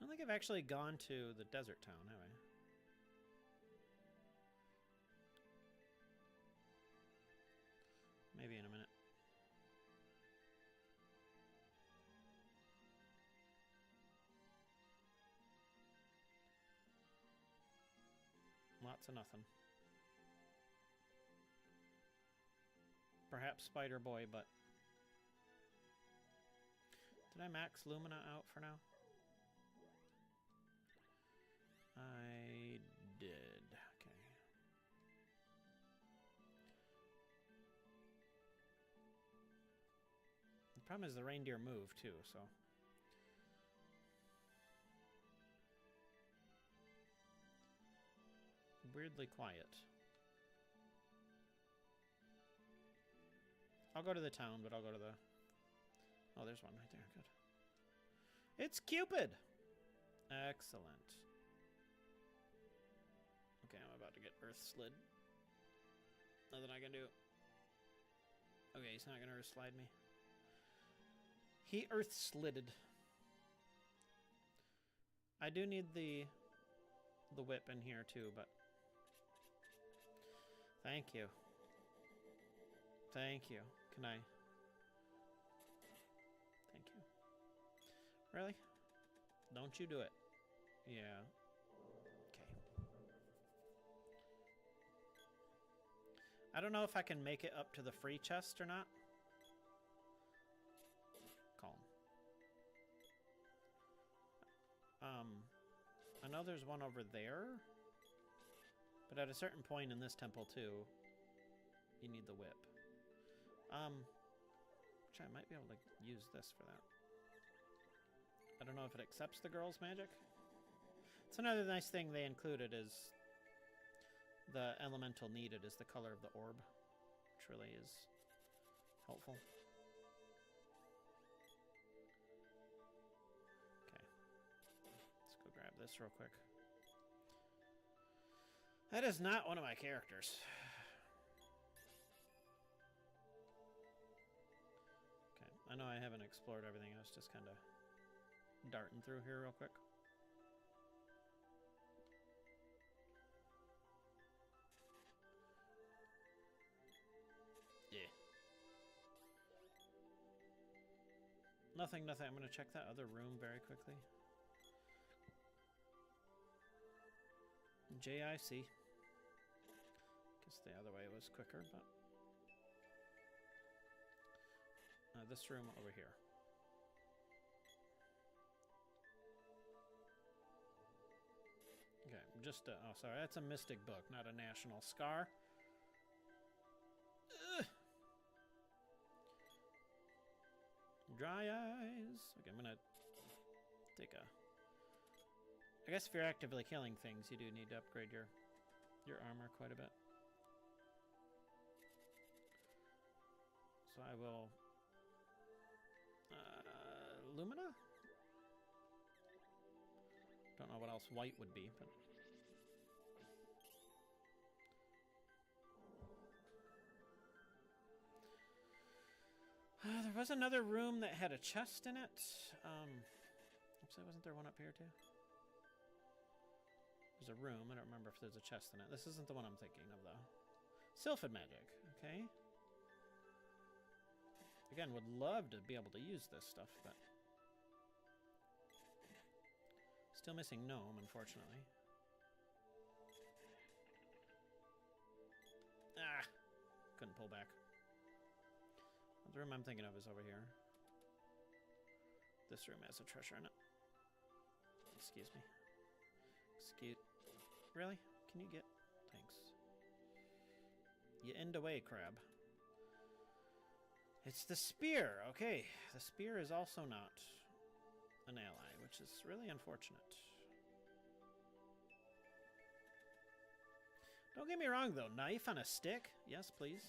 A: I don't think I've actually gone to the desert town, have I? Maybe in a minute. Lots of nothing. Perhaps Spider Boy, but... Did I max Lumina out for now? I did. Okay. The problem is the reindeer move too, so... Weirdly quiet. I'll go to the town, but I'll go to the... Oh, there's one right there. Good. It's Cupid! Excellent. Okay, I'm about to get earth slid. Nothing I can do. Okay, he's not going to earth slide me. He earth slidded. I do need the whip in here too, but... Thank you. Thank you. Can I... Thank you. Really? Don't you do it. Yeah. Okay. I don't know if I can make it up to the free chest or not. Calm. I know there's one over there. But at a certain point in this temple, too, you need the whip. Which I might be able to use this for that. I don't know if it accepts the girl's magic. It's another nice thing they included is the elemental needed is the color of the orb, which really is helpful. Okay. Let's go grab this real quick. That is not one of my characters. Okay, I know I haven't explored everything. I was just kind of darting through here real quick. Yeah. Nothing, nothing. I'm going to check that other room very quickly. JIC. Guess the other way was quicker, but... this room over here. Okay, just... oh, sorry. That's a Mystic Book, not a National Scar. Ugh. Dry eyes. Okay, I'm gonna take a... I guess if you're actively killing things, you do need to upgrade your armor quite a bit. So I will... Lumina? Don't know what else white would be, but... there was another room that had a chest in it. Actually, wasn't there one up here, too? There's a room. I don't remember if there's a chest in it. This isn't the one I'm thinking of, though. Sylphid magic. Okay. Again, would love to be able to use this stuff, but... Still missing gnome, unfortunately. Ah! Couldn't pull back. The room I'm thinking of is over here. This room has a treasure in it. Excuse me. Really? Can you get... Thanks. You end away, crab. It's the spear! Okay. The spear is also not an ally, which is really unfortunate. Don't get me wrong, though. Knife on a stick? Yes, please.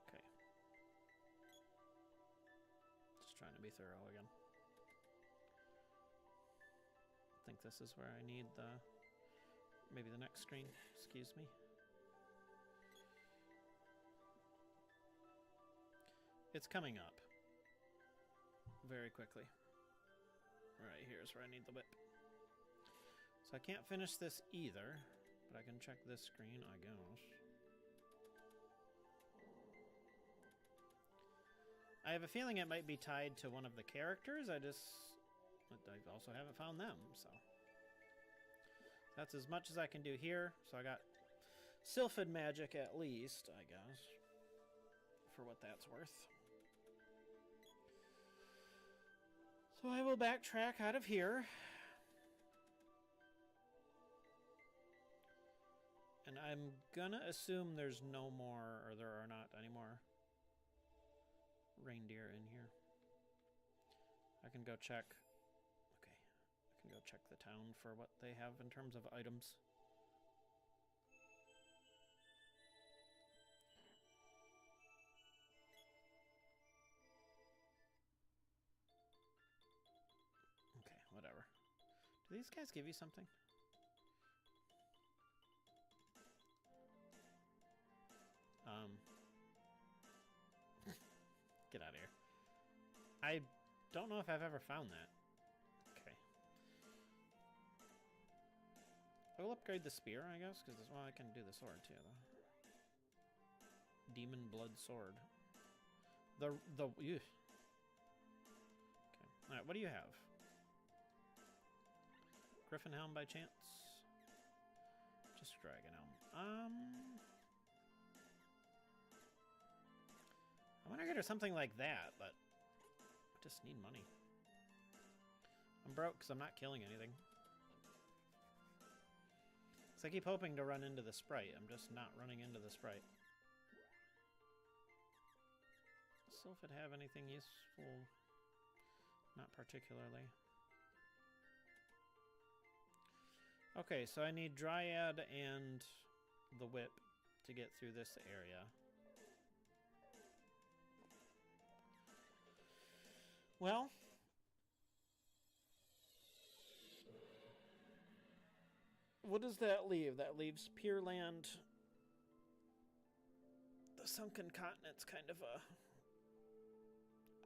A: Okay. Just trying to be thorough again. I think this is where I need the... Maybe the next screen. Excuse me. It's coming up. Very quickly. Right, here's where I need the whip. So I can't finish this either, but I can check this screen, I guess. I have a feeling it might be tied to one of the characters. I also haven't found them, so. That's as much as I can do here. So I got Sylphid magic at least, I guess, for what that's worth. So I will backtrack out of here. And I'm gonna assume there's no more, or there are not any more reindeer in here. I can go check. Okay. I can go check the town for what they have in terms of items. Okay, whatever. Do these guys give you something? Get out of here. I don't know if I've ever found that. Okay. I will upgrade the spear, I guess, because well, I can do the sword too, though. Demon blood sword. Ew. Okay. All right. What do you have? Griffin helm by chance? Just dragon helm. I want to get her something like that, but I just need money. I'm broke because I'm not killing anything. So I keep hoping to run into the sprite. I'm just not running into the sprite. So if it have anything useful, not particularly. Okay, so I need Dryad and the whip to get through this area. Well, what does that leave? That leaves Pure Land. The Sunken Continent's kind of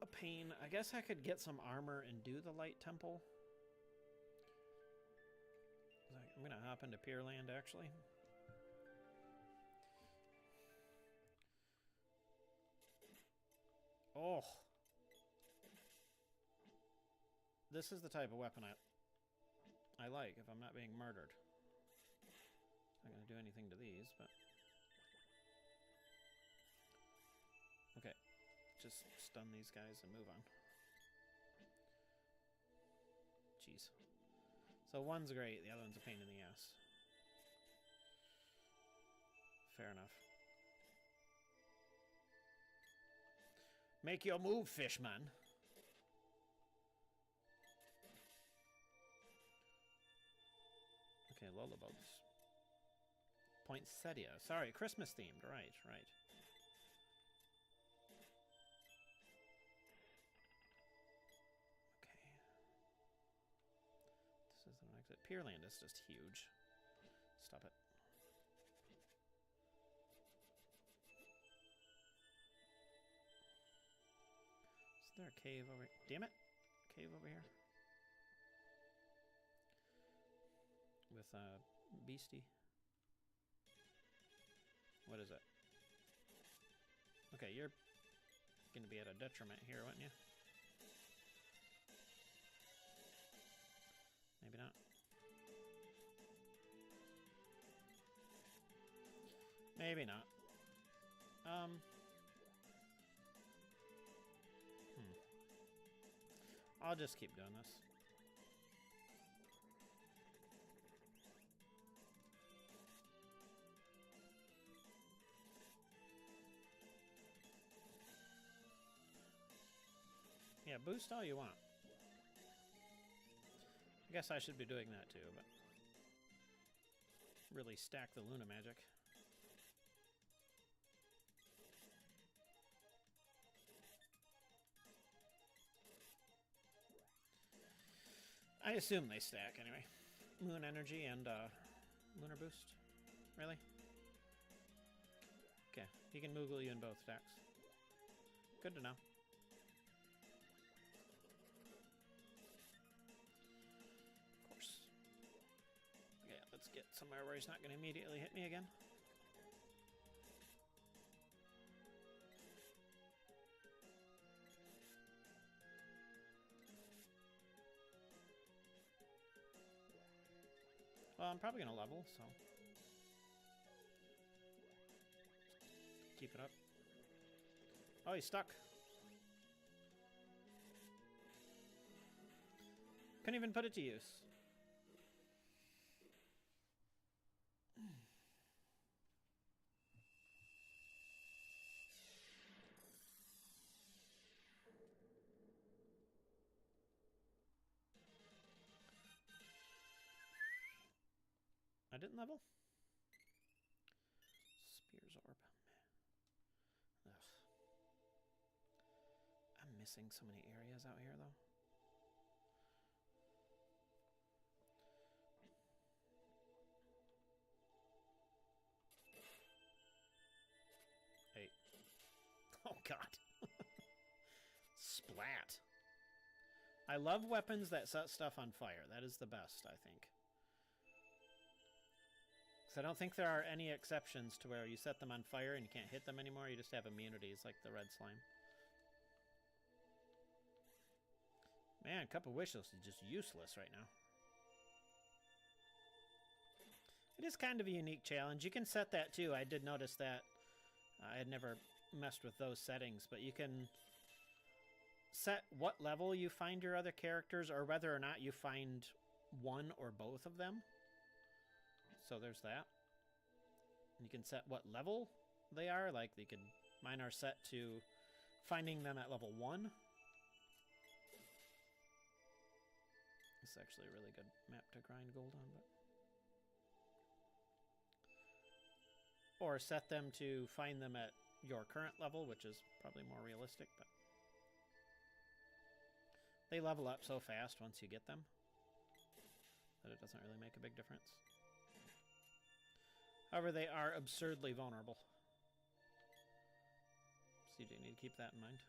A: a pain. I guess I could get some armor and do the Light Temple. I'm going to hop into Pure Land, actually. Oh. This is the type of weapon I like if I'm not being murdered. Not gonna do anything to these, but... Okay. Just stun these guys and move on. Jeez. So one's great, the other one's a pain in the ass. Fair enough. Make your move, fishman. Okay, lullabies. Poinsettia. Sorry, Christmas themed. Right, right. Okay. This is the exit. Pierland is just huge. Stop it. Is there a cave over here? Damn it! Cave over here. With a beastie. What is it? Okay, you're gonna be at a detriment here, wouldn't you? Maybe not. Maybe not. I'll just keep doing this. Yeah, boost all you want. I guess I should be doing that too, but really stack the Luna magic. I assume they stack anyway. Moon energy and lunar boost. Really? Okay, he can Moogle you in both stacks. Good to know. Of course. Okay, let's get somewhere where he's not going to immediately hit me again. Well, I'm probably going to level, so... keep it up. Oh, he's stuck. Couldn't even put it to use. I didn't level? Spears orb. Ugh. I'm missing so many areas out here, though. Hey. Oh, God. Splat. I love weapons that set stuff on fire. That is the best, I think. I don't think there are any exceptions to where you set them on fire and you can't hit them anymore. You just have immunities like the red slime. Man, Cup of Wishes is just useless right now. It is kind of a unique challenge. You can set that too. I did notice that. I had never messed with those settings, but you can set what level you find your other characters or whether or not you find one or both of them. So there's that. You can set what level they are. Like they could, mine are set to finding them at level 1. This is actually a really good map to grind gold on, but or set them to find them at your current level, which is probably more realistic, but they level up so fast once you get them that it doesn't really make a big difference. However, they are absurdly vulnerable. So you do need to keep that in mind.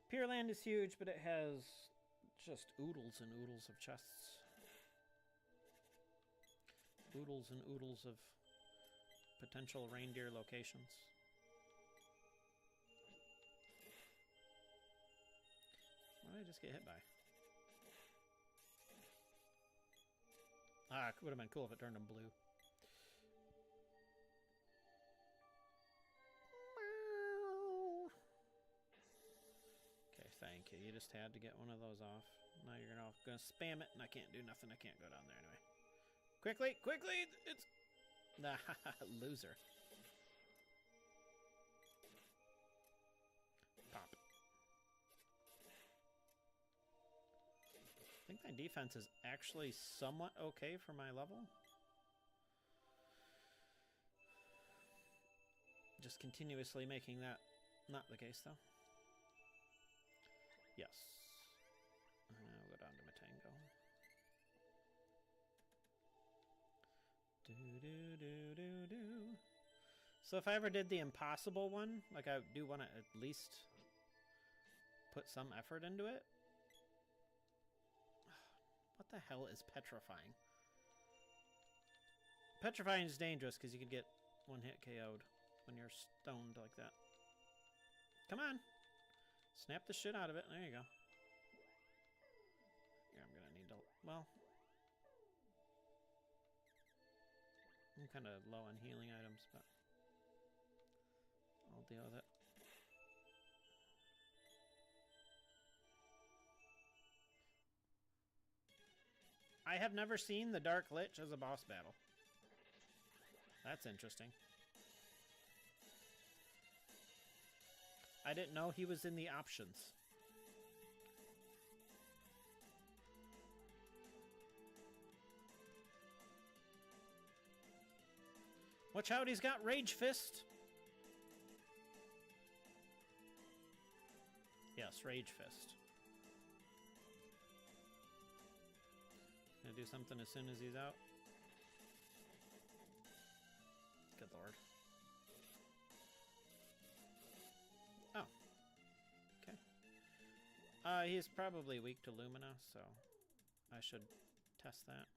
A: Pierland is huge, but it has just oodles and oodles of chests. Oodles and oodles of potential reindeer locations. What did I just get hit by? Ah, it would have been cool if it turned them blue. Okay, thank you. You just had to get one of those off. Now you're gonna spam it, and I can't do nothing. I can't go down there anyway. Quickly, quickly! It's... Nah, loser. Pop. I think my defense is actually somewhat okay for my level. Just continuously making that not the case, though. Yes. I'll go down to Matango. Do. So if I ever did the impossible one, like I do want to at least put some effort into it. What the hell is petrifying? Petrifying is dangerous because you can get one hit KO'd when you're stoned like that. Come on. Snap the shit out of it. There you go. Here, I'm gonna need to... Well... I'm kind of low on healing items, but... I'll deal with it. I have never seen the Dark Lich as a boss battle. That's interesting. I didn't know he was in the options. Watch out, he's got Rage Fist. Yes, Rage Fist. Gonna do something as soon as he's out. Good lord. Oh. Okay. He's probably weak to Lumina, so I should test that.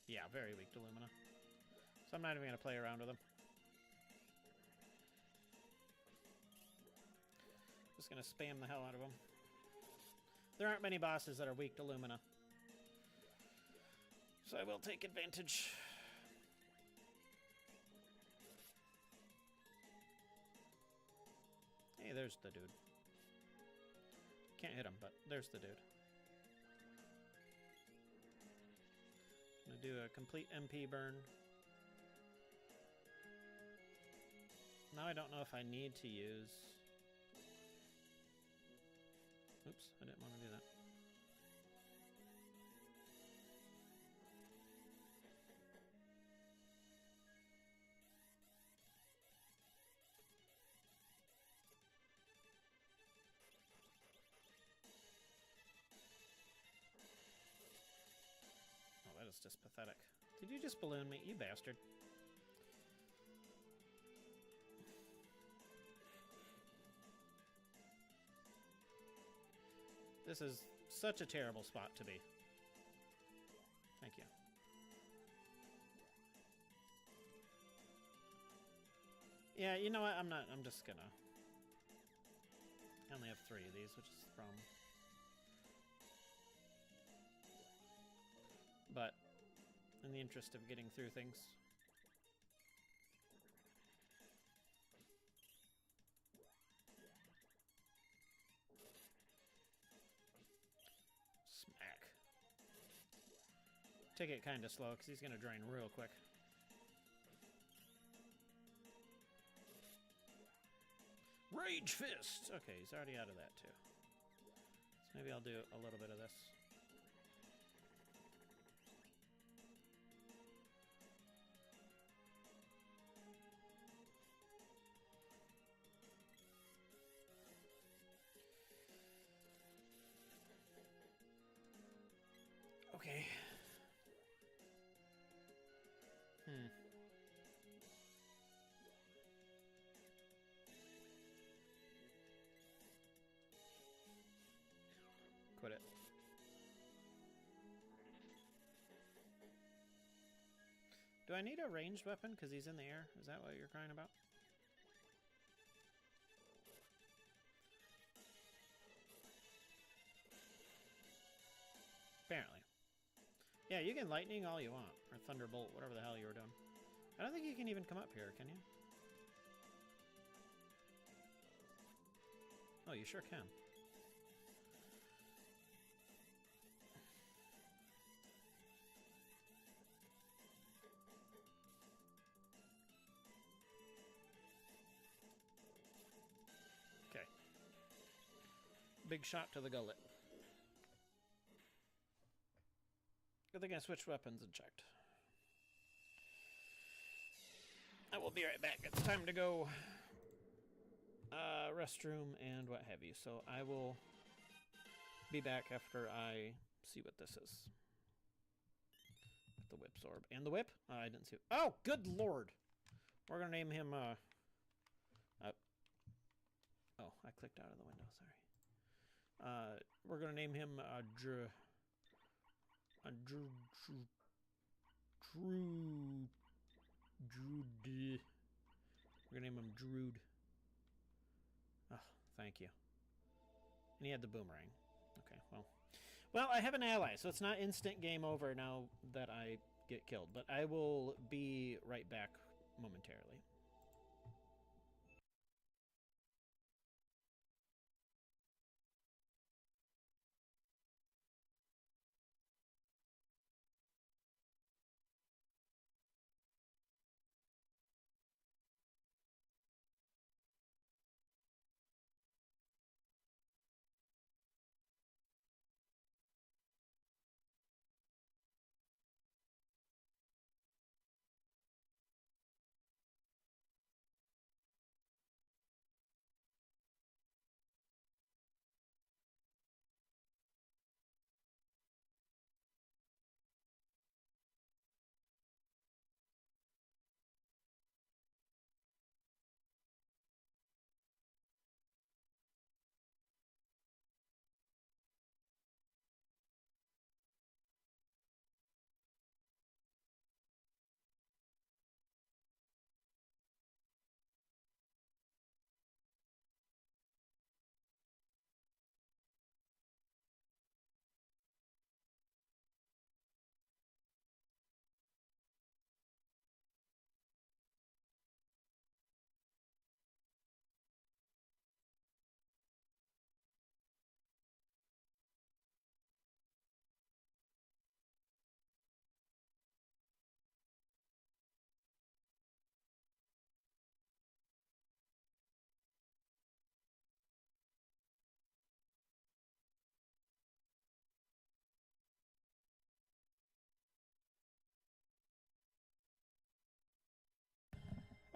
A: Yeah, very weak to Lumina. So I'm not even going to play around with him. Just going to spam the hell out of him. There aren't many bosses that are weak to Lumina. So I will take advantage. Hey, there's the dude. Can't hit him, but there's the dude. Gonna do a complete MP burn. Now I don't know if I need to use... Oops, I didn't want to do that. Oh, that is just pathetic. Did you just balloon me, you bastard? This is such a terrible spot to be. Thank you. Yeah, you know what? I'm just gonna... I only have 3 of these, which is the problem. But, in the interest of getting through things... Smack. Take it kind of slow, because he's going to drain real quick. Rage Fist! Okay, he's already out of that, too. So maybe I'll do a little bit of this. Okay. Quit it. Do I need a ranged weapon because he's in the air? Is that what you're crying about? Apparently. Yeah, you can lightning all you want. Or thunderbolt, whatever the hell you were doing. I don't think you can even come up here, can you? Oh, you sure can. Okay. Big shot to the gullet. Good thing I switched weapons and checked. I will be right back. It's time to go restroom and what have you. So I will be back after I see what this is. The whip orb. And the whip? I didn't see it. Oh, good lord! We're going to name him, oh, I clicked out of the window, sorry. We're going to name him, Drood. We're going to name him Drood. Oh, thank you. And he had the boomerang. Okay, well. Well, I have an ally, so it's not instant game over now that I get killed. But I will be right back momentarily.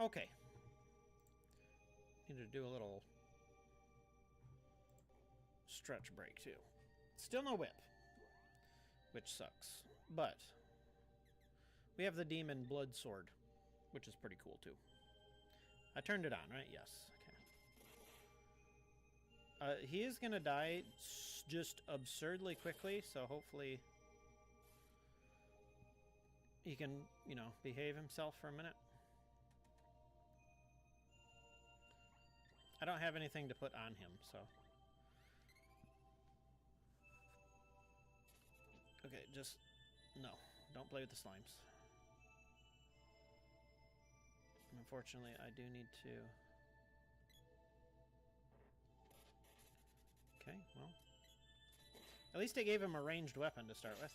A: Okay. Need to do a little stretch break, too. Still no whip, which sucks. But we have the demon blood sword, which is pretty cool, too. I turned it on, right? Yes. Okay. He is going to die just absurdly quickly, so hopefully he can, you know, behave himself for a minute. I don't have anything to put on him, so... Okay, just... No. Don't play with the slimes. Unfortunately, I do need to... Okay, well... At least I gave him a ranged weapon to start with.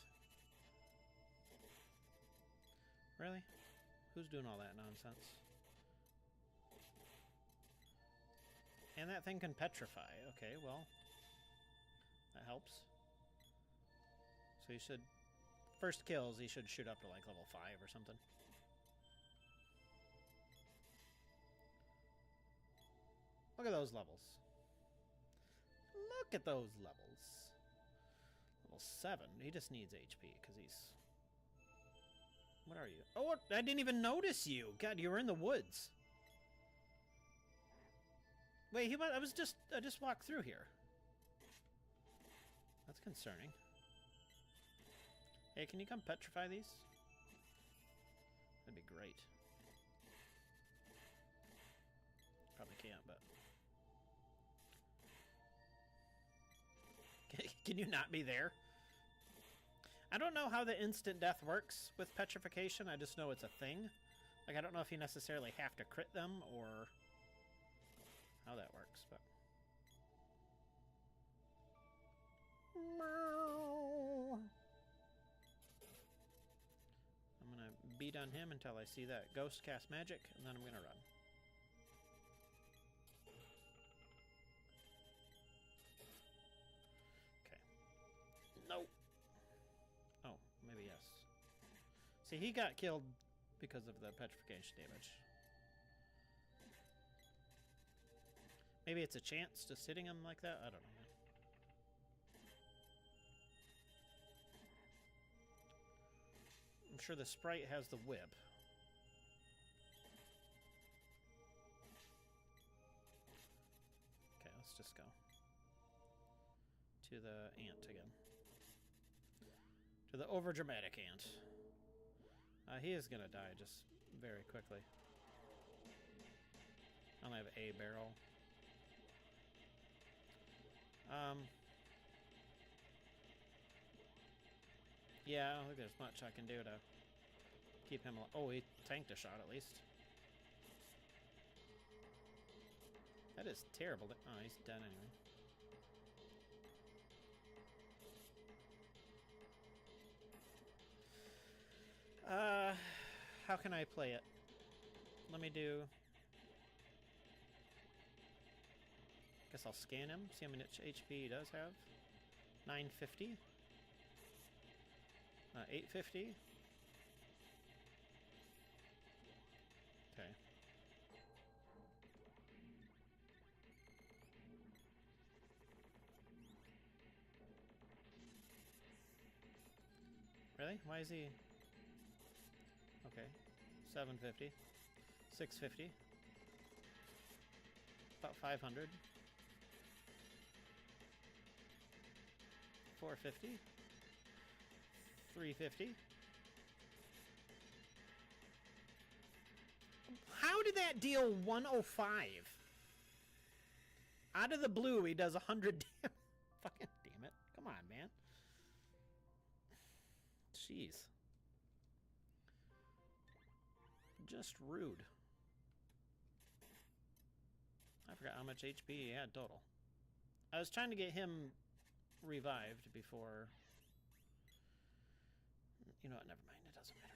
A: Really? Who's doing all that nonsense? And that thing can petrify. Okay, well... That helps. So he should... First kills, he should shoot up to like level 5 or something. Look at those levels. Look at those levels. Level 7. He just needs HP because he's... What are you? Oh, I didn't even notice you. God, you were in the woods. Wait, I just walked through here. That's concerning. Hey, can you come petrify these? That'd be great. Probably can't, but... Can you not be there? I don't know how the instant death works with petrification. I just know it's a thing. Like, I don't know if you necessarily have to crit them or how that works, but... I'm gonna beat on him until I see that ghost cast magic, and then I'm gonna run. Okay. No. Oh, maybe yes. See, he got killed because of the petrification damage. Maybe it's a chance to sitting him like that? I don't know. I'm sure the sprite has the whip. Okay, let's just go to the ant again. To the overdramatic ant. He is gonna die just very quickly. I only have a barrel. Yeah, I don't think there's much I can do to keep him alive. Oh, he tanked a shot at least. That is terrible. Oh, he's dead anyway. How can I play it? Let me do... Guess I'll scan him, see how much HP he does have. 950. 850. Okay. Really? Why is he... Okay. 750. 650. About 500. 450. 350. How did that deal 105? Out of the blue, he does 100 damage. Fucking damn it. Come on, man. Jeez. Just rude. I forgot how much HP he had total. I was trying to get him revived before... You know what? Never mind. It doesn't matter.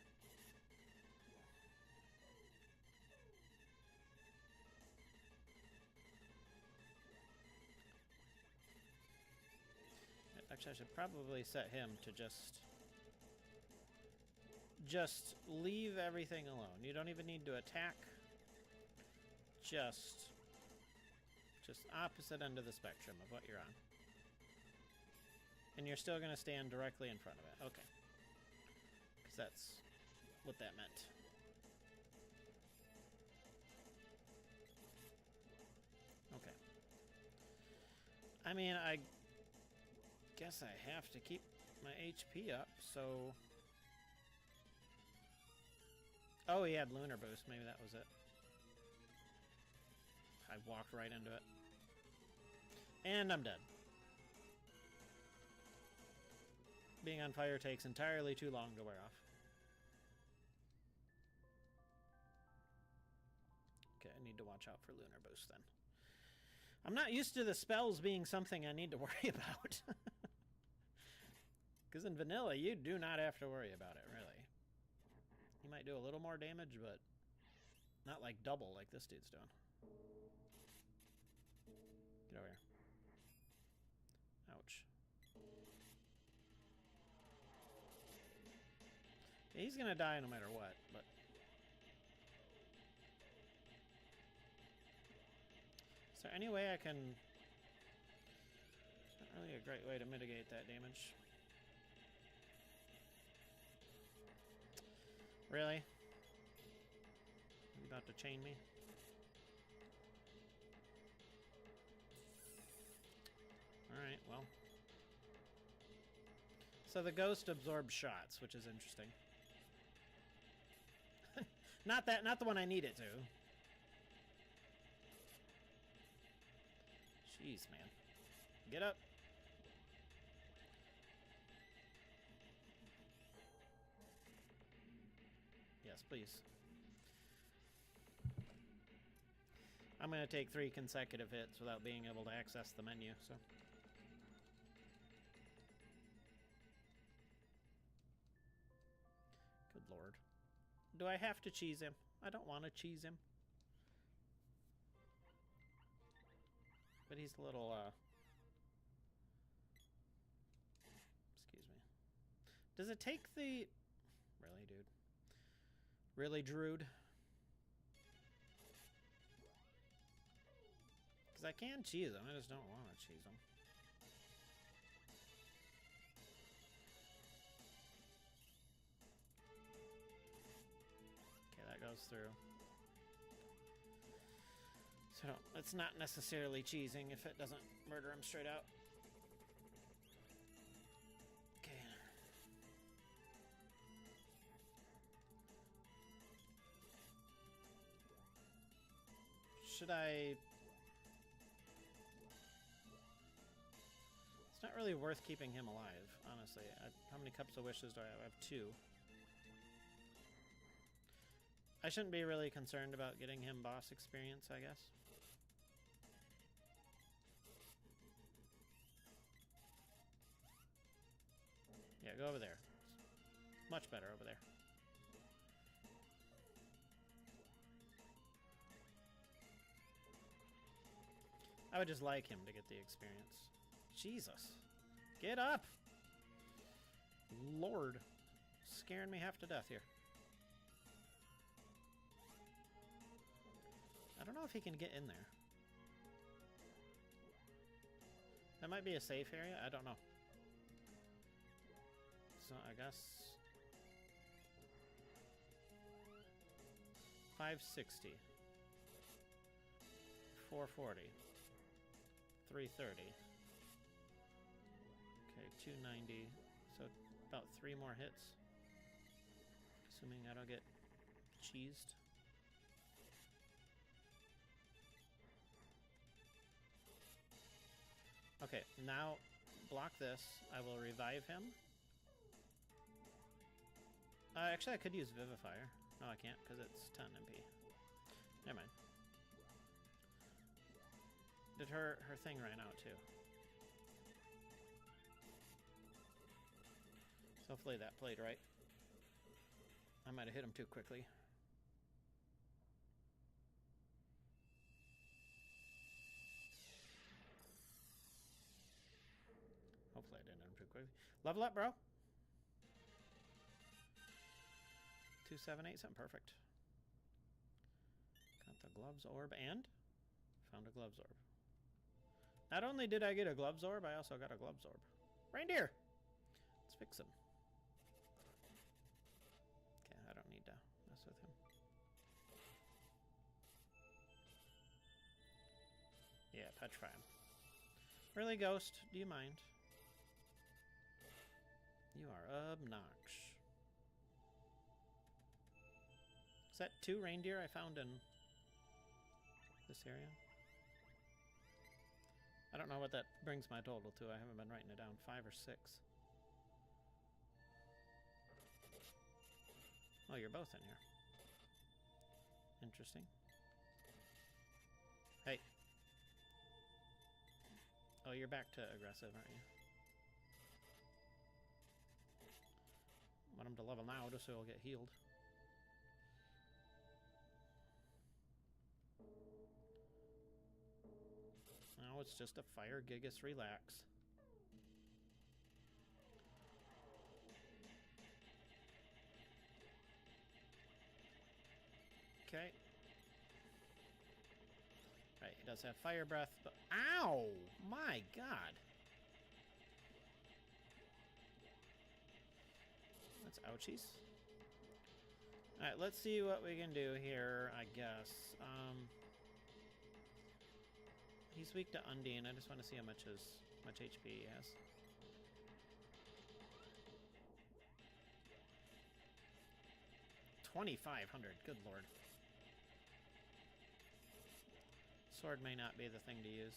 A: Actually, I should probably set him to just leave everything alone. You don't even need to attack. Just opposite end of the spectrum of what you're on. And you're still going to stand directly in front of it. Okay. Because that's what that meant. Okay. I mean, I guess I have to keep my HP up, so... Oh, he had Lunar Boost. Maybe that was it. I walked right into it. And I'm dead. Being on fire takes entirely too long to wear off. Okay, I need to watch out for Lunar Boost then. I'm not used to the spells being something I need to worry about. Because in vanilla, you do not have to worry about it, really. He might do a little more damage, but not like double like this dude's doing. Get over here. Ouch. Yeah, he's gonna die no matter what, but... Is there any way I can... It's not really a great way to mitigate that damage. Really? Are you about to chain me? Alright, well. So the ghost absorbs shots, which is interesting. Not the one I need it to. Jeez, man. Get up. Yes, please. I'm going to take 3 consecutive hits without being able to access the menu, so... Good lord. Do I have to cheese him? I don't want to cheese him. But he's a little, excuse me. Does it take the... Really, dude? Really, Druid? Because I can cheese him, I just don't want to cheese him. Okay, that goes through. So it's not necessarily cheesing if it doesn't murder him straight out. Okay. Should I... It's not really worth keeping him alive, honestly. How many Cups of Wishes do I have? I have 2. I shouldn't be really concerned about getting him boss experience, I guess. Yeah, go over there. It's much better over there. I would just like him to get the experience. Jesus. Get up! Lord. Scaring me half to death here. I don't know if he can get in there. That might be a safe area. I don't know. So I guess 560, 440, 330. Okay, 290. So about 3 more hits. Assuming I don't get cheesed. Okay, now block this. I will revive him. Actually, I could use Vivifier. No, I can't, because it's 10 MP. Never mind. Did her thing ran out, too. So hopefully that played right. I might have hit him too quickly. Hopefully I didn't hit him too quickly. Level up, bro! 278, perfect. Got the gloves orb and found a gloves orb. Not only did I get a gloves orb, I also got a gloves orb. Reindeer! Let's fix him. Okay, I don't need to mess with him. Yeah, petrify him. Really, Ghost? Do you mind? You are obnoxious. Is that 2 reindeer I found in this area? I don't know what that brings my total to. I haven't been writing it down. 5 or 6. Oh, you're both in here. Interesting. Hey. Oh, you're back to aggressive, aren't you? Want him to level now just so he'll get healed. No, it's just a fire Gigas relax. Okay. Right, he does have fire breath, but ow! My god. That's ouchies. Alright, let's see what we can do here, I guess. He's weak to Undine. I just want to see how much HP he has. 2,500. Good lord. Sword may not be the thing to use.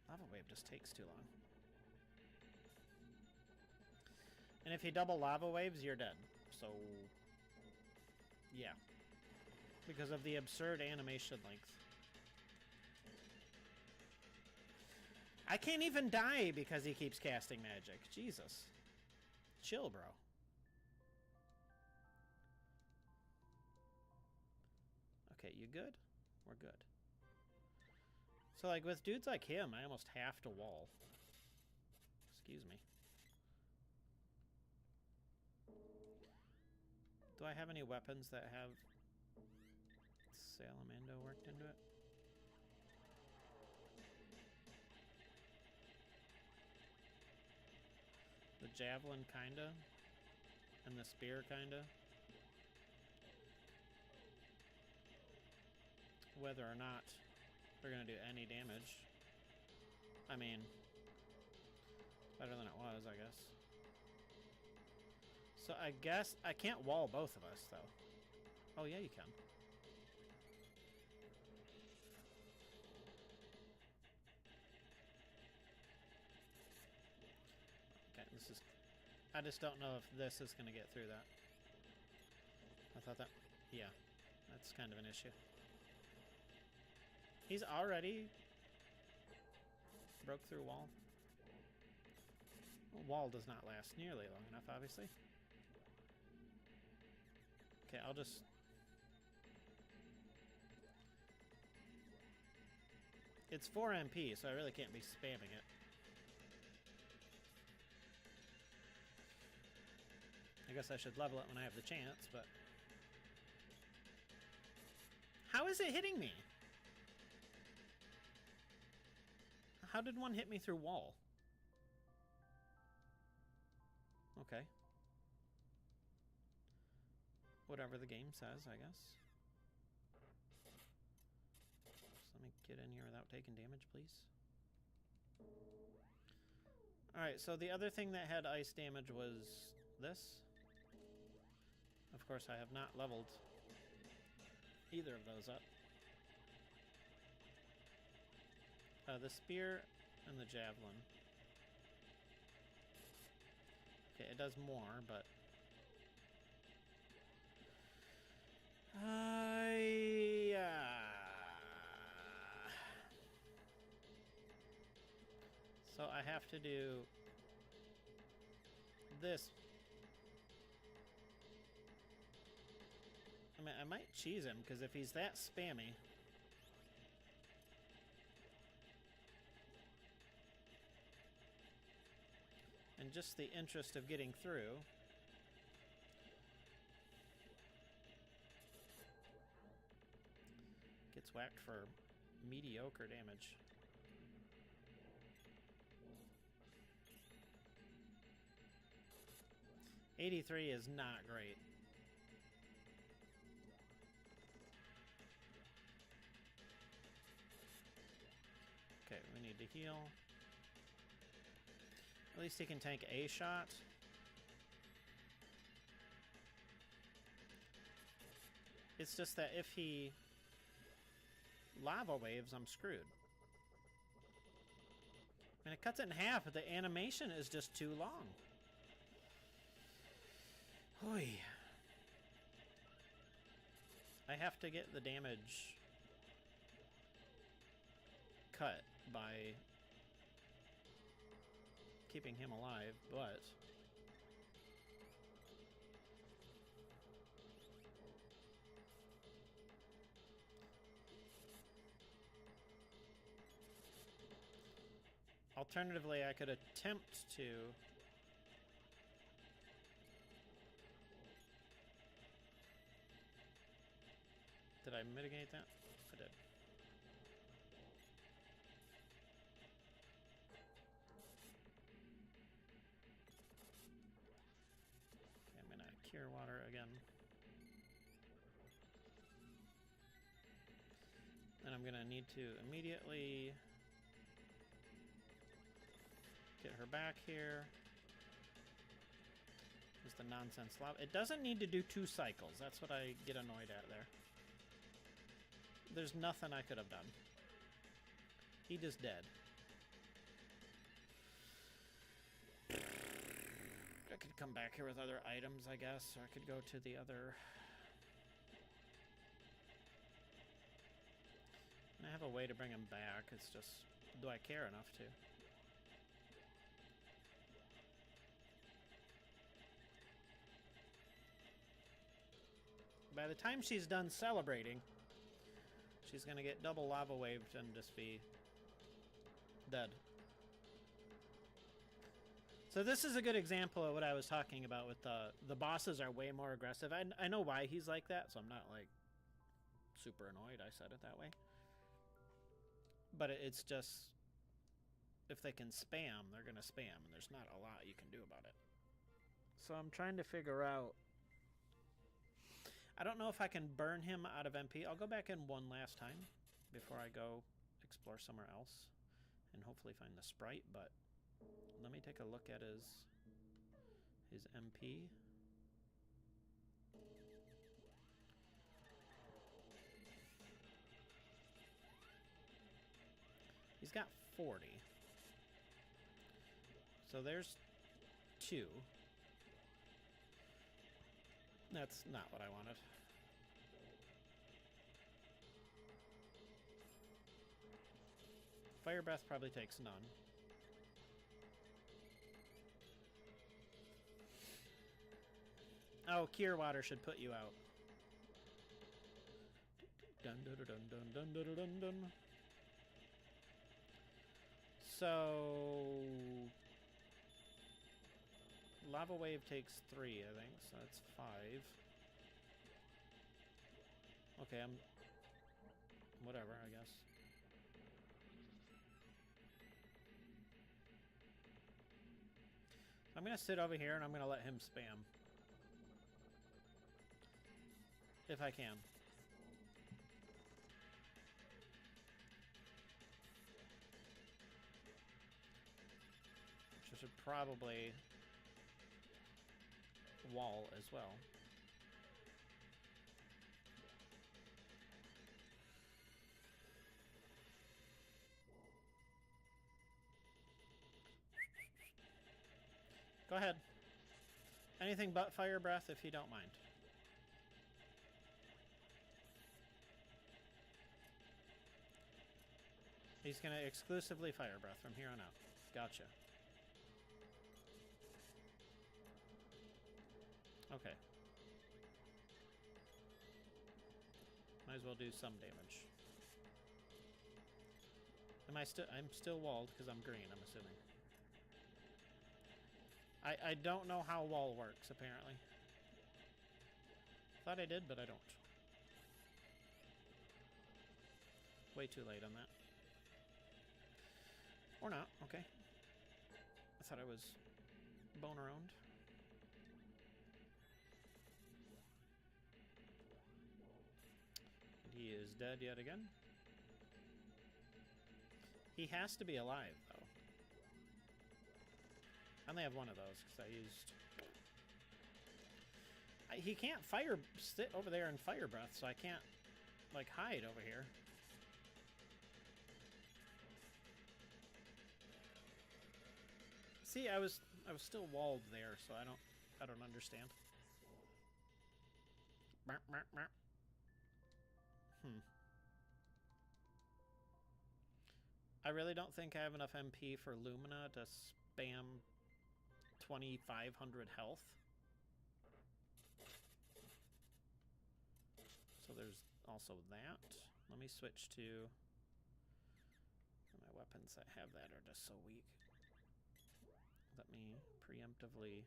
A: Lava Wave just takes too long. And if you double Lava Waves, you're dead. So, yeah. Because of the absurd animation length. I can't even die because he keeps casting magic. Jesus. Chill, bro. Okay, you good? We're good. So, like, with dudes like him, I almost have to wall. Excuse me. Do I have any weapons that have Salamando worked into it? The javelin, kinda. And the spear, kinda. Whether or not they're gonna do any damage. I mean, better than it was, I guess. So I guess I can't wall both of us, though. Oh, yeah, you can. Okay, this is... I just don't know if this is going to get through that. I thought that... Yeah, that's kind of an issue. He's already broke through wall. Well, wall does not last nearly long enough, obviously. Okay, I'll just... It's 4 MP, so I really can't be spamming it. I guess I should level it when I have the chance, but... How is it hitting me? How did one hit me through wall? Okay. Whatever the game says, I guess. Just let me get in here without taking damage, please. Alright, so the other thing that had ice damage was this. Of course, I have not leveled either of those up. The spear and the javelin. Okay, it does more, but... So I have to do this. I mean, I might cheese him, because if he's that spammy... And just the interest of getting through... Gets whacked for mediocre damage. $83 is not great. Okay, we need to heal. At least he can tank a shot. It's just that if he lava waves, I'm screwed. And it cuts it in half, but the animation is just too long. Oy. I have to get the damage cut by keeping him alive, but alternatively I could attempt to Did I mitigate that? I did. Okay, I'm gonna cure water again. And I'm going to need to immediately get her back here. Is the nonsense lava. It doesn't need to do 2 cycles. That's what I get annoyed at there. There's nothing I could have done. He just dead. I could come back here with other items, I guess, or I could go to the other... I have a way to bring him back. It's just, do I care enough to? By the time she's done celebrating, she's going to get double lava waved and just be dead. So this is a good example of what I was talking about with the bosses are way more aggressive. I know why he's like that, so I'm not like super annoyed I said it that way. But it's just, if they can spam, they're going to spam, and there's not a lot you can do about it. So I'm trying to figure out... I don't know if I can burn him out of MP. I'll go back in one last time before I go explore somewhere else and hopefully find the sprite, but let me take a look at his MP. He's got 40. So there's 2. That's not what I wanted. Fire breath probably takes none. Oh, cure water should put you out. Dun dun dun dun dun dun dun dun. So lava wave takes 3, I think, so that's 5. Okay, I'm whatever, I guess. I'm gonna sit over here and I'm gonna let him spam. If I can. Which I should probably wall as well. Go ahead. Anything but fire breath if you don't mind. He's going to exclusively fire breath from here on out. Gotcha. Okay. Might as well do some damage. Am I still? I'm still walled because I'm green, I'm assuming. I don't know how wall works, apparently. Thought I did, but I don't. Way too late on that. Or not, okay. I thought I was bone around. He is dead yet again. He has to be alive, though. I only have one of those because I used... he can't sit over there and fire breath, so I can't, like, hide over here. See, I was still walled there, so I don't understand. I really don't think I have enough MP for Lumina to spam 2,500 health. So there's also that. Let me switch to... my weapons that have that are just so weak. Let me preemptively...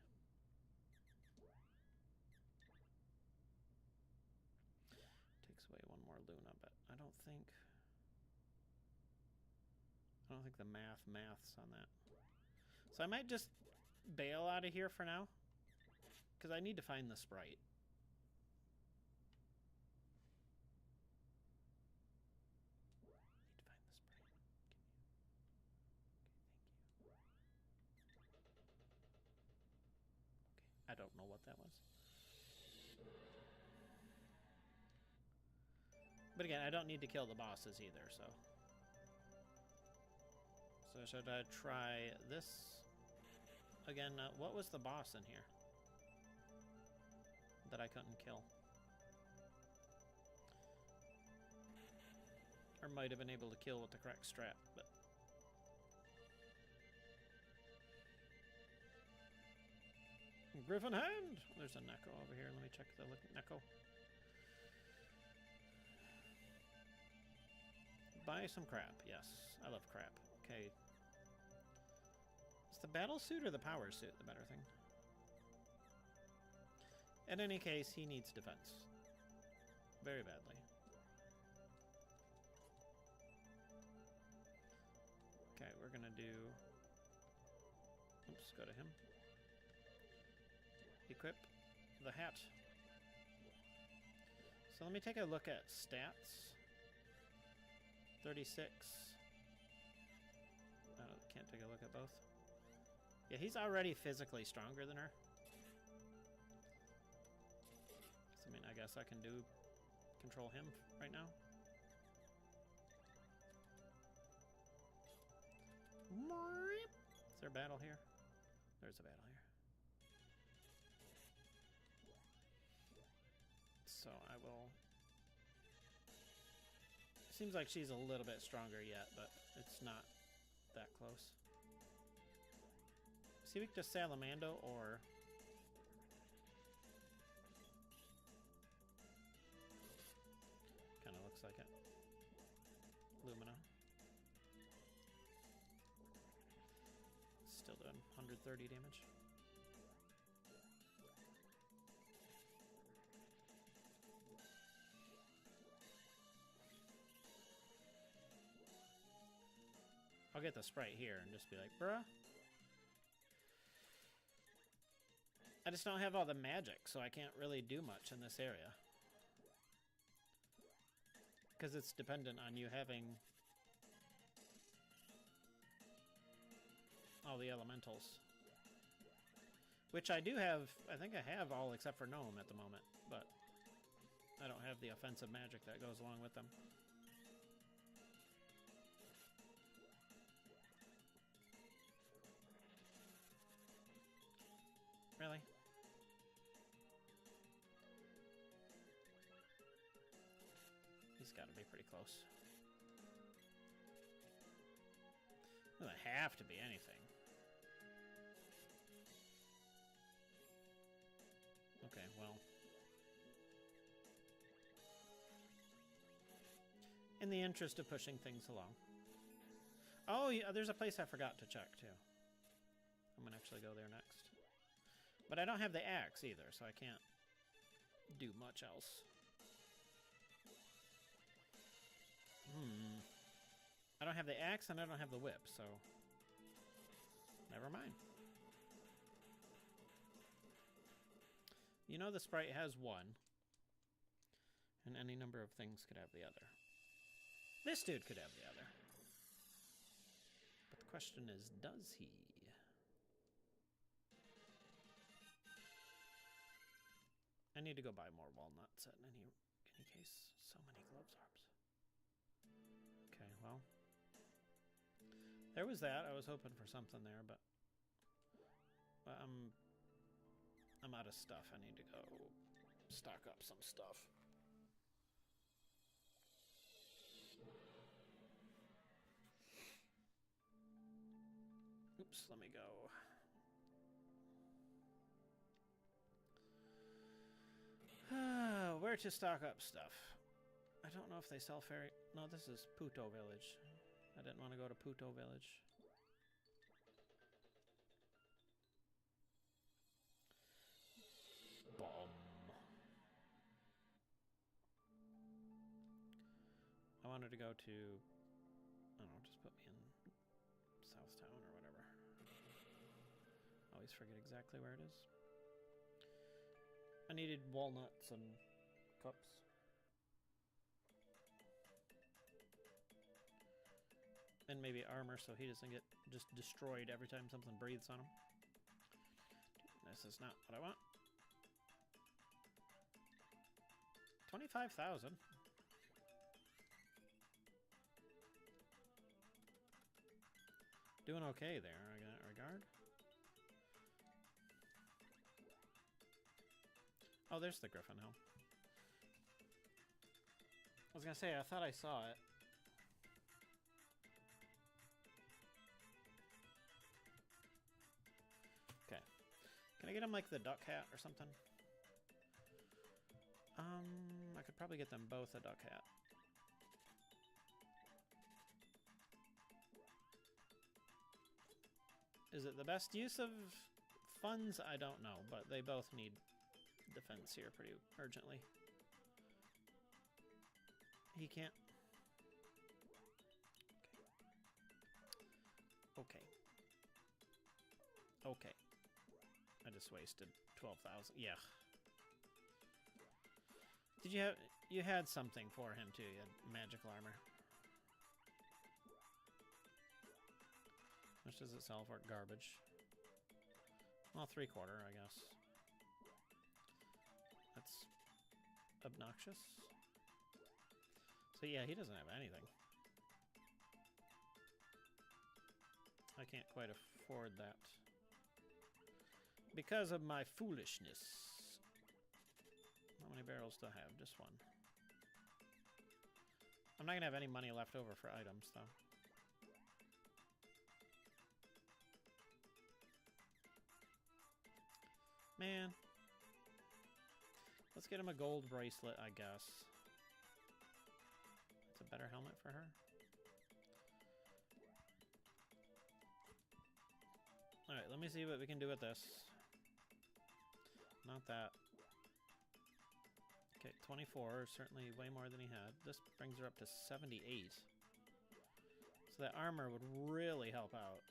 A: takes away one more Luna, but I don't think the maths on that. So I might just bail out of here for now, because I need to find the sprite. know what that was. But again, I don't need to kill the bosses either, so... So should I try this again? What was the boss in here that I couldn't kill? Or might have been able to kill with the correct strat, but... Griffin Hand! There's a Neko over here. Let me check the Neko. Buy some crap. Yes, I love crap. Okay. Is the battle suit or the power suit the better thing? In any case, he needs defense. Very badly. Okay, we're gonna do... Oops, go to him. Equip the hat. So let me take a look at stats. 36. I can't take a look at both. Yeah, he's already physically stronger than her. So, I mean, I guess I can control him right now. Is there a battle here? There's a battle here. So I will... Seems like she's a little bit stronger yet, but it's not that close. Is he weak to Salamando or... Kind of looks like it. Lumina. Still doing 130 damage. I'll get the sprite here and just be like, bruh. I just don't have all the magic, so I can't really do much in this area. Because it's dependent on you having all the elementals. Which I do have, I think I have all except for Gnome at the moment, but I don't have the offensive magic that goes along with them. Really? He's got to be pretty close. Doesn't have to be anything. Okay, well. In the interest of pushing things along. Oh, yeah, there's a place I forgot to check, too. I'm going to actually go there next. But I don't have the axe either, so I can't do much else. I don't have the axe and I don't have the whip, so never mind. You know the sprite has one, and any number of things could have the other. This dude could have the other. But the question is, does he? I need to go buy more walnuts in any case. So many gloves orbs. Okay, well. There was that. I was hoping for something there, but I'm out of stuff. I need to go stock up some stuff. Oops, let me go. Where to stock up stuff? I don't know if they sell fairy... No, this is Puto Village. I didn't want to go to Puto Village. Bomb. I wanted to go to... I don't know, just put me in Southtown or whatever. I always forget exactly where it is. I needed walnuts and cups. And maybe armor so he doesn't get just destroyed every time something breathes on him. This is not what I want. 25,000. Doing okay there, I got regard. Oh, there's the Griffin Hill. I was gonna say, I thought I saw it. Okay. Can I get him like the duck hat or something? I could probably get them both a duck hat. Is it the best use of funds? I don't know, but they both need defense here pretty urgently. He can't. Okay. Okay. I just wasted 12,000. Yeah. Did you have... You had something for him, too. You had magical armor. How much does it sell for? Garbage. Well, 3/4, I guess. That's obnoxious. So yeah, he doesn't have anything. I can't quite afford that. Because of my foolishness. How many barrels do I have? Just one. I'm not gonna have any money left over for items, though. Man. Let's get him a gold bracelet, I guess. It's a better helmet for her. Alright, let me see what we can do with this. Not that. Okay, 24, certainly way more than he had. This brings her up to 78. So that armor would really help out.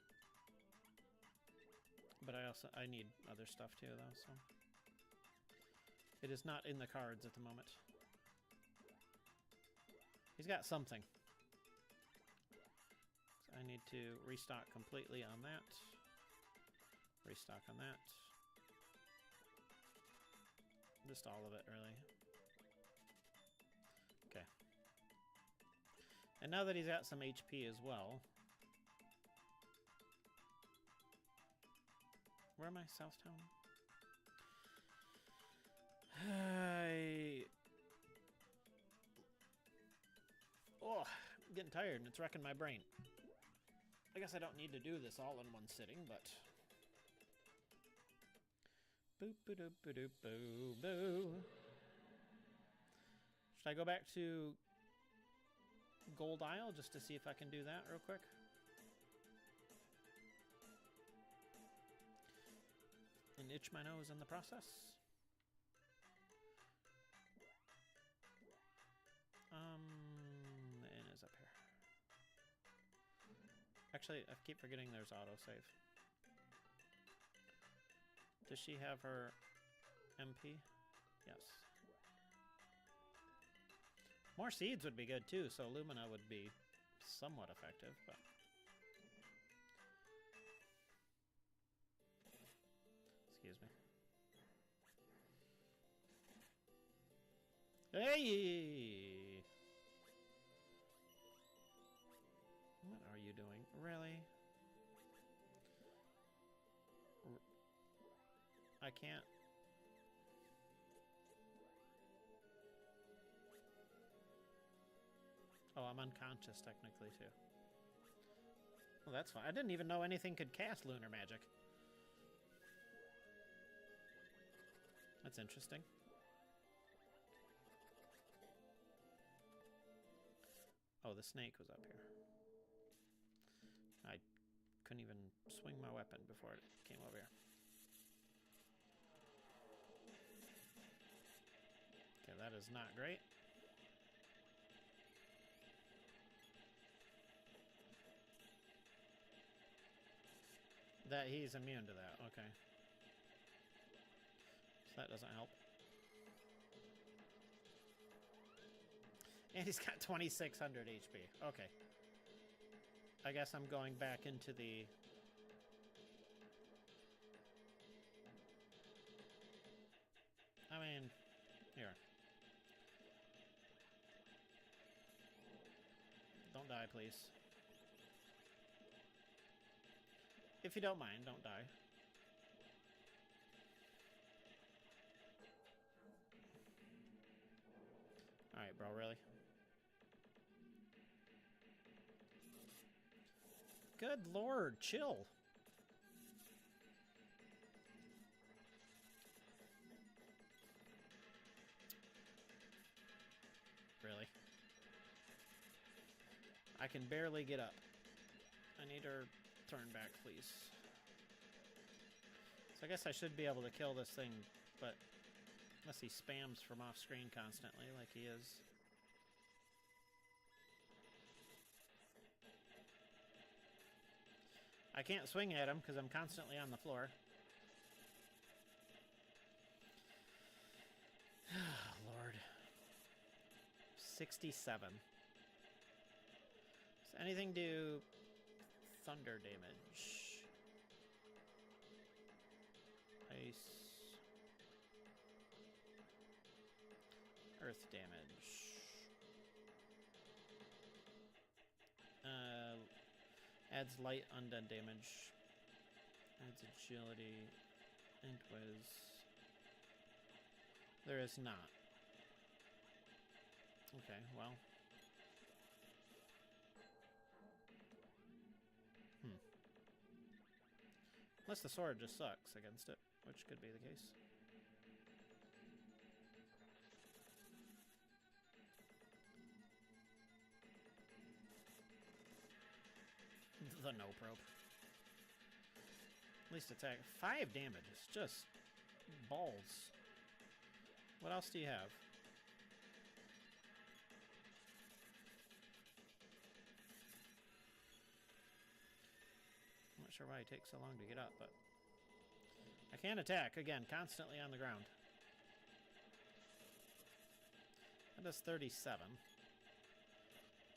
A: But I need other stuff too, though, so... It is not in the cards at the moment. He's got something. So I need to restock completely on that. Restock on that. Just all of it, really. Okay. And now that he's got some HP as well... Where am I? Southtown? Oh, I'm getting tired and it's wrecking my brain. I guess I don't need to do this all in one sitting, but... Boop, ba-doop, ba-doop, boo, boo. Should I go back to Gold Isle just to see if I can do that real quick? And itch my nose in the process. The inn is up here. Actually, I keep forgetting there's autosave. Does she have her MP? Yes. More seeds would be good too, so Lumina would be somewhat effective, but... Excuse me. Hey! What are you doing? Really? I can't. Oh, I'm unconscious technically too. Well, that's fine. I didn't even know anything could cast lunar magic. That's interesting. Oh, the snake was up here. I couldn't even swing my weapon before it came over here. Okay, that is not great. That he's immune to that, okay. So that doesn't help. And he's got 2,600 HP. Okay. I guess I'm going back into the... I mean, here. Don't die, please. If you don't mind, don't die. Alright, bro, really? Good lord, chill. Really? I can barely get up. I need her turn back, please. So I guess I should be able to kill this thing, but unless he spams from off screen constantly like he is. I can't swing at him because I'm constantly on the floor. Lord. 67. Does anything do thunder damage? Ice. Earth damage. Adds light undead damage. Adds agility. And whiz. There is not. Okay, well. Unless the sword just sucks against it, which could be the case. The no probe. At least attack. 5 damage. It's just balls. What else do you have? I'm not sure why he takes so long to get up, but I can attack again, constantly on the ground. That does 37.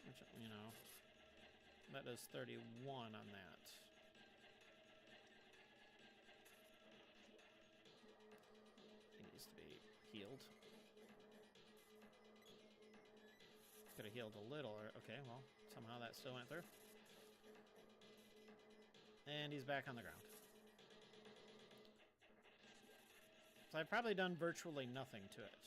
A: Which, you know, that does 31 on that. He needs to be healed. Could have healed a little. Okay, well, somehow that still went through. And he's back on the ground. So I've probably done virtually nothing to it.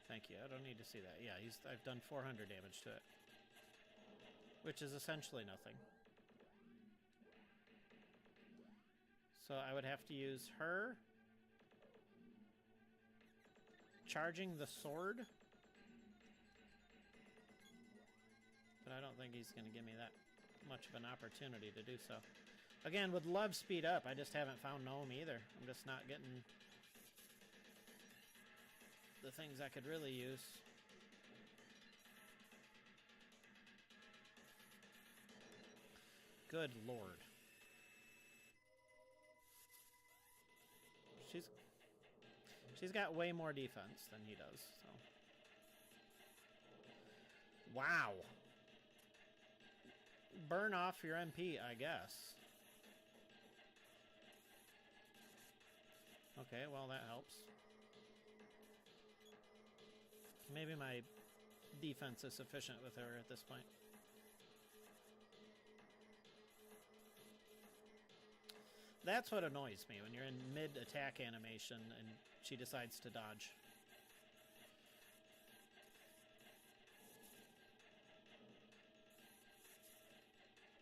A: Thank you. I don't need to see that. Yeah, I've done 400 damage to it. Which is essentially nothing. So I would have to use her. Charging the sword. But I don't think he's going to give me that much of an opportunity to do so. Again, would love speed up. I just haven't found Gnome either. I'm just not getting the things I could really use. Good lord. She's got way more defense than he does, so. Wow. Burn off your MP, I guess. Okay, well that helps. Maybe my defense is sufficient with her at this point. That's what annoys me, when you're in mid-attack animation and she decides to dodge.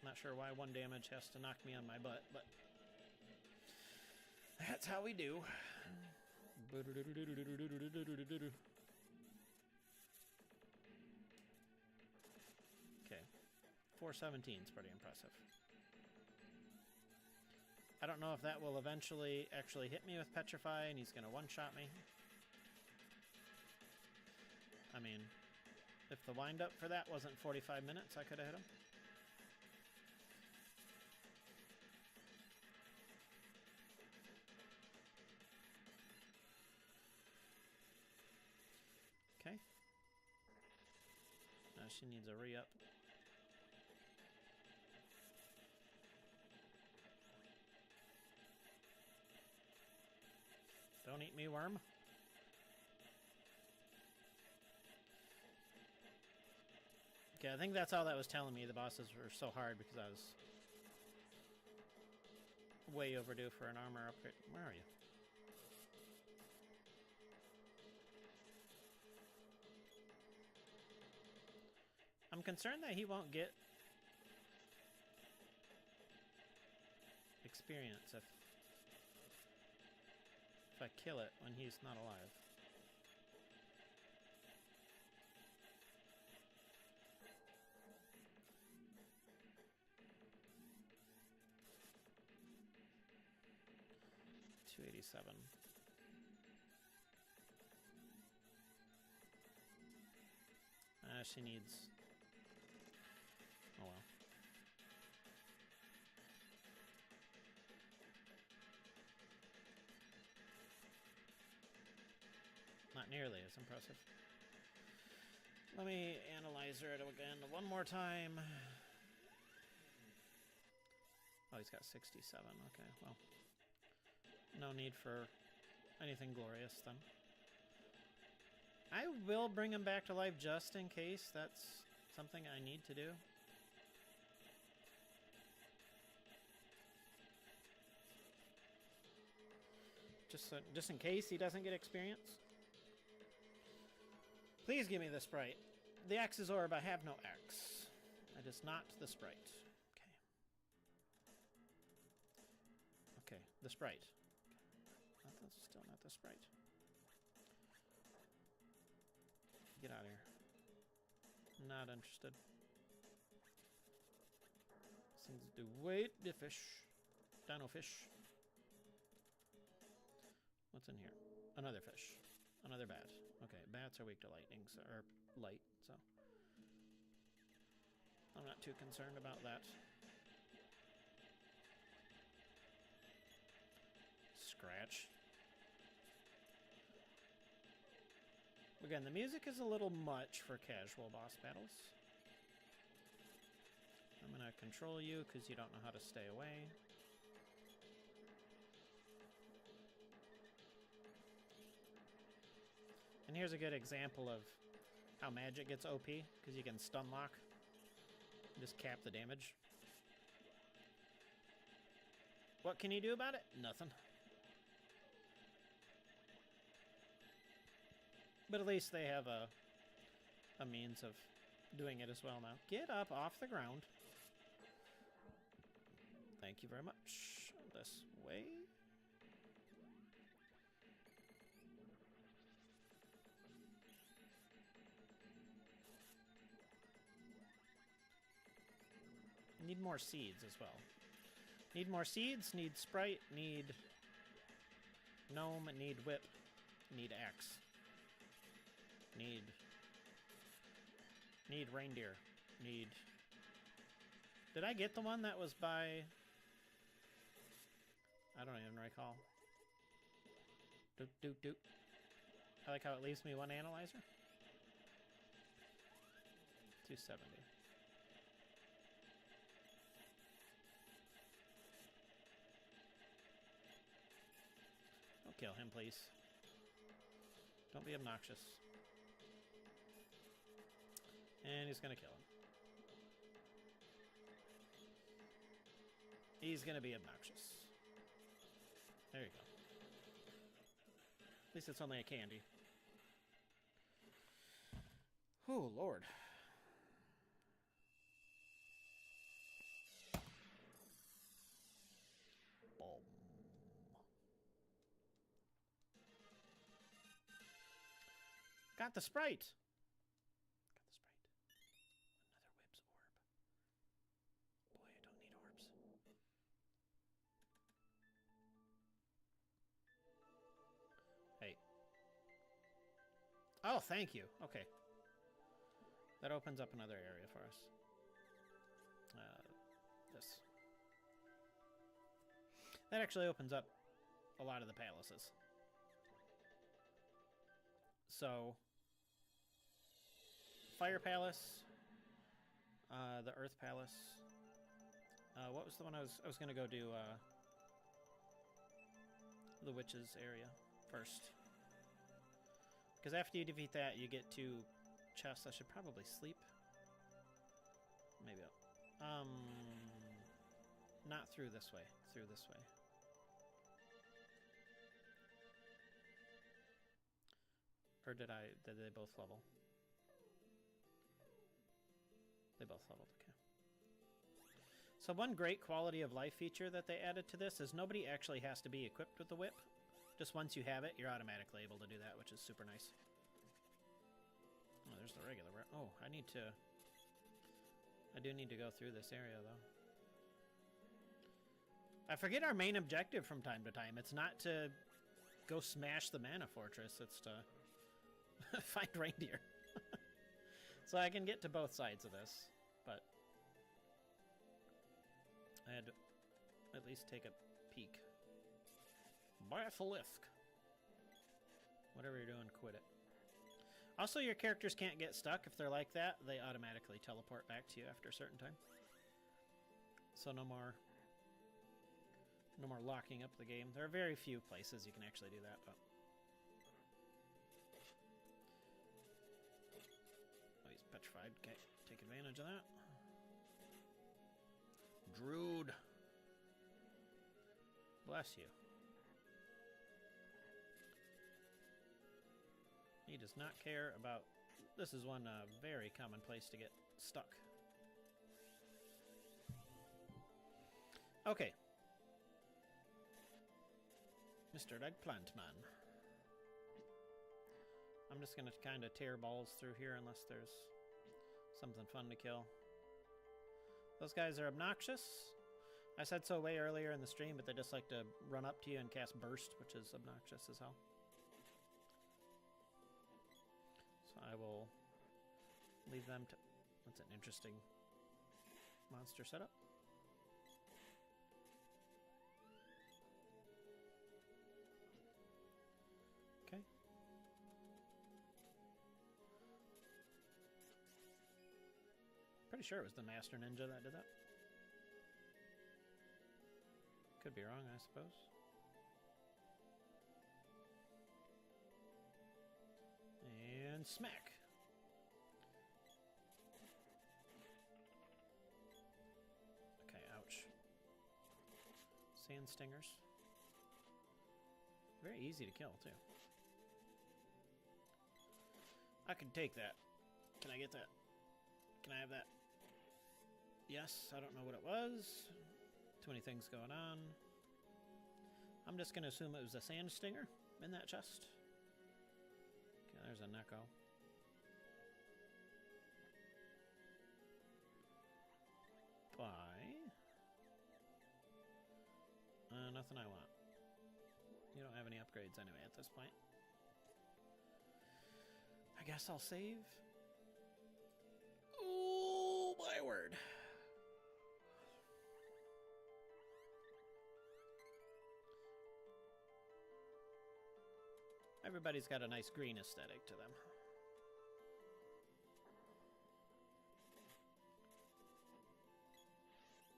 A: Not sure why 1 damage has to knock me on my butt, but that's how we do. Okay, 417 is pretty impressive. I don't know if that will eventually actually hit me with Petrify and he's going to one-shot me. I mean, if the wind-up for that wasn't 45 minutes, I could have hit him. Okay. Now she needs a re-up. Don't eat me, worm. Okay, I think that's all that was telling me. The bosses were so hard because I was way overdue for an armor upgrade. Where are you? I'm concerned that he won't get experience if I kill it when he's not alive. $287. She needs... Oh well. Not nearly as impressive. Let me analyze it again one more time. Oh, he's got 67. Okay, well. No need for anything glorious then. I will bring him back to life just in case that's something I need to do. Just in case he doesn't get experience. Please give me the sprite. The X's orb, I have no X. That is not the sprite. Okay. Okay, the sprite. That's still not the sprite. Get out of here. Not interested. Seems to wait the fish. Dino fish. What's in here? Another fish. Another bat. Okay, bats are weak to lightning, so, or light, so I'm not too concerned about that. Scratch. Again, the music is a little much for casual boss battles. I'm gonna control you because you don't know how to stay away. And here's a good example of how magic gets OP, because you can stun lock. Just cap the damage. What can you do about it? Nothing. But at least they have a means of doing it as well now. Get up off the ground. Thank you very much. This way. Need more seeds as well. Need more seeds, need sprite, need gnome, need whip, need axe. Need reindeer. Need... Did I get the one that was by... I don't even recall. Doop, doop, doop. I like how it leaves me one analyzer. 270. Don't kill him, please. Don't be obnoxious. And he's gonna kill him. He's gonna be obnoxious. There you go. At least it's only a candy. Oh, Lord. Boom. Got the sprite. Oh, thank you. Okay. That opens up another area for us. This. That actually opens up a lot of the palaces. So, Fire Palace, the Earth Palace. What was the one I was going to go do? The Witches area first. Because after you defeat that, you get 2 chests. I should probably sleep. Maybe not through this way. Through this way. Or did they both level? They both leveled, okay. So one great quality of life feature that they added to this is nobody actually has to be equipped with the whip. Just once you have it, you're automatically able to do that, which is super nice. Oh, there's the regular route. Oh, I do need to go through this area, though. I forget our main objective from time to time. It's not to go smash the Mana Fortress. It's to find reindeer. So I can get to both sides of this, but I had to at least take a peek. Basilisk. Whatever you're doing, quit it. Also, your characters can't get stuck. If they're like that, they automatically teleport back to you after a certain time. So no more locking up the game. There are very few places you can actually do that, but... Oh, he's petrified. Okay, take advantage of that. Druid. Bless you. He does not care about... This is one very common place to get stuck. Okay. Mr. Eggplant Man. I'm just going to kind of tear balls through here unless there's something fun to kill. Those guys are obnoxious. I said so way earlier in the stream, but they just like to run up to you and cast Burst, which is obnoxious as hell. So I will leave them to... That's an interesting monster setup. Okay. Pretty sure it was the Master Ninja that did that. Could be wrong, I suppose. And smack. Okay, ouch. Sand stingers. Very easy to kill, too. I can take that. Can I get that? Can I have that? Yes, I don't know what it was. Too many things going on. I'm just going to assume it was a sand stinger in that chest. Okay, there's a Neko. Bye. Nothing I want. You don't have any upgrades anyway at this point. I guess I'll save. Oh, my word. Everybody's got a nice green aesthetic to them.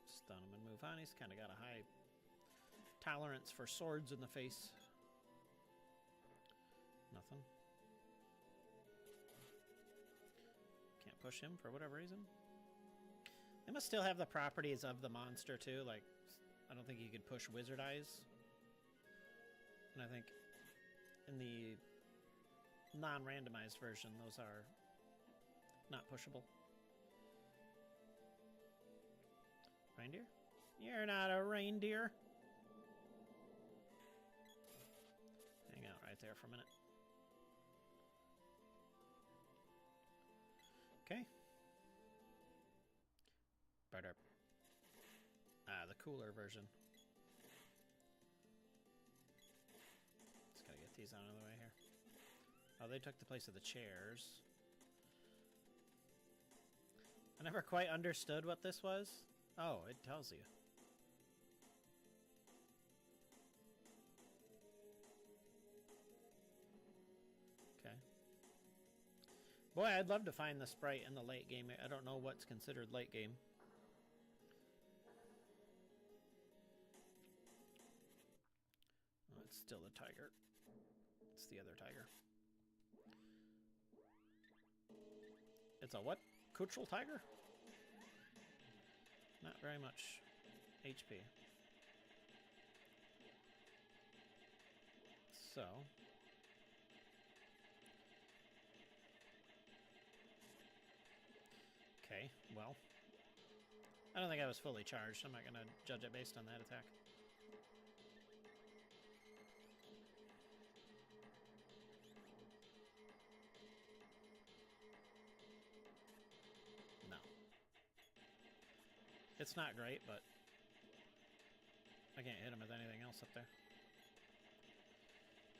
A: Stun him and move on. He's kind of got a high tolerance for swords in the face. Nothing. Can't push him for whatever reason. They must still have the properties of the monster too. Like, I don't think you could push Wizard Eyes. And I think in the non-randomized version, those are not pushable. Reindeer? You're not a reindeer. Hang out right there for a minute. Okay. Better. Ah, the cooler version. Just gotta get these out of the way here. Oh, they took the place of the chairs. I never quite understood what this was. Oh, it tells you. Okay. Boy, I'd love to find the sprite in the late game. I don't know what's considered late game. Oh, it's still the tiger. It's the other tiger. It's a what? Kuchel tiger? very much HP. So... Okay, well... I don't think I was fully charged. I'm not going to judge it based on that attack. No. It's not great, but I can't hit him with anything else up there.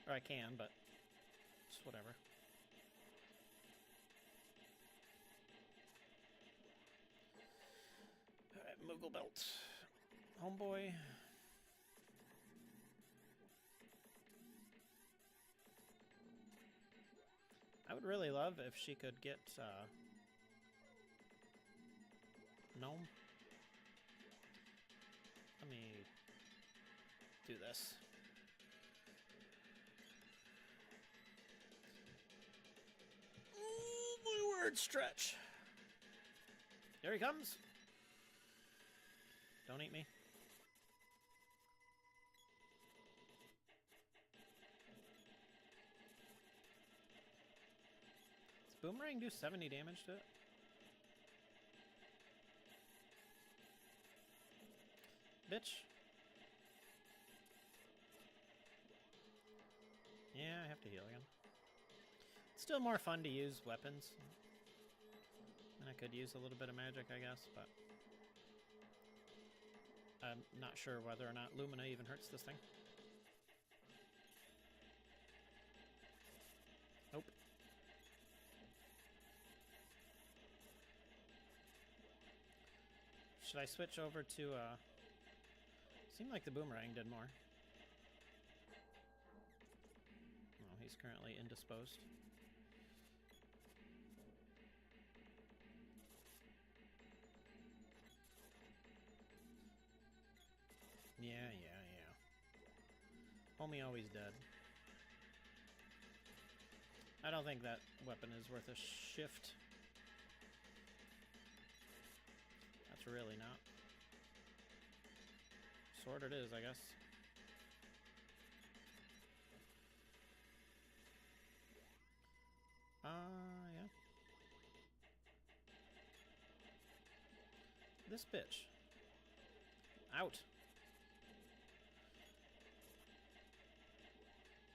A: Or I can, but just whatever. Alright, Moogle Belt. Homeboy. I would really love if she could get, Gnome. Let me do this. Oh, my word, stretch. There he comes. Don't eat me. Does Boomerang do 70 damage to it? Bitch. Yeah, I have to heal again. It's still more fun to use weapons. And I could use a little bit of magic, I guess, but... I'm not sure whether or not Lumina even hurts this thing. Nope. Should I switch over to, seemed like the Boomerang did more. Oh, he's currently indisposed. Yeah. Homie always dead. I don't think that weapon is worth a shift. That's really not. Sword it is, I guess. Yeah. This bitch. Out.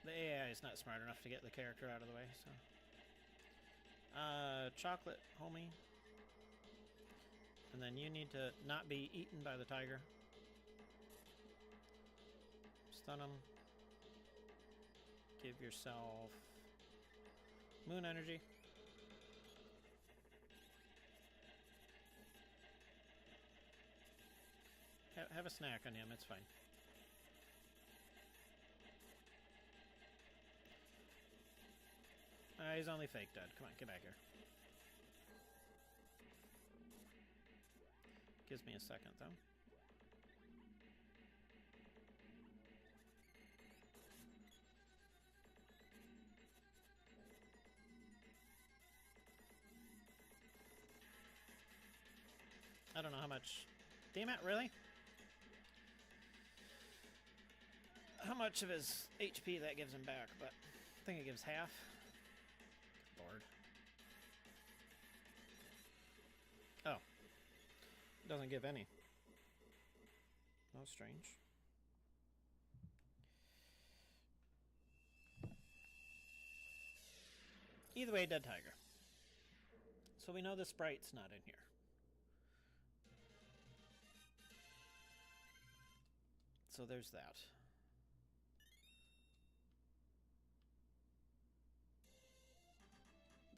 A: The AI is not smart enough to get the character out of the way, so... chocolate, homie. And then you need to not be eaten by the tiger. Stun him. Give yourself... moon energy. Have a snack on him, it's fine. He's only fake dead. Come on, get back here. Gives me a second, though. I don't know how much... Damn it, really? How much of his HP that gives him back, but I think it gives half. Lord. Oh. It doesn't give any. Oh, strange. Either way, dead tiger. So we know the sprite's not in here. So there's that.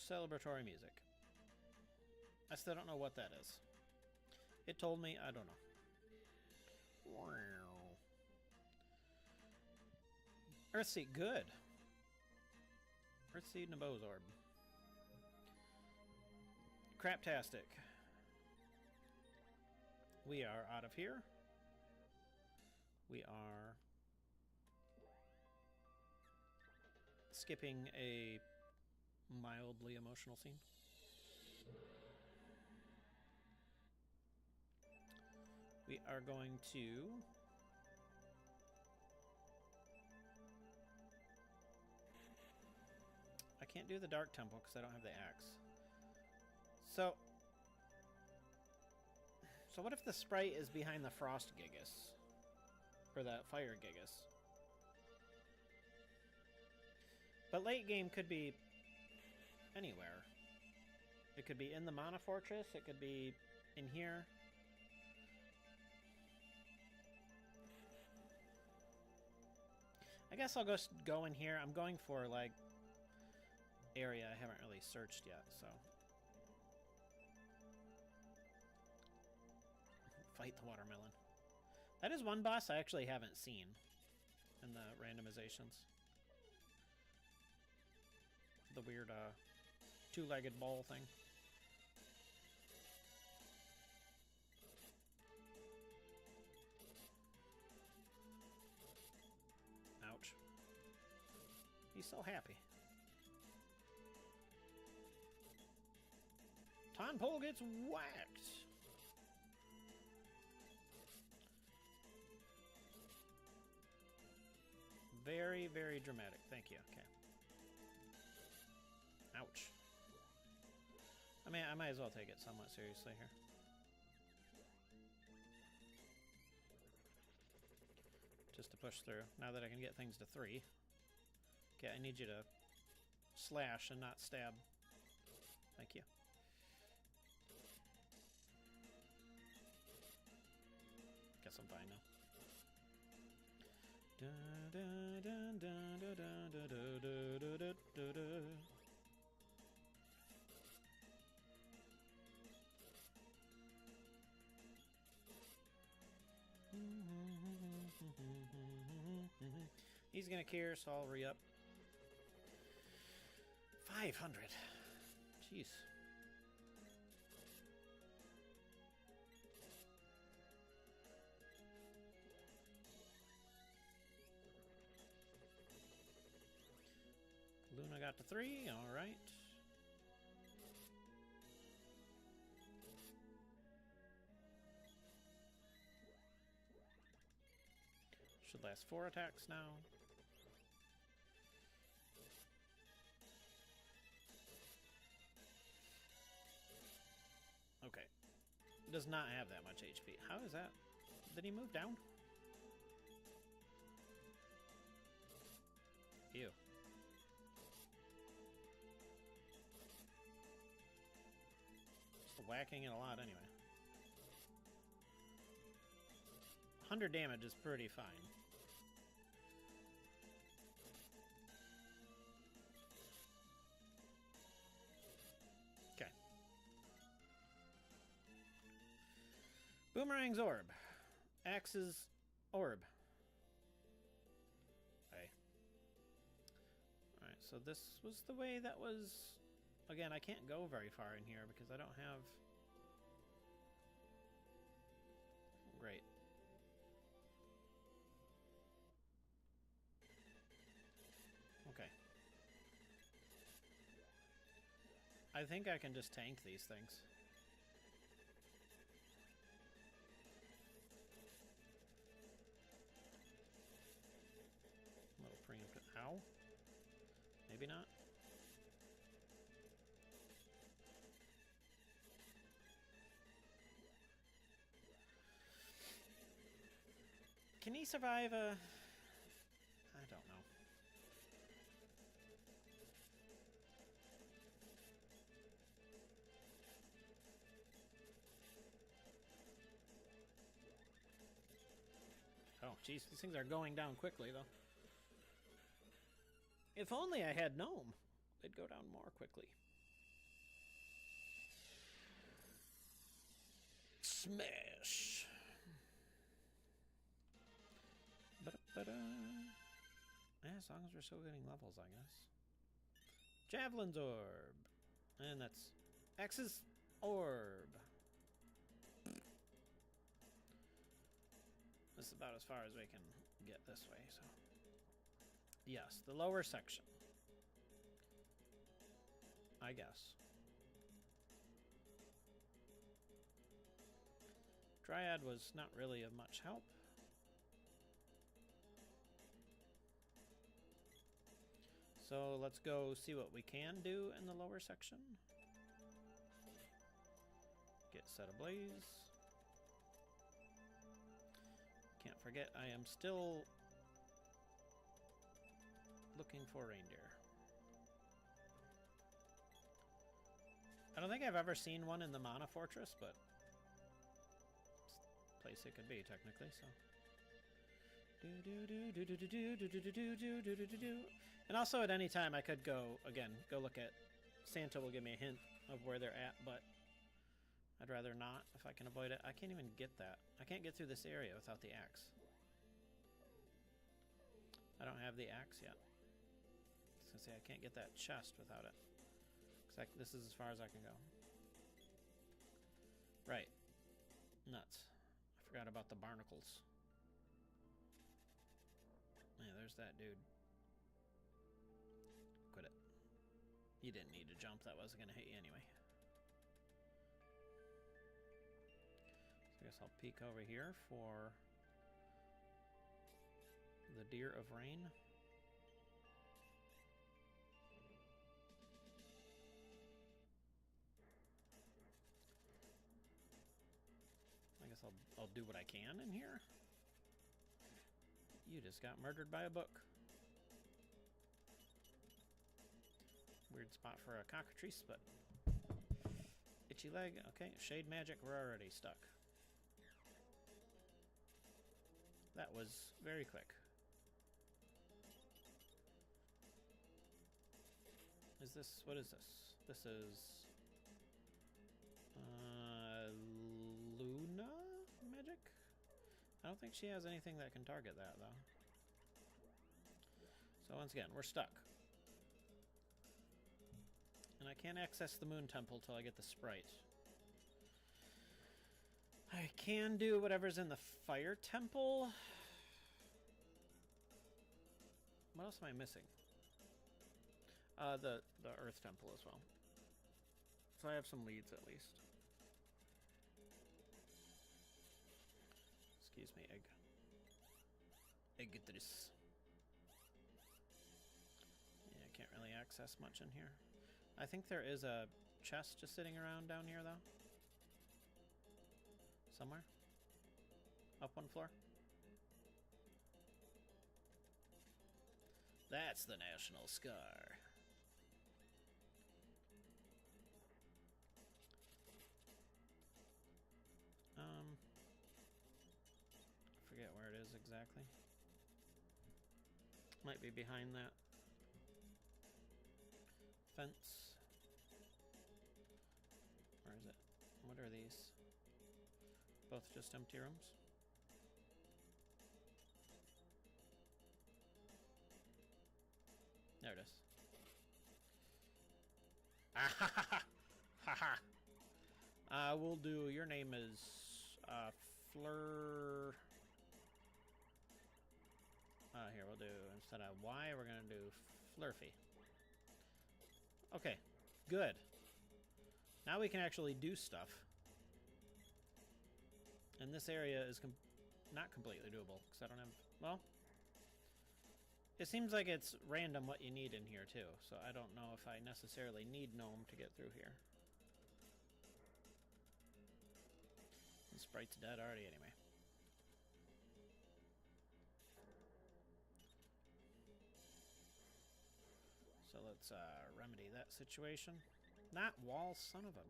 A: Celebratory music. I still don't know what that is. It told me, I don't know. Earthseed, good. Earthseed and a Bozorb. Craptastic. We are out of here. We are skipping a mildly emotional scene. We are going to... I can't do the Dark Temple because I don't have the axe. So what if the sprite is behind the Frost Gigas? Or the Fire Gigas? But late game could be anywhere. It could be in the Mana Fortress. It could be in here. I guess I'll go in here. I'm going for, like, area I haven't really searched yet, so. Fight the watermelon. That is one boss I actually haven't seen in the randomizations. The weird, two-legged ball thing. Ouch. He's so happy. Tonpole gets whacked. Very, very dramatic. Thank you. Okay. Ouch. I mean, I might as well take it somewhat seriously here. Just to push through. Now that I can get things to 3. Okay, I need you to slash and not stab. Thank you. Guess I'm fine now. He's gonna care, so I'll re-up. 500. Jeez. Luna got to 3, all right. Should last 4 attacks now. Okay. Does not have that much HP. How is that? Did he move down? Ew. Whacking it a lot anyway. 100 damage is pretty fine. Okay. Boomerang's orb. Axe's orb. Okay. Alright, so this was the way that was... Again, I can't go very far in here because I don't have... Great. Okay. I think I can just tank these things. A little preemptive. Ow. Maybe not. Can he survive a... I don't know. Oh, jeez, these things are going down quickly, though. If only I had Gnome, they'd go down more quickly. Smash! Yeah, as long as we're still getting levels, I guess. Javelin's orb. And that's X's orb. This is about as far as we can get this way, so. Yes, the lower section. I guess. Dryad was not really of much help. So let's go see what we can do in the lower section. Get set ablaze. Can't forget, I am still looking for reindeer. I don't think I've ever seen one in the Mana Fortress, but it's a place it could be technically, so. And also at any time I could go, again, go look at, Santa will give me a hint of where they're at, but I'd rather not if I can avoid it. I can't even get that. I can't get through this area without the axe. I don't have the axe yet. I was gonna say I can't get that chest without it. Cause this is as far as I can go. Right. Nuts. I forgot about the barnacles. Yeah, there's that dude. Quit it. You didn't need to jump. That wasn't going to hit you anyway. So I guess I'll peek over here for the Deer of Rain. I guess I'll do what I can in here. You just got murdered by a book. Weird spot for a cockatrice, but itchy leg. Okay, shade magic. We're already stuck. That was very quick. Is this, what is this? This is Luna magic? I don't think she has anything that can target that, though. So once again, we're stuck. And I can't access the Moon Temple till I get the Sprite. I can do whatever's in the Fire Temple. What else am I missing? The Earth Temple as well. So I have some leads at least. Excuse me, egg. Eggetris. Yeah, I can't really access much in here. I think there is a chest just sitting around down here, though. Somewhere. Up one floor. That's the National Scar. I forget where it is exactly. Might be behind that fence. Where is it? What are these? Both just empty rooms? There it is. Ah ha ha ha! Ha ha! We'll do, your name is Fleur. Here, we'll do, instead of Y, we're going to do Flurfy. Okay, good. Now we can actually do stuff. And this area is not completely doable, because I don't have, well, it seems like it's random what you need in here, too. So I don't know if I necessarily need Gnome to get through here. The Sprite's dead already anyway. So let's remedy that situation. Not wall, son of a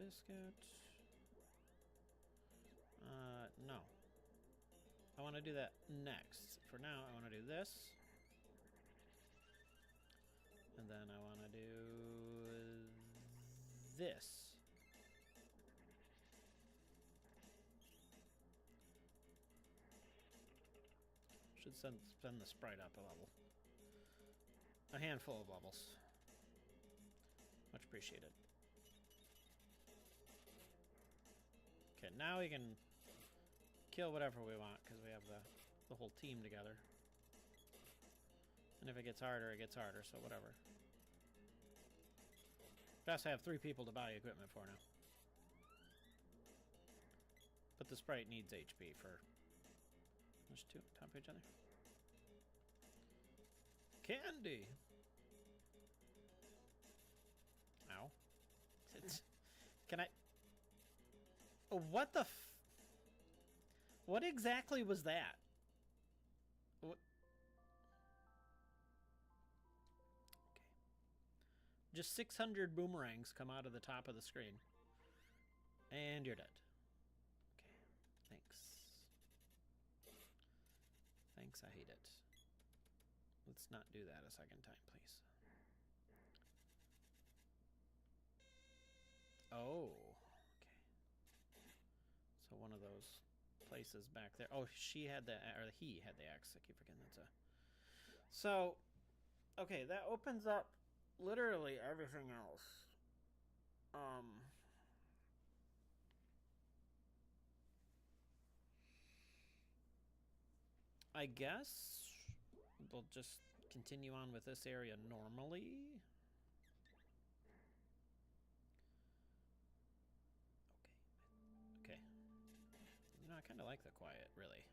A: biscuit. No. I want to do that next. For now, I want to do this. And then I want to do this. Should send the sprite up a level. A handful of levels. Much appreciated. Okay, now we can kill whatever we want because we have the whole team together. And if it gets harder, it gets harder, so whatever. Just have 3 people to buy equipment for now. But the sprite needs HP for... There's two top each other. Candy! Ow. Can I... Oh, what the f... What exactly was that? What? Okay. Just 600 boomerangs come out of the top of the screen. And you're dead. Okay. Thanks. Thanks, I hate it. Let's not do that a second time, please. Oh. Okay. So one of those places back there. Oh, she had the, or he had the axe. I keep forgetting that's a... So, okay, that opens up literally everything else. I guess we'll just continue on with this area normally. Okay. You know, I kind of like the quiet, really.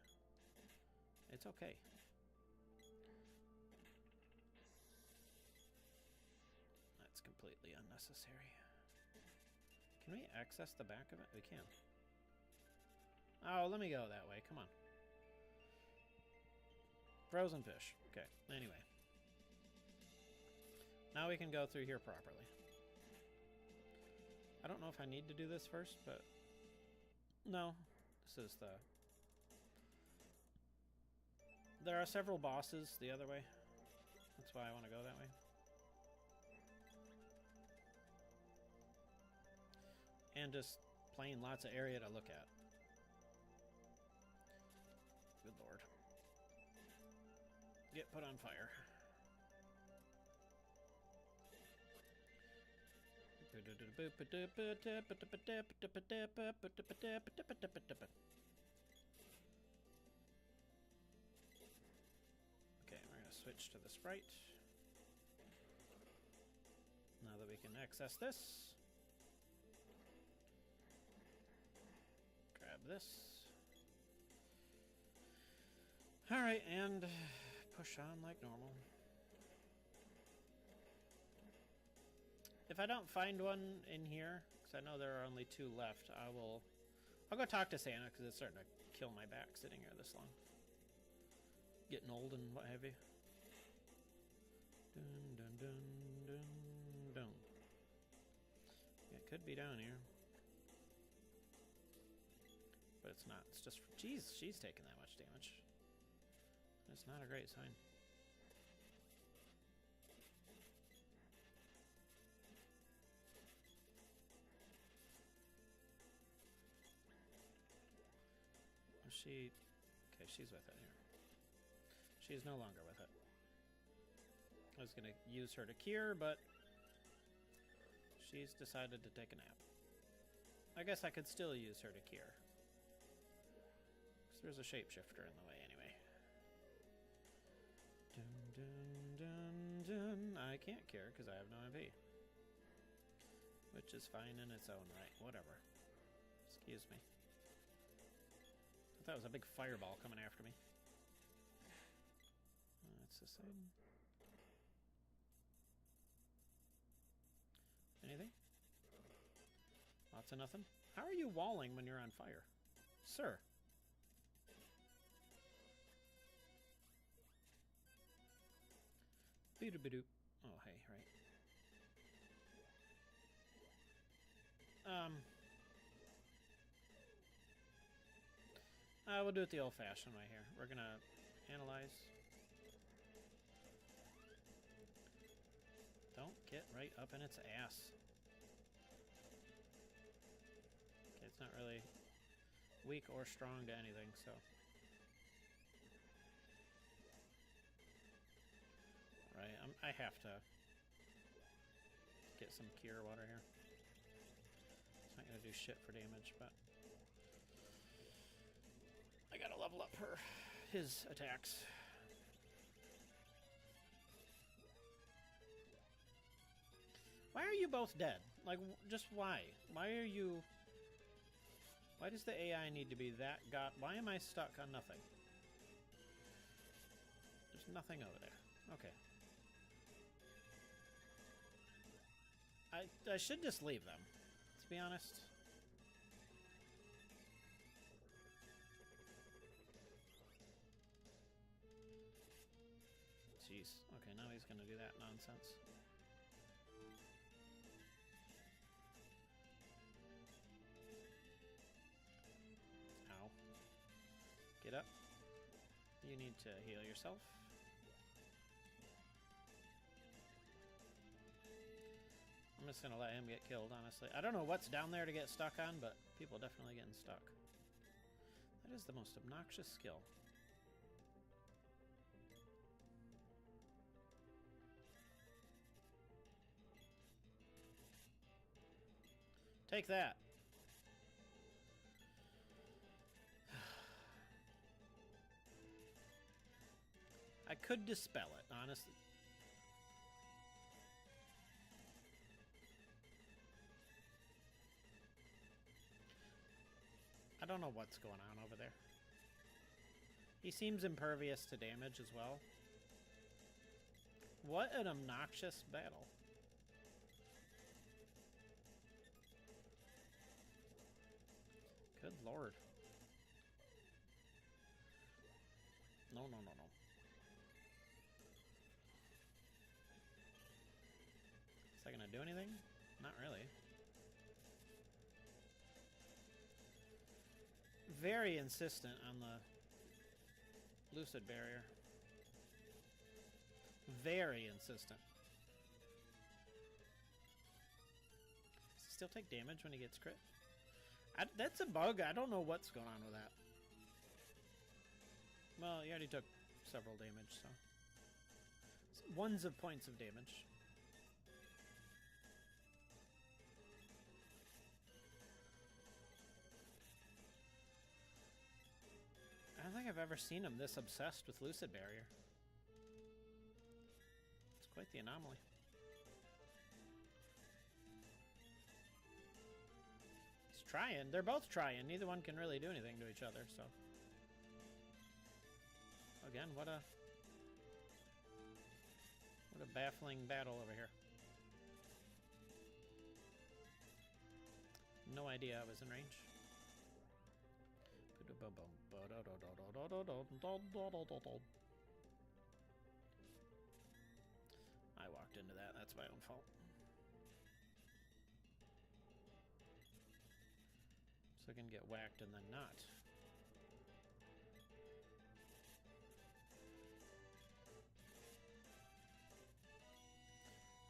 A: It's okay. That's completely unnecessary. Can we access the back of it? We can. Oh, let me go that way. Come on. Frozen fish. Okay, anyway. Now we can go through here properly. I don't know if I need to do this first, but... No. This is the... There are several bosses the other way. That's why I want to go that way. And just plain lots of area to look at. Good lord. Get put on fire. Okay, we're going to switch to the sprite. Now that we can access this. Grab this. Alright, and push on like normal. If I don't find one in here, because I know there are only 2 left, I'll go talk to Santa, because it's starting to kill my back sitting here this long. Getting old and what have you. Dun, dun, dun, dun, dun. Yeah, it could be down here. But it's not. It's just... Jeez, she's taking that much damage. It's not a great sign. She... Okay, she's with it here. She's no longer with it. I was going to use her to cure, but she's decided to take a nap. I guess I could still use her to cure. Because there's a shapeshifter in the way anyway. Dun, dun, dun, dun. I can't cure because I have no MP. Which is fine in its own right. Whatever. Excuse me. I thought it was a big fireball coming after me. That's the same. Anything? Lots of nothing? How are you walling when you're on fire? Sir. Bidoo-bidoo. Oh, hey, right. We'll do it the old-fashioned way here. We're gonna analyze. Don't get right up in its ass. Okay, it's not really weak or strong to anything, so. Right, I have to get some cure water here. It's not gonna do shit for damage, but I gotta level up his attacks. Why are you both dead? Like, just why? Why Why does the AI need to be that god? Why am I stuck on nothing? There's nothing over there. Okay. I should just leave them, to be honest. Jeez. Okay, now he's gonna do that nonsense. Ow. Get up. You need to heal yourself. I'm just gonna let him get killed, honestly. I don't know what's down there to get stuck on, but people are definitely getting stuck. That is the most obnoxious skill. Take that. I could dispel it, honestly. I don't know what's going on over there. He seems impervious to damage as well. What an obnoxious battle. Good lord. No, no, no, no. Is that gonna do anything? Not really. Very insistent on the lucid barrier. Very insistent. Does he still take damage when he gets crit? That's a bug. I don't know what's going on with that. Well, he already took several damage, so. Ones of points of damage. I don't think I've ever seen him this obsessed with lucid barrier. It's quite the anomaly. He's trying. They're both trying. Neither one can really do anything to each other, so. Again, what a baffling battle over here. No idea I was in range. I walked into that. That's my own fault. So I can get whacked and then not.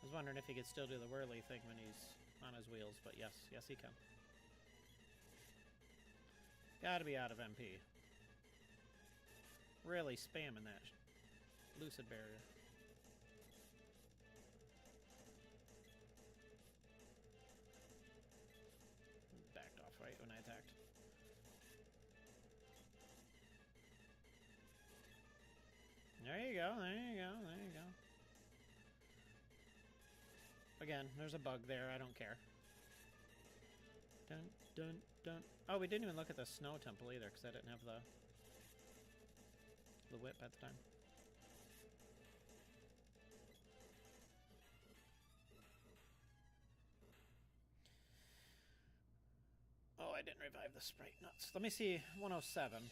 A: I was wondering if he could still do the whirly thing when he's on his wheels, but yes, yes he can. Gotta be out of MP. Really spamming that lucid barrier. Backed off right when I attacked. There you go, there you go, there you go. Again, there's a bug there, I don't care. Dun, dun, dun. Oh, we didn't even look at the snow temple either, because I didn't have the whip at the time. Oh, I didn't revive the sprite nuts. Let me see 107.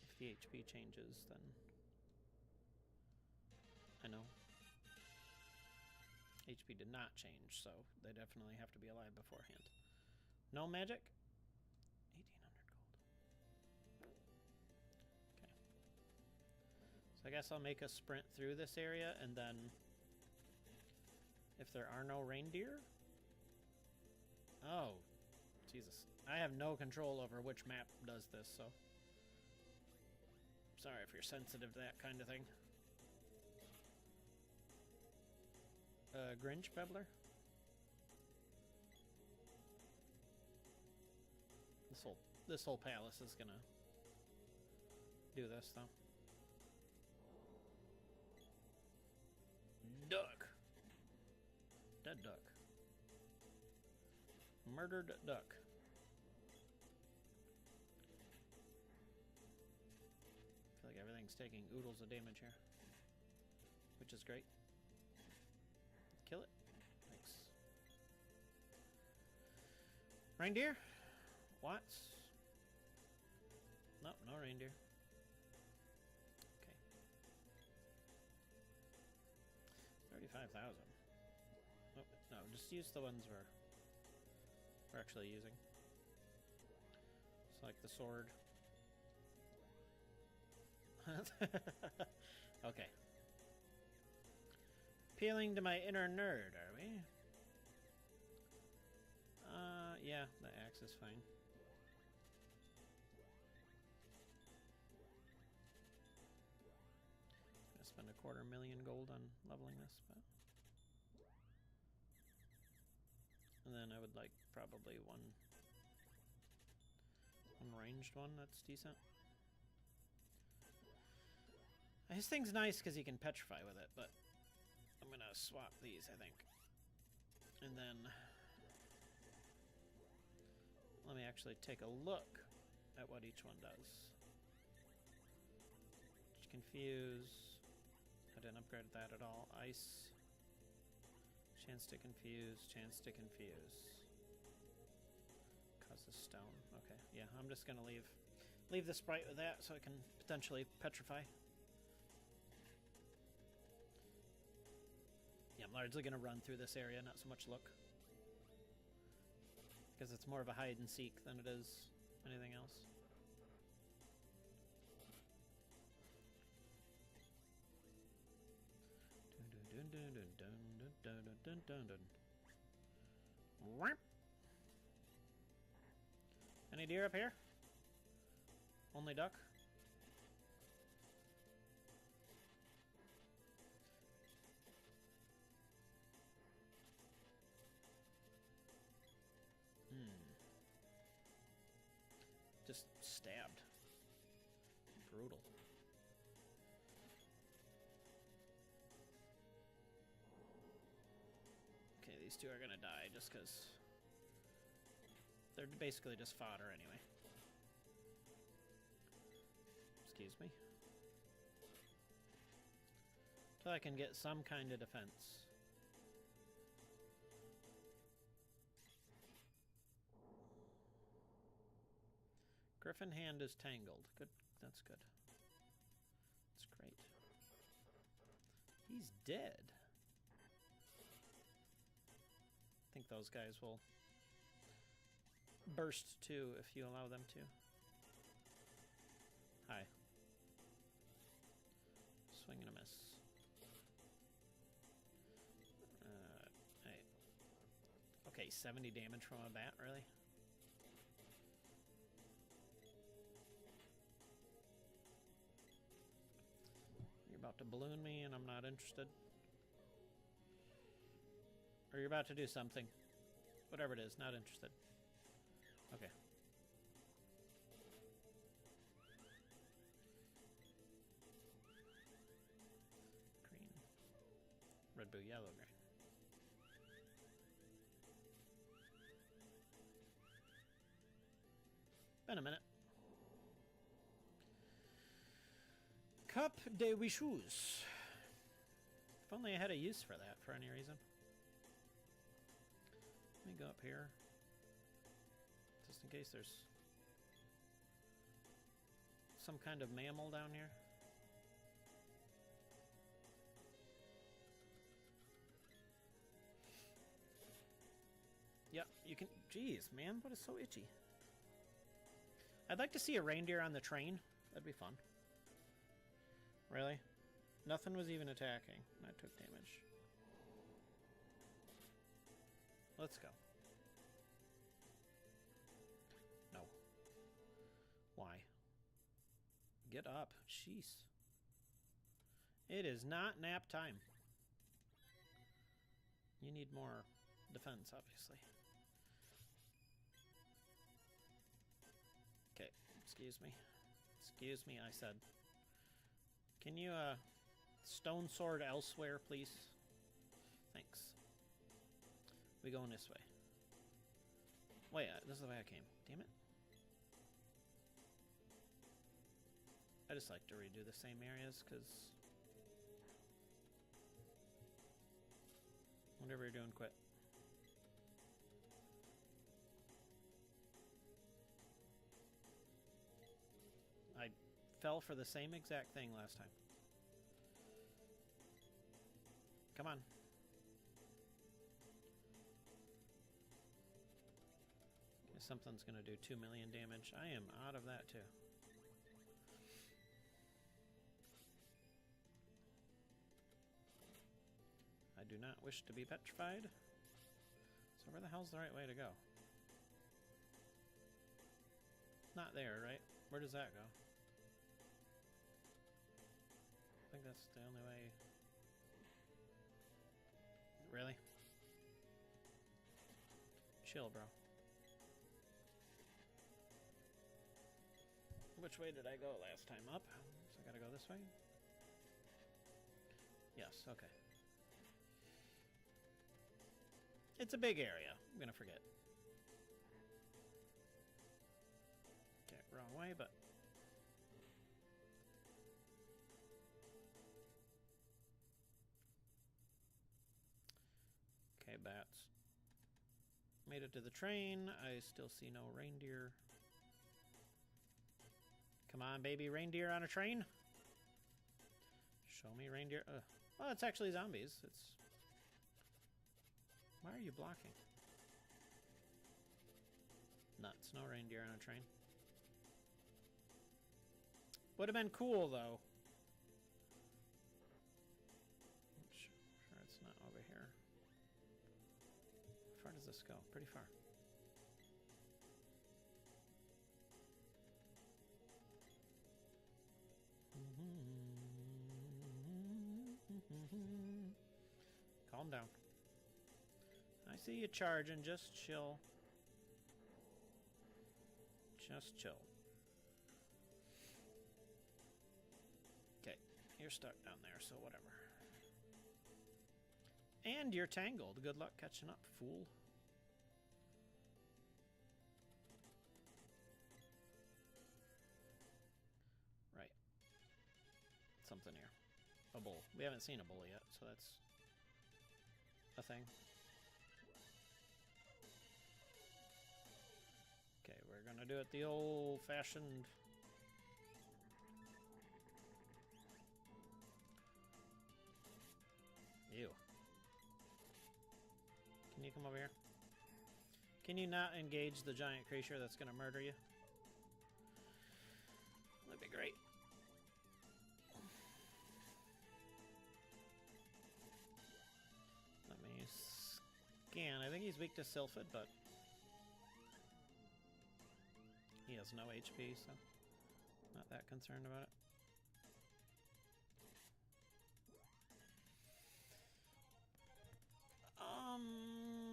A: If the HP changes, then I know. HP did not change, so they definitely have to be alive beforehand. No magic? 1,800 gold. Okay. So I guess I'll make a sprint through this area, and then if there are no reindeer... Oh, Jesus. I have no control over which map does this, so... Sorry if you're sensitive to that kind of thing. Grinch Pebbler? This whole palace is gonna do this though. Duck. Dead duck. Murdered duck. Everything's taking oodles of damage here, which is great. Kill it. Thanks. Reindeer? What? Nope, no reindeer. Okay. 35,000. Oh, no, just use the ones we're actually using. It's like the sword. Okay. Appealing to my inner nerd, are we? Yeah, the axe is fine. Gonna spend $250,000 gold on leveling this, but... And then I would like probably one ranged one that's decent. His thing's nice because he can petrify with it, but I'm gonna swap these, I think. And then let me actually take a look at what each one does. Confuse. I didn't upgrade that at all. Ice. Chance to confuse. Chance to confuse. Causes stone. Okay, yeah, I'm just gonna leave the sprite with that so I can potentially petrify. Yeah, I'm largely gonna run through this area, not so much look. Because it's more of a hide and seek than it is anything else. Any deer up here? Only duck? Just stabbed. Brutal. Okay, these two are gonna die just because they're basically just fodder anyway. Excuse me. So I can get some kind of defense. Griffin hand is tangled. Good. That's good. That's great. He's dead. I think those guys will burst too if you allow them to. Hi. Swing and a miss. Hey. Okay, 70 damage from a bat, really? You're about to balloon me and I'm not interested. Or you're about to do something. Whatever it is, not interested. Okay. Green. Red, blue, yellow, green. Been a minute. Cup de Wishes. If only I had a use for that for any reason. Let me go up here. Just in case there's some kind of mammal down here. Yep, you can... Jeez, man, what is so itchy? I'd like to see a reindeer on the train. That'd be fun. Really? Nothing was even attacking. I took damage. Let's go. No. Why? Get up. Jeez. It is not nap time. You need more defense, obviously. Okay. Excuse me. Excuse me, I said. Can you, stone sword elsewhere, please? Thanks. We going this way. Wait, this is the way I came. Damn it. I just like to redo the same areas, because whatever you're doing, quit. I fell for the same exact thing last time. Come on. Okay, something's going to do 2 million damage. I am out of that too. I do not wish to be petrified. So where the hell's the right way to go? Not there, right? Where does that go? I think that's the only way. Really? Chill, bro. Which way did I go last time? Up? So I gotta go this way? Yes, okay. It's a big area. I'm gonna forget. Okay, wrong way, but... Okay, bats. Made it to the train. I still see no reindeer. Come on, baby, reindeer on a train. Show me reindeer. Well, it's actually zombies. It's... Why are you blocking? Nuts. No reindeer on a train. Would have been cool, though. Sure it's not over here. How far does this go? Pretty far. Calm down. I see you charging. Just chill. Just chill. Okay, you're stuck down there, so whatever. And you're tangled. Good luck catching up, fool. Right. Something here. A bull. We haven't seen a bull yet, so that's a thing. Okay, we're gonna do it the old-fashioned... Ew. Can you come over here? Can you not engage the giant creature that's gonna murder you? That'd be great. Let me scan. I think he's weak to Sylphid, but he has no HP, so not that concerned about it.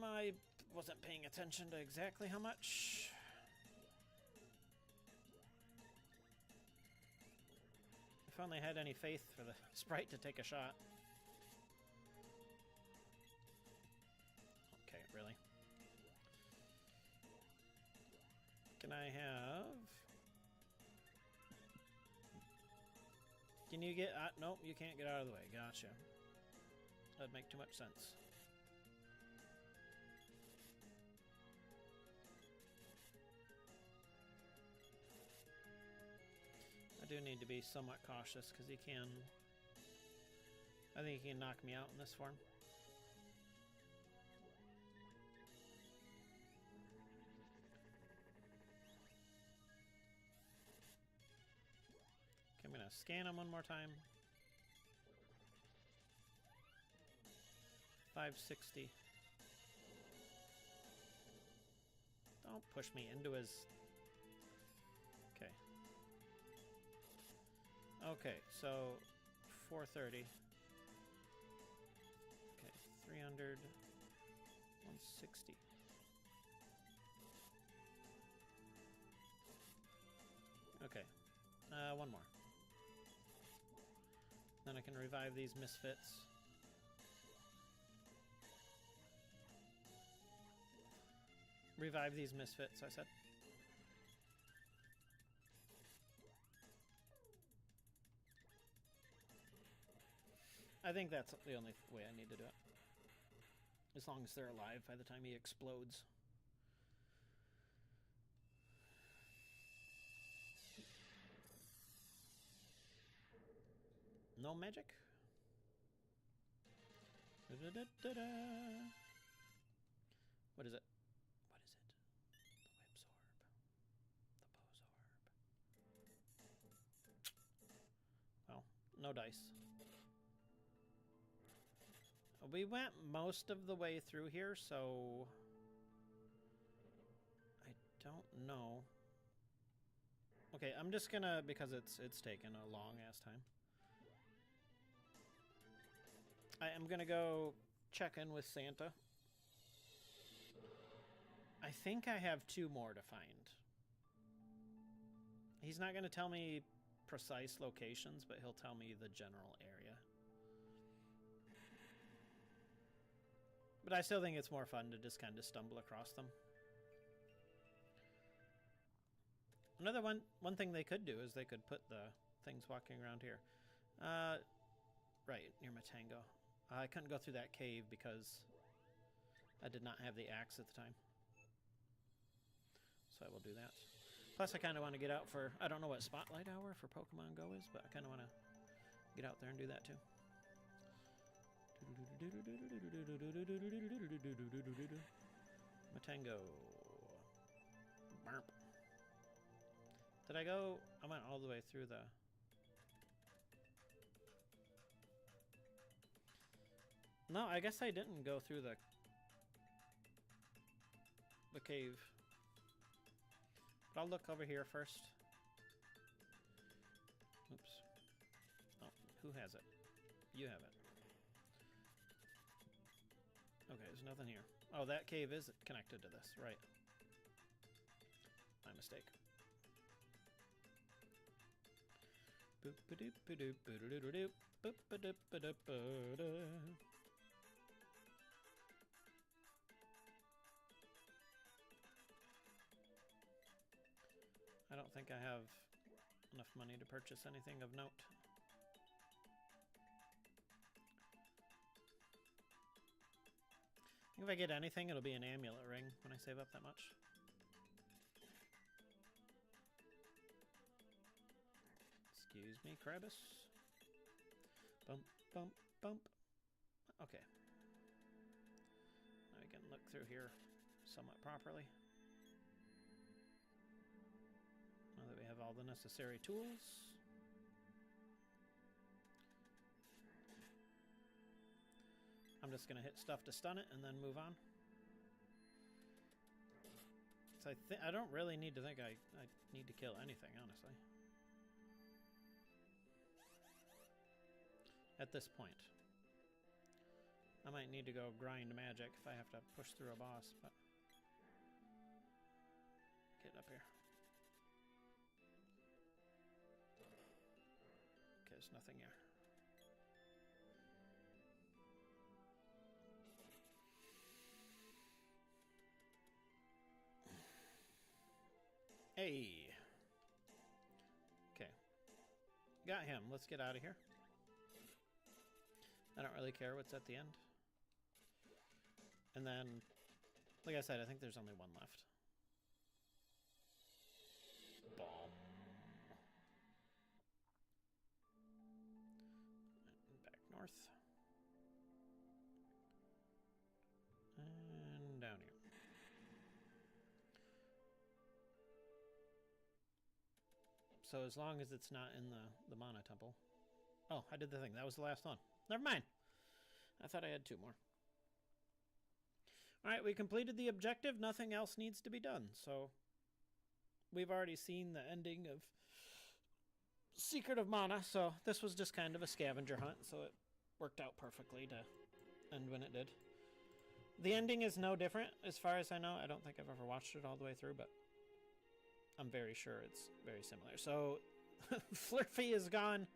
A: I wasn't paying attention to exactly how much. If only I had any faith for the sprite to take a shot. Okay, really? Can I have... Can you get... nope, you can't get out of the way. Gotcha. That'd make too much sense. I do need to be somewhat cautious because he can... I think he can knock me out in this form. Okay, I'm going to scan him one more time. 560. Don't push me into his... Okay. Okay, so 430. Okay, 300, 160. Okay, one more. Then I can revive these misfits. Revive these misfits, I said. I think that's the only way I need to do it. As long as they're alive by the time he explodes. No magic? Da-da-da-da-da. What is it? What is it? The Whip's Orb. The Bo's Orb. Well, no dice. We went most of the way through here, so I don't know. Okay, I'm just gonna, because it's taken a long ass time. I am gonna go check in with Santa. I think I have 2 more to find. He's not gonna tell me precise locations, but he'll tell me the general area. But I still think it's more fun to just kind of stumble across them. Another one thing they could do is they could put the things walking around here. Right, near Matango. I couldn't go through that cave because I did not have the axe at the time. So I will do that. Plus I kind of want to get out for, I don't know what Spotlight Hour for Pokemon Go is, but I kind of want to get out there and do that too. Matango. Burp. Did I go? I went all the way through the... No, I guess I didn't go through the cave. But I'll look over here first. Oops. Oh, who has it? You have it. Okay, there's nothing here. Oh, that cave is connected to this, right. My mistake. Boop-a-doop-a-doop-a-doop-a-doop. Boop-a-doop-a-doop-a-doop. I don't think I have enough money to purchase anything of note. I think if I get anything, it'll be an amulet ring when I save up that much. Excuse me, Krabus. Bump, bump, bump. Okay. Now we can look through here somewhat properly. Now that we have all the necessary tools. I'm just going to hit stuff to stun it and then move on. So I don't really need to think I need to kill anything, honestly. At this point. I might need to go grind magic if I have to push through a boss, but... Get up here. Okay, there's nothing here. Hey! Okay. Got him. Let's get out of here. I don't really care what's at the end. And then, like I said, I think there's only one left. Bomb. Back north. And down here. So as long as it's not in the Mana Temple. Oh, I did the thing. That was the last one. Never mind. I thought I had 2 more. Alright, we completed the objective. Nothing else needs to be done. So we've already seen the ending of Secret of Mana. So this was just kind of a scavenger hunt. So it worked out perfectly to end when it did. The ending is no different as far as I know. I don't think I've ever watched it all the way through, but I'm very sure it's very similar. So, Flurfy is gone.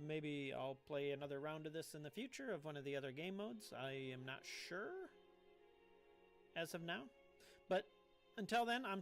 A: Maybe I'll play another round of this in the future of one of the other game modes. I am not sure as of now. But until then, I'm